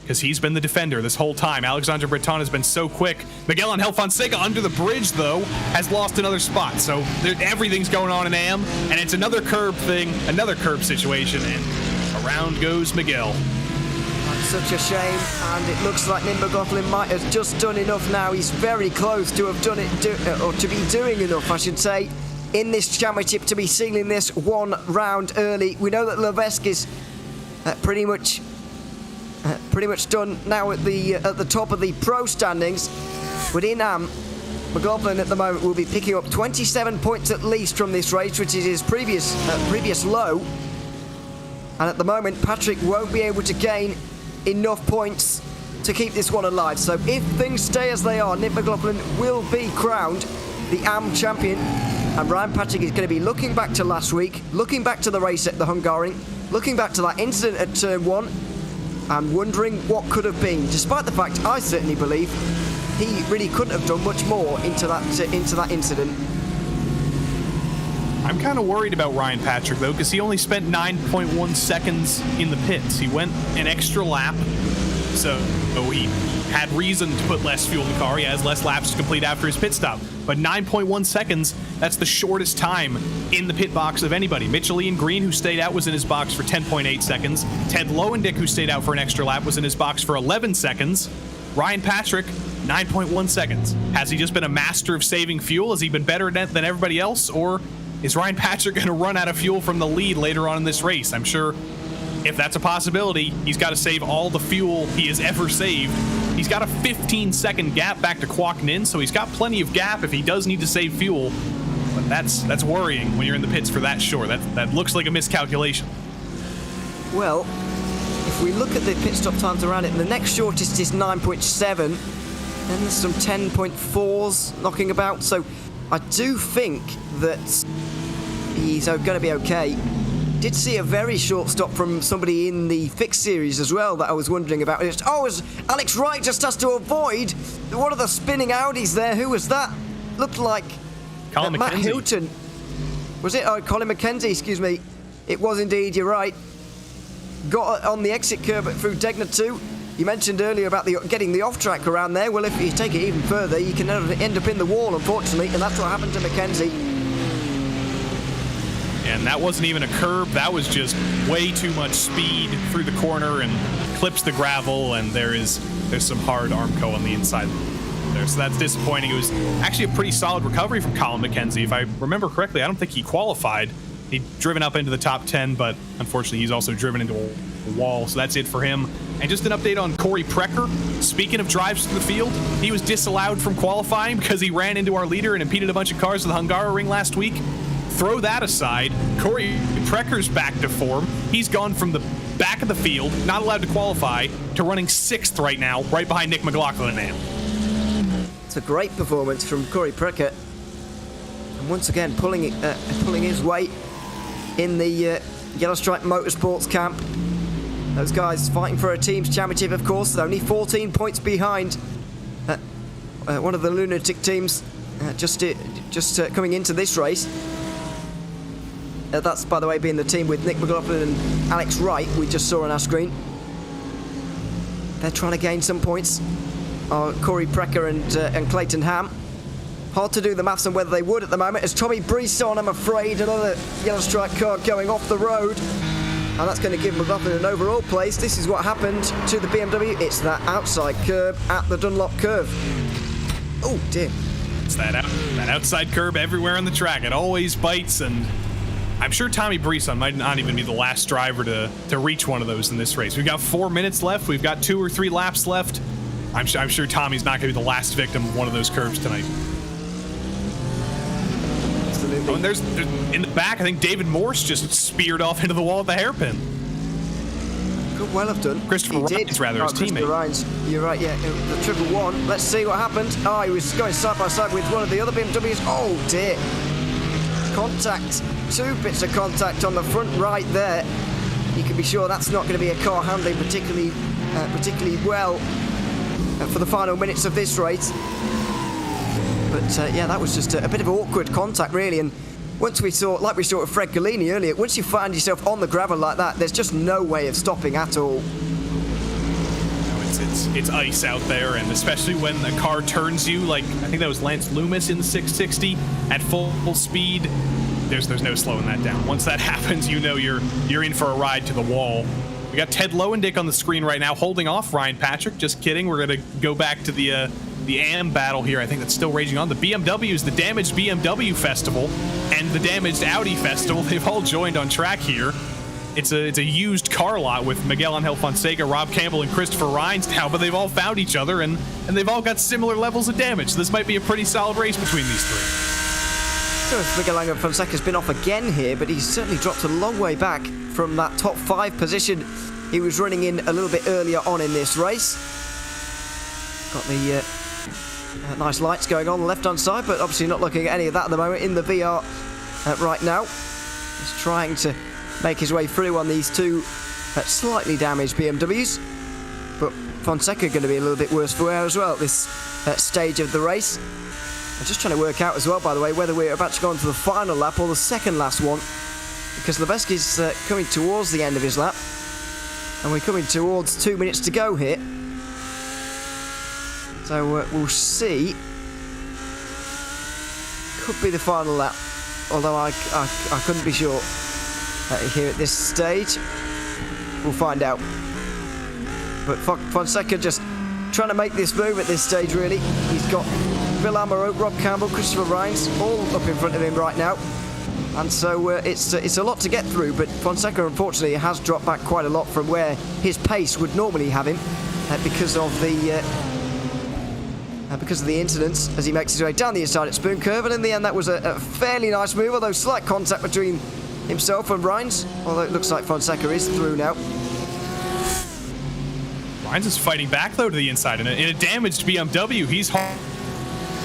because he's been the defender this whole time. Alexandre Breton has been so quick. Miguel Angel Fonseca under the bridge, though, has lost another spot, so everything's going on in AM, and it's another curb thing, another curb situation, and around goes Miguel. Such a shame, and it looks like Nin McLaughlin might have just done enough now. He's very close to have done it, or to be doing enough, I should say, in this championship to be sealing this 1 round early. We know that Levesque is pretty much done now at the top of the pro standings, but in AM, McLaughlin at the moment will be picking up 27 points at least from this race, which is his previous low, and at the moment Patrick won't be able to gain enough points to keep this one alive. So if things stay as they are, Nick McLaughlin will be crowned the AM champion, and Ryan Patrick is going to be looking back to last week, looking back to the race at the Hungaroring, looking back to that incident at turn 1, and wondering what could have been, despite the fact I certainly believe he really couldn't have done much more into that incident. I'm kind of worried about Ryan Patrick, though, because he only spent 9.1 seconds in the pits. He went an extra lap, so he had reason to put less fuel in the car. He has less laps to complete after his pit stop. But 9.1 seconds, that's the shortest time in the pit box of anybody. Mitchell Ian Green, who stayed out, was in his box for 10.8 seconds. Ted Lowendick, who stayed out for an extra lap, was in his box for 11 seconds. Ryan Patrick, 9.1 seconds. Has he just been a master of saving fuel? Has he been better than everybody else? Or is Ryan Patrick going to run out of fuel from the lead later on in this race? I'm sure if that's a possibility, he's got to save all the fuel he has ever saved. He's got a 15-second gap back to Kwok Nin, so he's got plenty of gap if he does need to save fuel. But that's worrying when you're in the pits for that short. That looks like a miscalculation. Well, if we look at the pit stop times around it, the next shortest is 9.7. Then there's some 10.4s knocking about. So I do think that he's going to be okay. Did see a very short stop from somebody in the fixed series as well that I was wondering about. As Alex Wright just has to avoid one of the spinning Audis there. Who was that? Looked like Matt Hilton. Was it? Oh, Colin McKenzie, excuse me. It was indeed, you're right. Got on the exit curve through Degner 2. You mentioned earlier about getting the off-track around there. Well, if you take it even further, you can end up in the wall, unfortunately, and that's what happened to McKenzie. And that wasn't even a curb. That was just way too much speed through the corner and clips the gravel, and there's some hard Armco on the inside there. So that's disappointing. It was actually a pretty solid recovery from Colin McKenzie. If I remember correctly, I don't think he qualified. He'd driven up into the top 10, but unfortunately he's also driven into a wall, so that's it for him. And just an update on Corey Precker. Speaking of drives to the field, he was disallowed from qualifying because he ran into our leader and impeded a bunch of cars at the Hungaroring last week. Throw that aside, Corey Precker's back to form. He's gone from the back of the field, not allowed to qualify, to running 6th right now, right behind Nick McLaughlin now. It's a great performance from Corey Precker. And once again, pulling his weight in the Yellow Stripe Motorsports camp. Those guys fighting for a team's championship, of course. They're only 14 points behind one of the lunatic teams just coming into this race. That's, by the way, being the team with Nick McLaughlin and Alex Wright, we just saw on our screen. They're trying to gain some points. Corey Precker and Clayton Ham. Hard to do the maths on whether they would at the moment. As Tommy Brisson, I'm afraid, another yellow stripe car going off the road. And that's going to give McLaughlin an overall place. This is what happened to the BMW. It's that outside curb at the Dunlop curve. Oh, dear. It's that outside curb everywhere on the track. It always bites, and I'm sure Tommy Brisson might not even be the last driver to reach one of those in this race. We've got 4 minutes left. We've got 2 or 3 laps left. I'm sure Tommy's not going to be the last victim of one of those curbs tonight. Oh, and there's in the back, I think David Morse just speared off into the wall at the hairpin. Could well have done. Christopher Rhines, rather, his teammate. Rhines. You're right, yeah, the 111. Let's see what happened. Oh, he was going side by side with one of the other BMWs. Oh, dear. Contact. 2 bits of contact on the front right there. You can be sure that's not going to be a car handling particularly well for the final minutes of this race. But yeah, that was just a bit of awkward contact, really. And once we saw, like we saw with Fred Galini earlier, once you find yourself on the gravel like that, there's just no way of stopping at all. No, it's ice out there, and especially when a car turns you, like I think that was Lance Loomis in the 660 at full speed. There's no slowing that down. Once that happens, you know you're in for a ride to the wall. We got Ted Lowendick on the screen right now, holding off Ryan Patrick. Just kidding. We're gonna go back to the AM battle here. I think that's still raging on. The BMWs, the damaged BMW Festival, and the damaged Audi Festival. They've all joined on track here. It's a used car lot with Miguel Angel Fonseca, Rob Campbell, and Christopher Rhines now, but they've all found each other and they've all got similar levels of damage. So this might be a pretty solid race between these three. So Miguel Angel Fonseca's been off again here, but he's certainly dropped a long way back from that top 5 position he was running in a little bit earlier on in this race. Got the nice lights going on the left-hand side, but obviously not looking at any of that at the moment in the VR right now. He's trying to make his way through on these 2 slightly damaged BMWs, but Fonseca going to be a little bit worse for wear as well at this stage of the race. I'm just trying to work out as well, by the way, whether we're about to go on to the final lap or the second last one, because Lebeski's coming towards the end of his lap, and we're coming towards 2 minutes to go here. So we'll see. Could be the final lap, although I couldn't be sure here at this stage. We'll find out. But Fonseca just trying to make this move at this stage, really. He's got Bill Amaro, Rob Campbell, Christopher Rhines all up in front of him right now. And so it's a lot to get through, but Fonseca, unfortunately, has dropped back quite a lot from where his pace would normally have him because of the incidents as he makes his way down the inside at Spoon Curve. And in the end, that was a fairly nice move, although slight contact between himself and Rhines, although it looks like Fonseca is through now. Rhines is fighting back, though, to the inside. In a damaged BMW, he's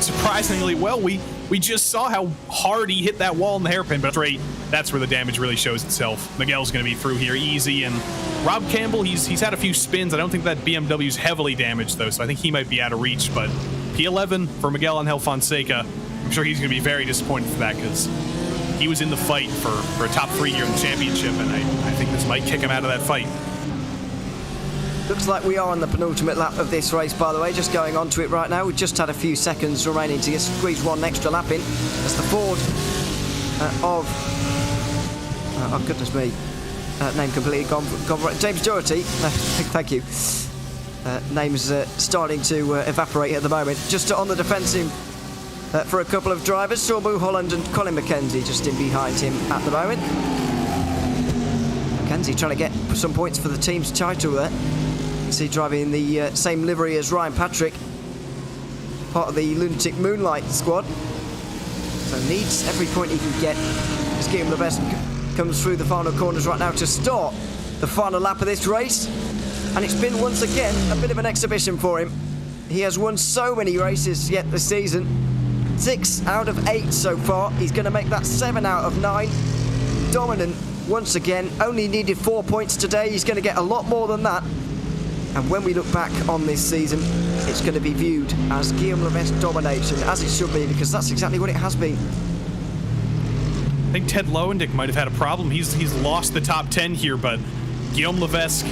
surprisingly well. We just saw how hard he hit that wall in the hairpin, but that's where the damage really shows itself. Miguel's going to be through here easy, and Rob Campbell, he's had a few spins. I don't think that BMW's heavily damaged, though, so I think he might be out of reach, but P11 for Miguel Angel Fonseca. I'm sure he's going to be very disappointed for that, because he was in the fight for a top 3 here in the championship, and I think this might kick him out of that fight. Looks like we are on the penultimate lap of this race, by the way, just going on to it right now. We've just had a few seconds remaining to squeeze one extra lap in. As the Ford oh goodness me, name completely gone right. James Doherty, thank you. Name's starting to evaporate at the moment. Just on the defensive for a couple of drivers, Saul Mulholland and Colin McKenzie just in behind him at the moment. McKenzie trying to get some points for the team's title there. See, driving in the same livery as Ryan Patrick, part of the Lunatic Moonlight squad. So needs every point he can get. As Guillaume Levesque comes through the final corners right now to start the final lap of this race. And it's been once again a bit of an exhibition for him. He has won so many races yet this season. 6 out of 8 so far. He's going to make that 7 out of 9. Dominant once again. Only needed 4 points today. He's going to get a lot more than that. And when we look back on this season, it's going to be viewed as Guillaume Levesque domination, as it should be, because that's exactly what it has been. I think Ted Lowendick might have had a problem. He's lost the top 10 here, but Guillaume Levesque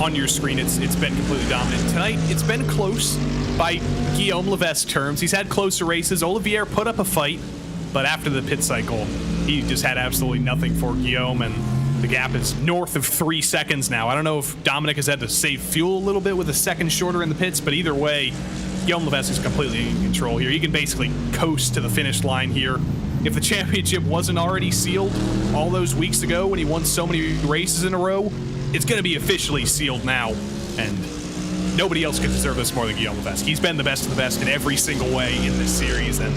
on your screen, it's been completely dominant. Tonight, it's been close by Guillaume Levesque terms. He's had closer races. Olivier put up a fight, but after the pit cycle, he just had absolutely nothing for Guillaume, and the gap is north of 3 seconds now. I don't know if Dominic has had to save fuel a little bit with a second shorter in the pits, but either way, Guillaume Levesque is completely in control here. He can basically coast to the finish line here. If the championship wasn't already sealed all those weeks ago when he won so many races in a row, it's going to be officially sealed now, and nobody else could deserve this more than Guillaume Levesque. He's been the best of the best in every single way in this series, and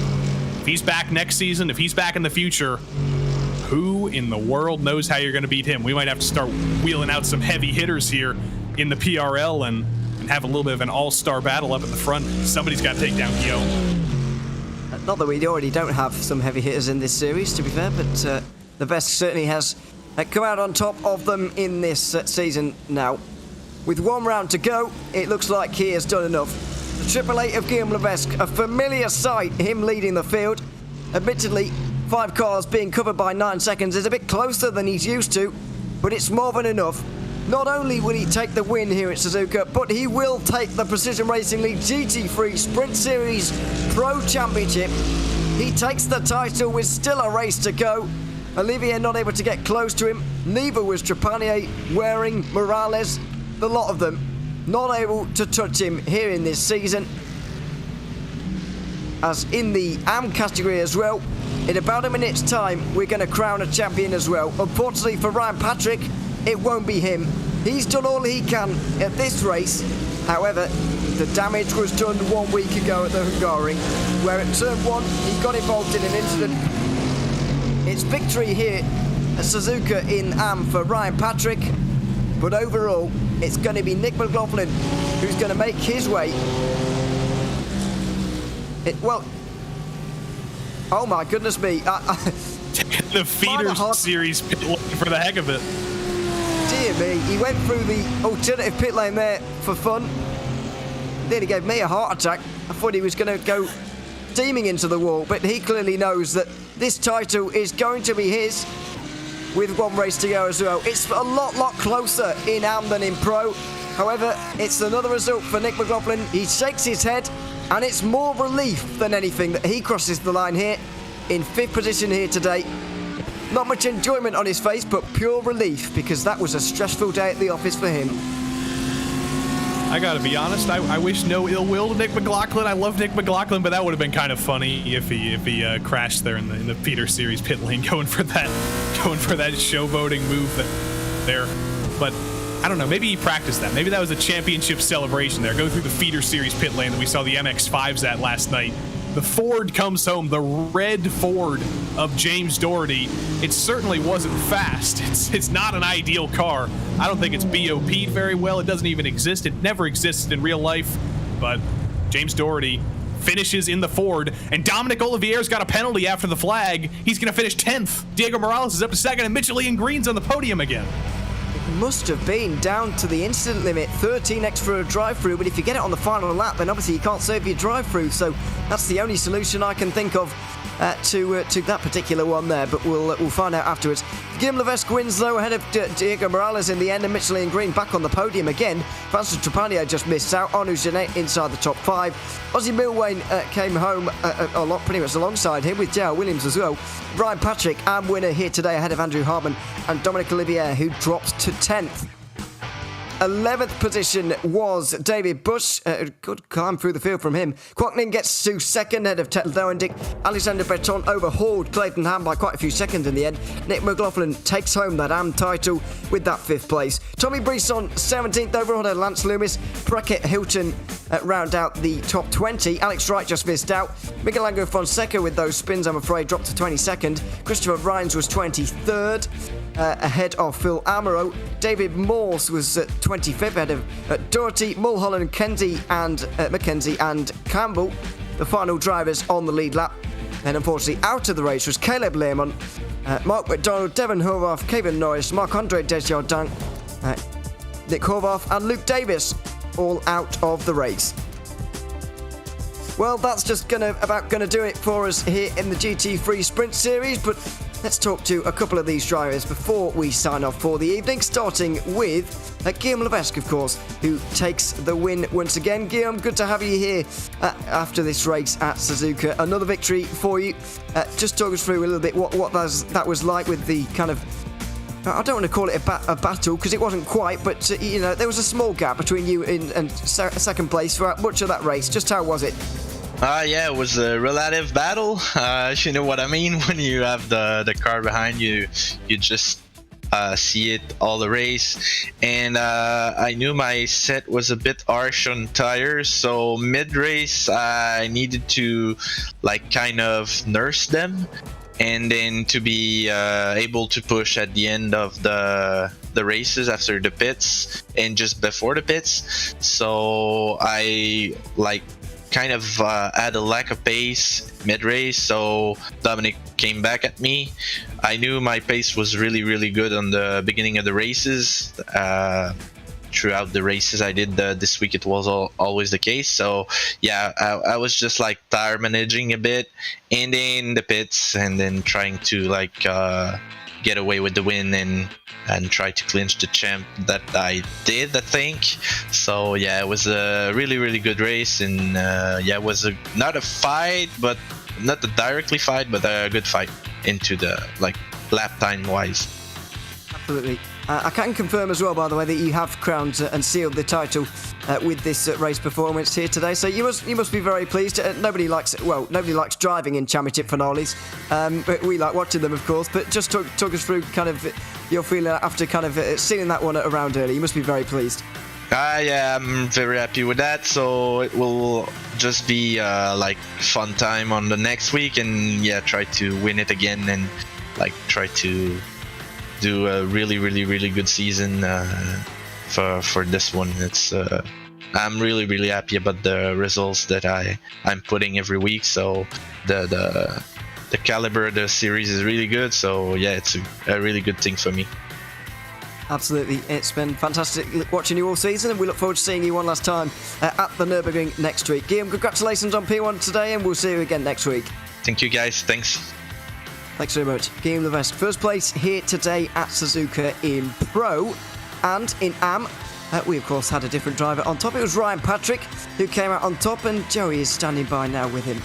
if he's back next season, if he's back in the future, who in the world knows how you're going to beat him? We might have to start wheeling out some heavy hitters here in the PRL and have a little bit of an all-star battle up at the front. Somebody's got to take down Guillaume. Not that we already don't have some heavy hitters in this series, to be fair, but Levesque certainly has come out on top of them in this season now. With 1 round to go, it looks like he has done enough. The Triple Eight of Guillaume Levesque, a familiar sight, him leading the field. Admittedly, 5 cars being covered by 9 seconds is a bit closer than he's used to, but it's more than enough. Not only will he take the win here at Suzuka, but he will take the Precision Racing League GT3 Sprint Series Pro Championship. He takes the title with still a race to go. Olivier not able to get close to him. Neither was Trepanier, Waring, Morales, the lot of them not able to touch him here in this season. As in the AM category as well, in about a minute's time, we're going to crown a champion as well. Unfortunately for Ryan Patrick, it won't be him. He's done all he can at this race. However, the damage was done 1 week ago at the Hungary, where at turn 1, he got involved in an incident. It's victory here at Suzuka in AM for Ryan Patrick, but overall, it's going to be Nick McLaughlin who's going to make his way. Oh my goodness me. The feeder series pit lane for the heck of it. Dear me, he went through the alternative pit lane there for fun. Nearly gave me a heart attack. I thought he was going to go steaming into the wall, but he clearly knows that this title is going to be his with 1 race to go as well. It's a lot closer in AM than in Pro. However, it's another result for Nick McLaughlin. He shakes his head, and it's more relief than anything that he crosses the line here in 5th position here today. Not much enjoyment on his face, but pure relief, because that was a stressful day at the office for him. I gotta be honest, I wish no ill will to Nick McLaughlin. I love Nick McLaughlin, but that would have been kind of funny if he crashed there in the feeder series pit lane, going for that showboating move there. But I don't know, maybe he practiced that. Maybe that was a championship celebration there. Go through the feeder series pit lane that we saw the MX-5s at last night. The Ford comes home, the red Ford of James Doherty. It certainly wasn't fast. It's not an ideal car. I don't think it's BOP'd very well. It doesn't even exist. It never existed in real life. But James Doherty finishes in the Ford, and Dominic Olivier's got a penalty after the flag. He's going to finish 10th. Diego Morales is up to 2nd, and Mitchell Ian Green's on the podium again. Must have been down to the incident limit, 13x for a drive-through, but if you get it on the final lap, then obviously you can't save your drive-through, so that's the only solution I can think of to that particular one there, but we'll find out afterwards. Guillaume Levesque wins, though, ahead of Diego Morales in the end, and Mitchell Ian Green back on the podium again. Francis Trepanier just missed out. Anu Genet inside the top 5. Ozzy Milwain came home pretty much alongside him, with J.R. Williams as well. Ryan Patrick, AM winner here today, ahead of Andrew Hartman and Dominic Olivier, who dropped to 10th. 11th position was David Bush. Good climb through the field from him. Quacknin gets to 2nd, ahead of Ted Lowendick. Alexander Breton overhauled Clayton Ham by quite a few seconds in the end. Nick McLaughlin takes home that AM title with that 5th place. Tommy Brisson, 17th overall, ahead of Lance Loomis. Brackett Hilton round out the top 20. Alex Wright just missed out. Miguel Angel Fonseca with those spins, I'm afraid, dropped to 22nd. Christopher Rhines was 23rd. Ahead of Phil Amaro. David Morse was at 25th, ahead of Doherty, Mulholland, Kenzie and McKenzie and Campbell, the final drivers on the lead lap. And unfortunately out of the race was Caleb Lehman, Mark McDonald, Devon Horvath, Kevin Norris, Marc-Andre Desjardins, Nick Horvath and Luke Davis, all out of the race. Well, that's just about gonna do it for us here in the GT3 Sprint Series, but let's talk to a couple of these drivers before we sign off for the evening, starting with Guillaume Levesque, of course, who takes the win once again. Guillaume, good to have you here after this race at Suzuka. Another victory for you. Just talk us through a little bit what that was like with the kind of, I don't want to call it a battle because it wasn't quite, but there was a small gap between you and second place throughout much of that race. Just how was it? Yeah, it was a relative battle. You know what I mean? When you have the car behind you, you just see it all the race. And I knew my set was a bit harsh on tires, so mid-race I needed to kind of nurse them, and then to be able to push at the end of the races after the pits and just before the pits. So I kind of had a lack of pace mid-race, so Dominic came back at me. I knew my pace was really good on the beginning of the races. Throughout the races I did this week, it was always the case. So yeah, I was just tire managing a bit, and then the pits, and then trying to get away with the win and try to clinch the champ that I did, I think. So yeah, it was a really good race, and it was not a fight, but not a directly fight, but a good fight into the lap time wise. Absolutely. I can confirm as well, by the way, that you have crowned and sealed the title with this race performance here today. So you must be very pleased. Nobody likes driving in championship finales. We like watching them, of course. But just talk us through kind of your feeling after kind of sealing that one around early. You must be very pleased. Yeah, I'm very happy with that. So it will just be fun time on the next week, and try to win it again, and try to do a really good season for this one. It's I'm really happy about the results that I'm putting every week. So the caliber of the series is really good. So yeah, it's a really good thing for me. Absolutely. It's been fantastic watching you all season, and we look forward to seeing you one last time at the Nürburgring next week. Guillaume, congratulations on P1 today, and we'll see you again next week. Thank you, guys. Thanks. Thanks very much. Guillaume Levesque, first place here today at Suzuka in Pro. And in AM, we of course had a different driver on top. It was Ryan Patrick who came out on top, and Joey is standing by now with him.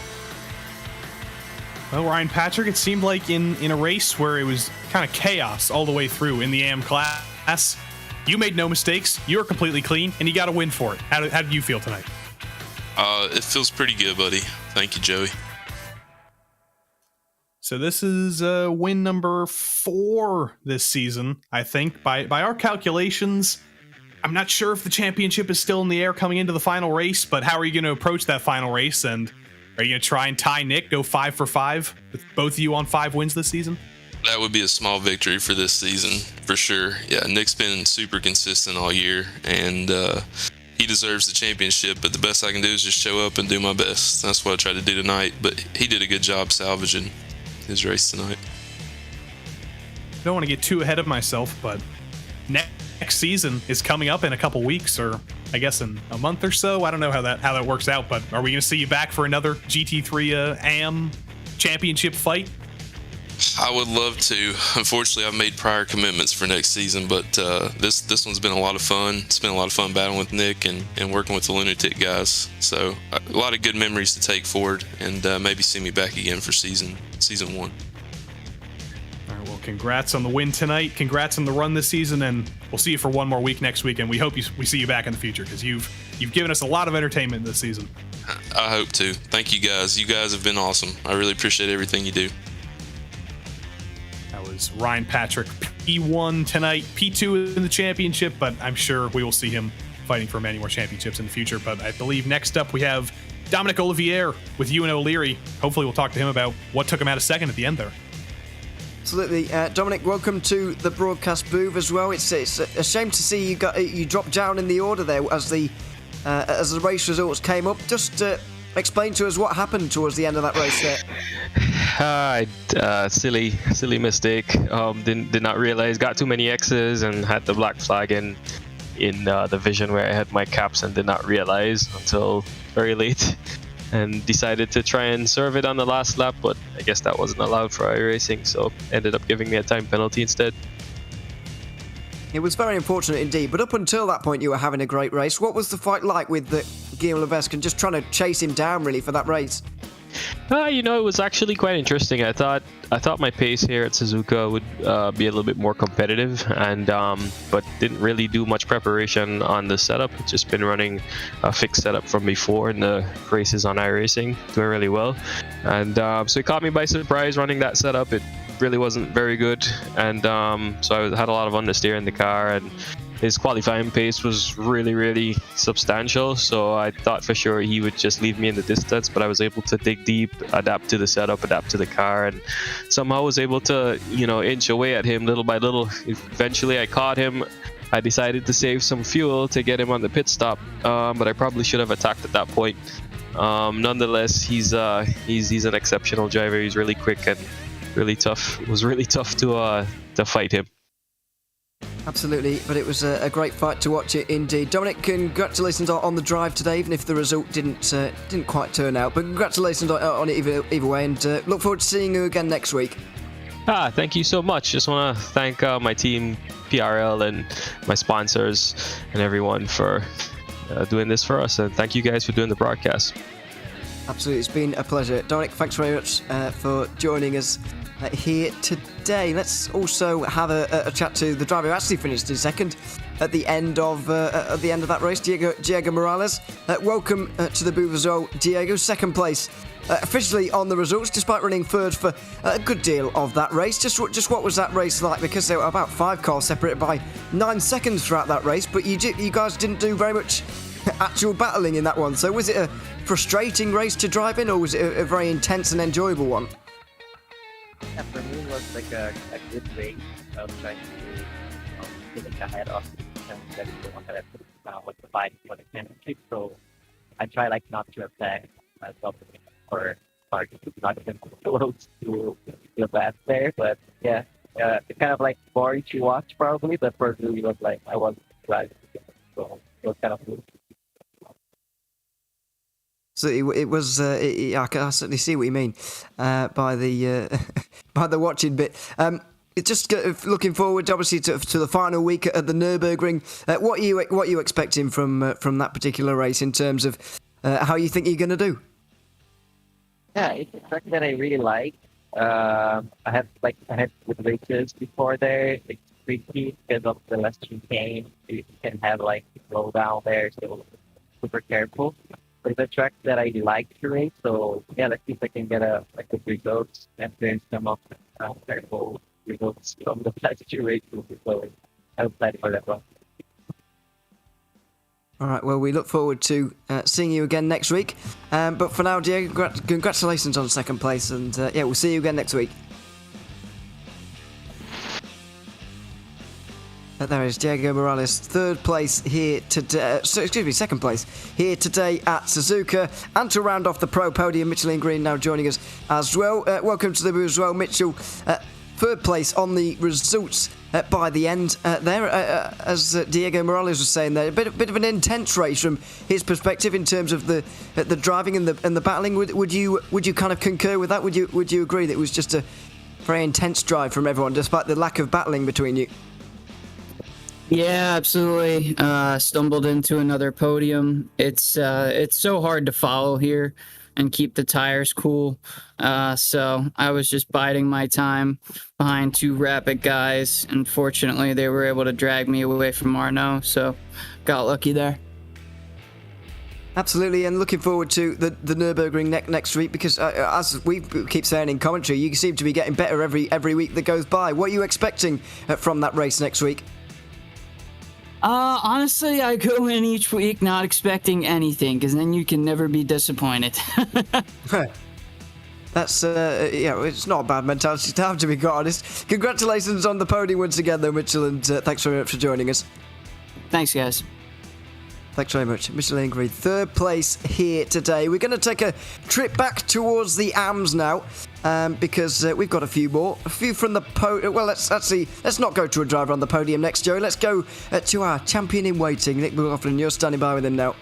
Well, Ryan Patrick, it seemed like in a race where it was kind of chaos all the way through in the AM class, you made no mistakes, you were completely clean, and you got a win for it. How did you feel tonight? It feels pretty good, buddy. Thank you, Joey. So this is win number 4 this season, I think. By our calculations, I'm not sure if the championship is still in the air coming into the final race, but how are you going to approach that final race? And are you going to try and tie Nick, go 5 for 5, with both of you on 5 wins this season? That would be a small victory for this season, for sure. Yeah, Nick's been super consistent all year, and he deserves the championship, but the best I can do is just show up and do my best. That's what I tried to do tonight, but he did a good job salvaging his race tonight. I don't want to get too ahead of myself, but next season is coming up in a couple weeks, or I guess in a month or so. I don't know how that works out, but are we going to see you back for another GT3 AM championship fight? I would love to. Unfortunately, I've made prior commitments for next season, but this one's been a lot of fun. It's been a lot of fun battling with Nick and working with the Lunatic guys. So a lot of good memories to take forward, and maybe see me back again for season 1. All right, well, congrats on the win tonight. Congrats on the run this season, and we'll see you for one more week next week, and we hope we see you back in the future, because you've given us a lot of entertainment this season. I hope to. Thank you guys. You guys have been awesome. I really appreciate everything you do. That was Ryan Patrick, P1 tonight, P2 in the championship, but I'm sure we will see him fighting for many more championships in the future. But I believe next up we have Dominic Olivier with you and O'Leary. Hopefully we'll talk to him about what took him out of second at the end there. Absolutely. Dominic, welcome to the broadcast booth as well. It's a shame to see you drop down in the order there as the race results came up. Just explain to us what happened towards the end of that race there. Silly mistake. Did not realize, got too many X's and had the black flag in the vision where I had my caps, and did not realize until very late. and decided to try and serve it on the last lap, but I guess that wasn't allowed for iRacing, so ended up giving me a time penalty instead. It was very unfortunate indeed, but up until that point you were having a great race. What was the fight like with Guillaume Levesque and just trying to chase him down really for that race? It was actually quite interesting. I thought my pace here at Suzuka would be a little bit more competitive, and but didn't really do much preparation on the setup. Just been running a fixed setup from before in the races on iRacing, doing really well, and so it caught me by surprise running that setup. It really wasn't very good, and so I had a lot of understeer in the car, and his qualifying pace was really substantial, so I thought for sure he would just leave me in the distance, but I was able to dig deep, adapt to the setup, adapt to the car, and somehow was able to, inch away at him little by little. Eventually I caught him. I decided to save some fuel to get him on the pit stop, but I probably should have attacked at that point. Nonetheless, he's an exceptional driver. He's really quick and really tough. It was really tough to fight him. Absolutely, but it was a great fight to watch it indeed. Dominic, congratulations on the drive today, even if the result didn't quite turn out. But congratulations on it either way, and look forward to seeing you again next week. Thank you so much. Just want to thank my team, PRL, and my sponsors and everyone for doing this for us, and thank you guys for doing the broadcast. Absolutely, it's been a pleasure. Dominic, thanks very much for joining us here today. Let's also have a chat to the driver who actually finished in second at the end of that race, Diego Morales. Welcome to the booth as well, Diego. Second place officially on the results, despite running third for a good deal of that race. Just what was that race like? Because there were about 5 cars separated by 9 seconds throughout that race, but you guys didn't do very much actual battling in that one. So was it a frustrating race to drive in, or was it a very intense and enjoyable one? Yeah, for me it was like a good race. I was trying to finish ahead of that is the one that I put with the fight for the championship. So I try not to attack myself or not even close to feel bad there. But yeah, it's kind of boring to watch probably, but for me it was I wasn't driving, so it was kind of cool. So it was. I can certainly see what you mean by the by the watching bit. It's just looking forward, obviously, to the final week at the Nürburgring. What are you expecting from that particular race in terms of how you think you're going to do? Yeah, it's a track that I really like. I had with races before there. It's tricky because of the last chicane. You can have slow down there, so super careful. But it's a track that I like to race, so yeah, let's see if I can get a good results and then some of the terrible results from the last 2 races. So I'm excited for that one. All right, well, we look forward to seeing you again next week. But for now, Diego, congratulations on second place, and yeah, we'll see you again next week. There is Diego Morales, third place here today. Second place here today at Suzuka. And to round off the pro podium, Michelin Green now joining us as well. Welcome to the booth as well, Mitchell. Third place on the results by the end there. As Diego Morales was saying there, a bit of an intense race from his perspective in terms of the driving and the battling. Would you kind of concur with that? Would you agree that it was just a very intense drive from everyone, despite the lack of battling between you? Yeah, absolutely. Stumbled into another podium. It's so hard to follow here and keep the tires cool. So I was just biding my time behind 2 rapid guys. Unfortunately, they were able to drag me away from Arnaud, so got lucky there. Absolutely, and looking forward to the Nürburgring next week, because as we keep saying in commentary, you seem to be getting better every week that goes by. What are you expecting from that race next week? Honestly, I go in each week not expecting anything, because then you can never be disappointed. That's, it's not a bad mentality to have, to be quite honest. Congratulations on the podium once again, though, Mitchell, and thanks very much for joining us. Thanks, guys. Thanks very much. Michelin Green, third place here today. We're going to take a trip back towards the AMS now, because we've got a few more. A few from the podium. Well, let's not go to a driver on the podium next, Joey. Let's go to our champion in waiting, Nick McLaughlin. You're standing by with him now.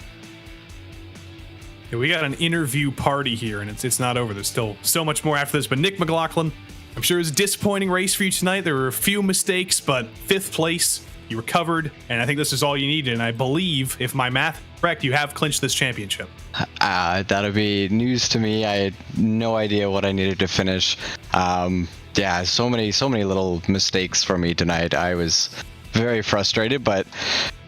Yeah, we got an interview party here, and it's not over. There's still so much more after this. But Nick McLaughlin, I'm sure it was a disappointing race for you tonight. There were a few mistakes, but 5th place, you recovered, and I think this is all you needed. And I believe, if my math is correct, you have clinched this championship. That'll be news to me. I had no idea what I needed to finish. Yeah, so many little mistakes for me tonight. I was very frustrated, but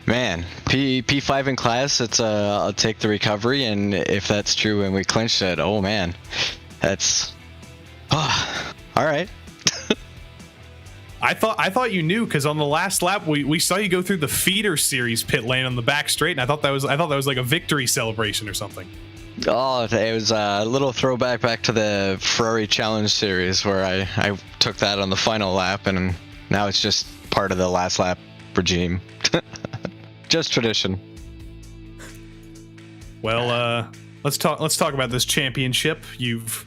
man, P5 in class, I'll take the recovery, and if that's true and we clinched it, oh man, that's all right. I thought you knew, because on the last lap we saw you go through the feeder series pit lane on the back straight, and I thought that was like a victory celebration or something. Oh, it was a little throwback back to the Ferrari Challenge series where I took that on the final lap, and now it's just part of the last lap regime. Just tradition. Well, let's talk about this championship. You've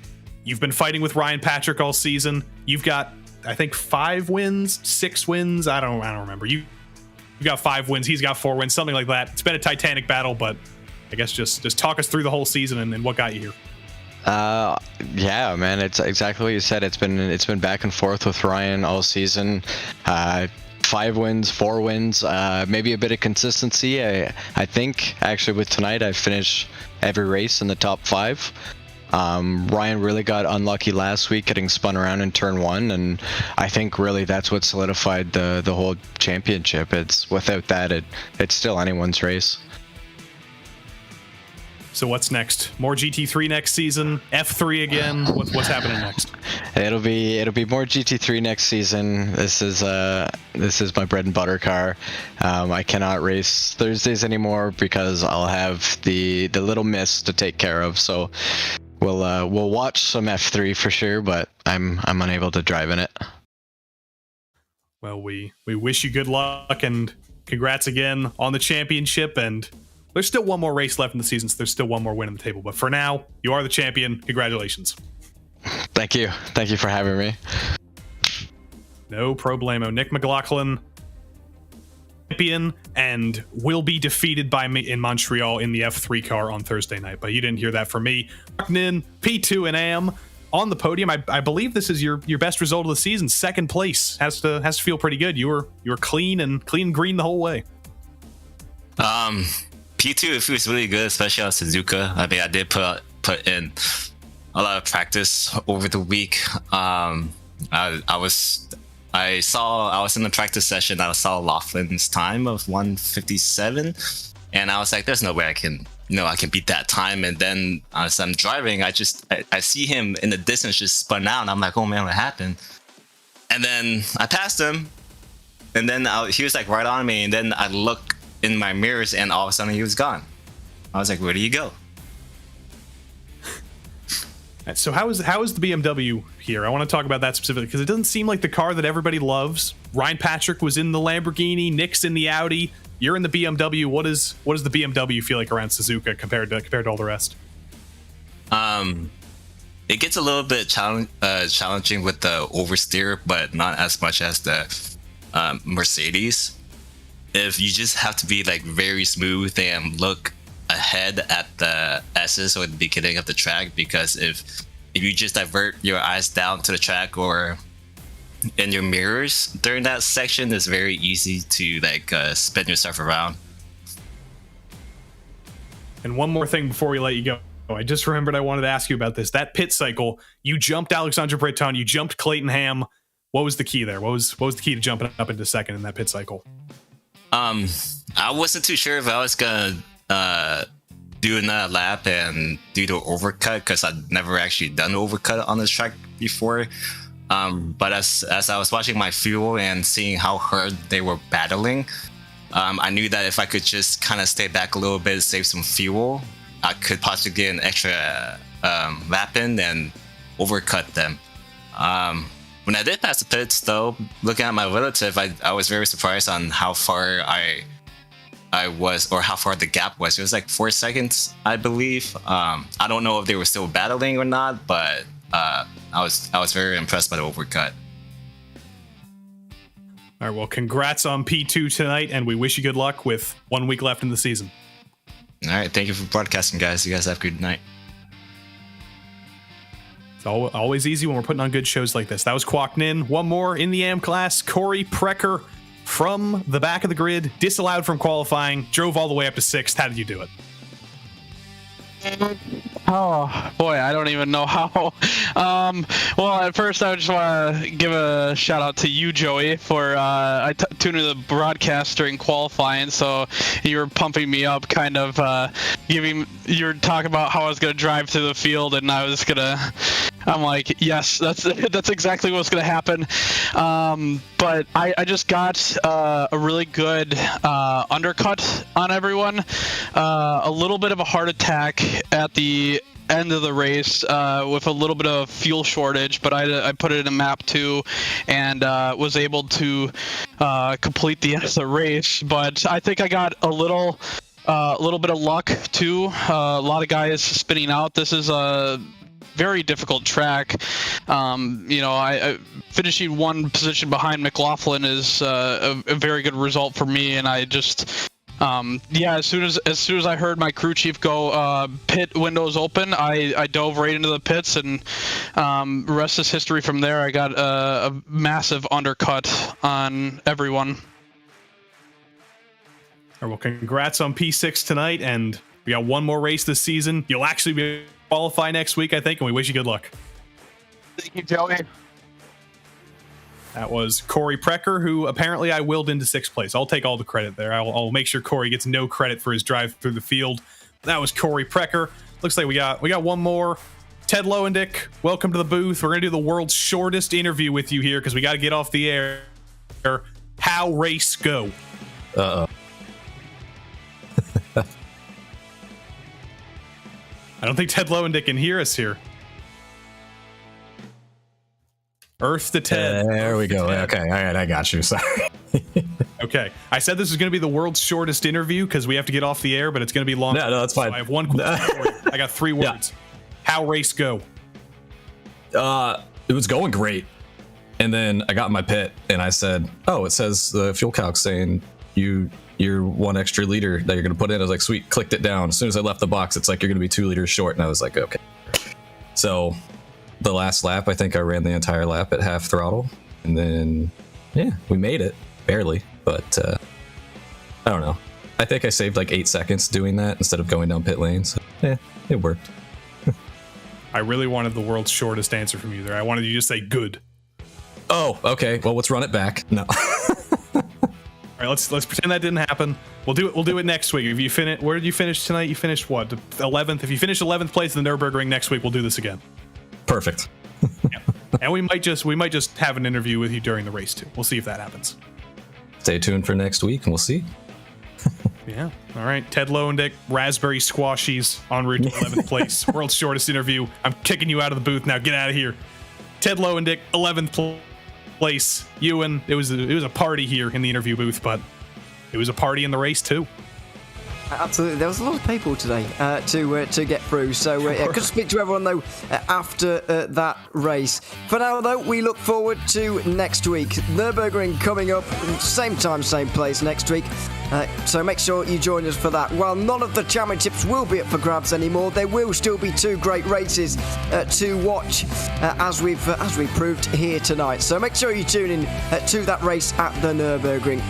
been fighting with Ryan Patrick all season. You've got, I think, 5 wins, 6 wins. I don't remember. You've got 5 wins. He's got 4 wins, something like that. It's been a titanic battle, but I guess just talk us through the whole season and what got you here. Yeah, man, it's exactly what you said. It's been back and forth with Ryan all season. 5 wins, 4 wins, maybe a bit of consistency. I think actually with tonight I finished every race in the top 5. Ryan really got unlucky last week getting spun around in turn 1, and I think really that's what solidified the whole championship. It's without that it's still anyone's race. So what's next? More GT3 next season? F3 again? What's happening next? It'll be more GT3 next season. This is my bread and butter car. I cannot race Thursdays anymore because I'll have the little miss to take care of. So we'll watch some F3 for sure, but I'm unable to drive in it. Well, we wish you good luck and congrats again on the championship, and there's still one more race left in the season, so there's still one more win on the table. But for now, you are the champion. Congratulations. Thank you. Thank you for having me. No problemo. Nick McLaughlin, champion, and will be defeated by me in Montreal in the F3 car on Thursday night. But you didn't hear that from me. In P2 and AM on the podium. I believe this is your best result of the season. 2nd place has to feel pretty good. You were clean and green the whole way. P2, it feels really good, especially on Suzuka. I mean, I did put in a lot of practice over the week. I was in the practice session. I saw Laughlin's time of 1:57, and I was like, "There's no way I can beat that time." And then as I'm driving, I see him in the distance just spun out, and I'm like, "Oh man, what happened?" And then I passed him, and then he was like right on me, and then I look in my mirrors, and all of a sudden he was gone. I was like, "Where do you go?" So how is the BMW here? I want to talk about that specifically because it doesn't seem like the car that everybody loves. Ryan Patrick was in the Lamborghini, Nick's in the Audi. You're in the BMW. What does the BMW feel like around Suzuka compared to all the rest? It gets a little bit challenging with the oversteer, but not as much as the Mercedes. If you just have to be like very smooth and look ahead at the S's or the beginning of the track, because if you just divert your eyes down to the track or in your mirrors during that section, it's very easy to spin yourself around. And one more thing before we let you go. I just remembered I wanted to ask you about this. That pit cycle, you jumped Alexandre Breton, you jumped Clayton Ham. What was the key there? What was the key to jumping up into 2nd in that pit cycle? I wasn't too sure if I was gonna do another lap and do the overcut, because I'd never actually done the overcut on this track before. But as I was watching my fuel and seeing how hard they were battling, I knew that if I could just kind of stay back a little bit, save some fuel, I could possibly get an extra lap in and overcut them. When I did pass the pits, though, looking at my relative, I was very surprised on how far I was, or how far the gap was. It was like 4 seconds, I believe. I don't know if they were still battling or not, but I was very impressed by the overcut. All right, well, congrats on P2 tonight, and we wish you good luck with 1 week left in the season. All right, thank you for broadcasting, guys. You guys have a good night. It's always easy when we're putting on good shows like this. That was Kwok Nin. One more in the AM class. Corey Precker from the back of the grid, disallowed from qualifying, drove all the way up to 6th. How did you do it? Oh boy, I don't even know how. Well, at first I just want to give a shout out to you, Joey, for I tuned into the broadcast during qualifying, so you were pumping me up, kind of you were talking about how I was gonna drive through the field, and I'm like, yes, that's exactly what's gonna happen. But I just got a really good undercut on everyone, a little bit of a heart attack at the end of the race with a little bit of fuel shortage, but I put it in a map 2 and was able to complete the end of the race. But I think I got a little bit of luck too. A lot of guys spinning out. This is a very difficult track. I finishing one position behind McLaughlin is a very good result for me, and I just as soon as I heard my crew chief go pit windows open, I dove right into the pits, and rest is history from there. I got a massive undercut on everyone. All right, well, congrats on P6 tonight, and we got one more race this season. You'll actually be able to qualify next week, I think, and we wish you good luck. Thank you, Joey. That was Corey Precker, who apparently I willed into 6th place. I'll take all the credit there. I'll make sure Corey gets no credit for his drive through the field. That was Corey Precker. Looks like we got one more. Ted Lowendick, welcome to the booth. We're going to do the world's shortest interview with you here because we got to get off the air. How race go? Uh-oh. I don't think Ted Lowendick can hear us here. Earth to Ted. There we go. Okay. All right. I got you. Sorry. Okay. I said this is going to be the world's shortest interview because we have to get off the air, but it's going to be long. No, that's fine. So I have one question for you. I got 3 words. Yeah. How race go? It was going great. And then I got in my pit and I said, oh, it says the fuel calc saying you're 1 extra liter that you're going to put in. I was like, sweet, clicked it down. As soon as I left the box, it's like, you're going to be 2 liters short. And I was like, okay. So the last lap, I think I ran the entire lap at half throttle. And then, yeah, we made it. Barely. But I don't know. I think I saved like 8 seconds doing that instead of going down pit lane. So, yeah, it worked. I really wanted the world's shortest answer from you there. I wanted you to say good. Oh, okay. Well, let's run it back. No. All right, let's pretend that didn't happen. We'll do it next week. If you finish, where did you finish tonight? You finished what? 11th. If you finish 11th place in the Nürburgring next week, we'll do this again. Perfect. Yeah. And we might just have an interview with you during the race too. We'll see if that happens. Stay tuned for next week, and we'll see. Yeah. All right. Ted Lowendick, Raspberry Squashies en route to 11th place. World's shortest interview. I'm kicking you out of the booth now. Get out of here. Ted Lowendick, 11th place. Ewan, it was a party here in the interview booth, but it was a party in the race too. Absolutely, there was a lot of people today to get through. So good to speak to everyone though after that race. For now though, we look forward to next week. Nürburgring coming up, same time, same place next week. So make sure you join us for that. While none of the championships will be up for grabs anymore, there will still be 2 great races to watch as we've proved here tonight. So make sure you tune in to that race at the Nürburgring.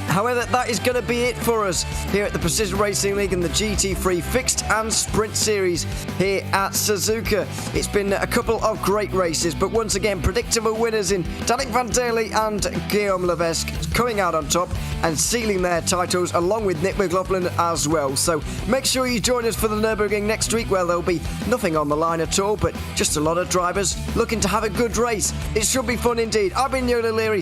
However, that is going to be it for us here at the Precision Racing League and the GT3 Fixed and Sprint Series here at Suzuka. It's been a couple of great races, but once again, predictable winners in Danik Van Daly and Guillaume Levesque coming out on top and sealing their titles along with Nick McLaughlin as well. So make sure you join us for the Nürburgring next week, where there'll be nothing on the line at all, but just a lot of drivers looking to have a good race. It should be fun indeed. I've been Yola Leary.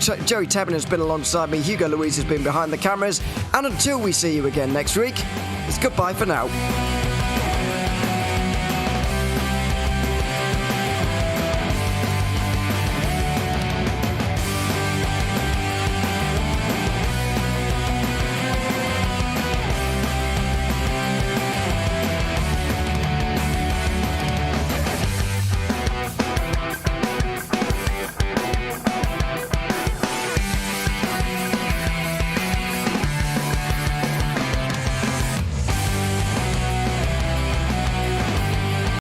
Joey Tebben has been alongside me. Hugo Louise has been behind the cameras. And until we see you again next week, it's goodbye for now.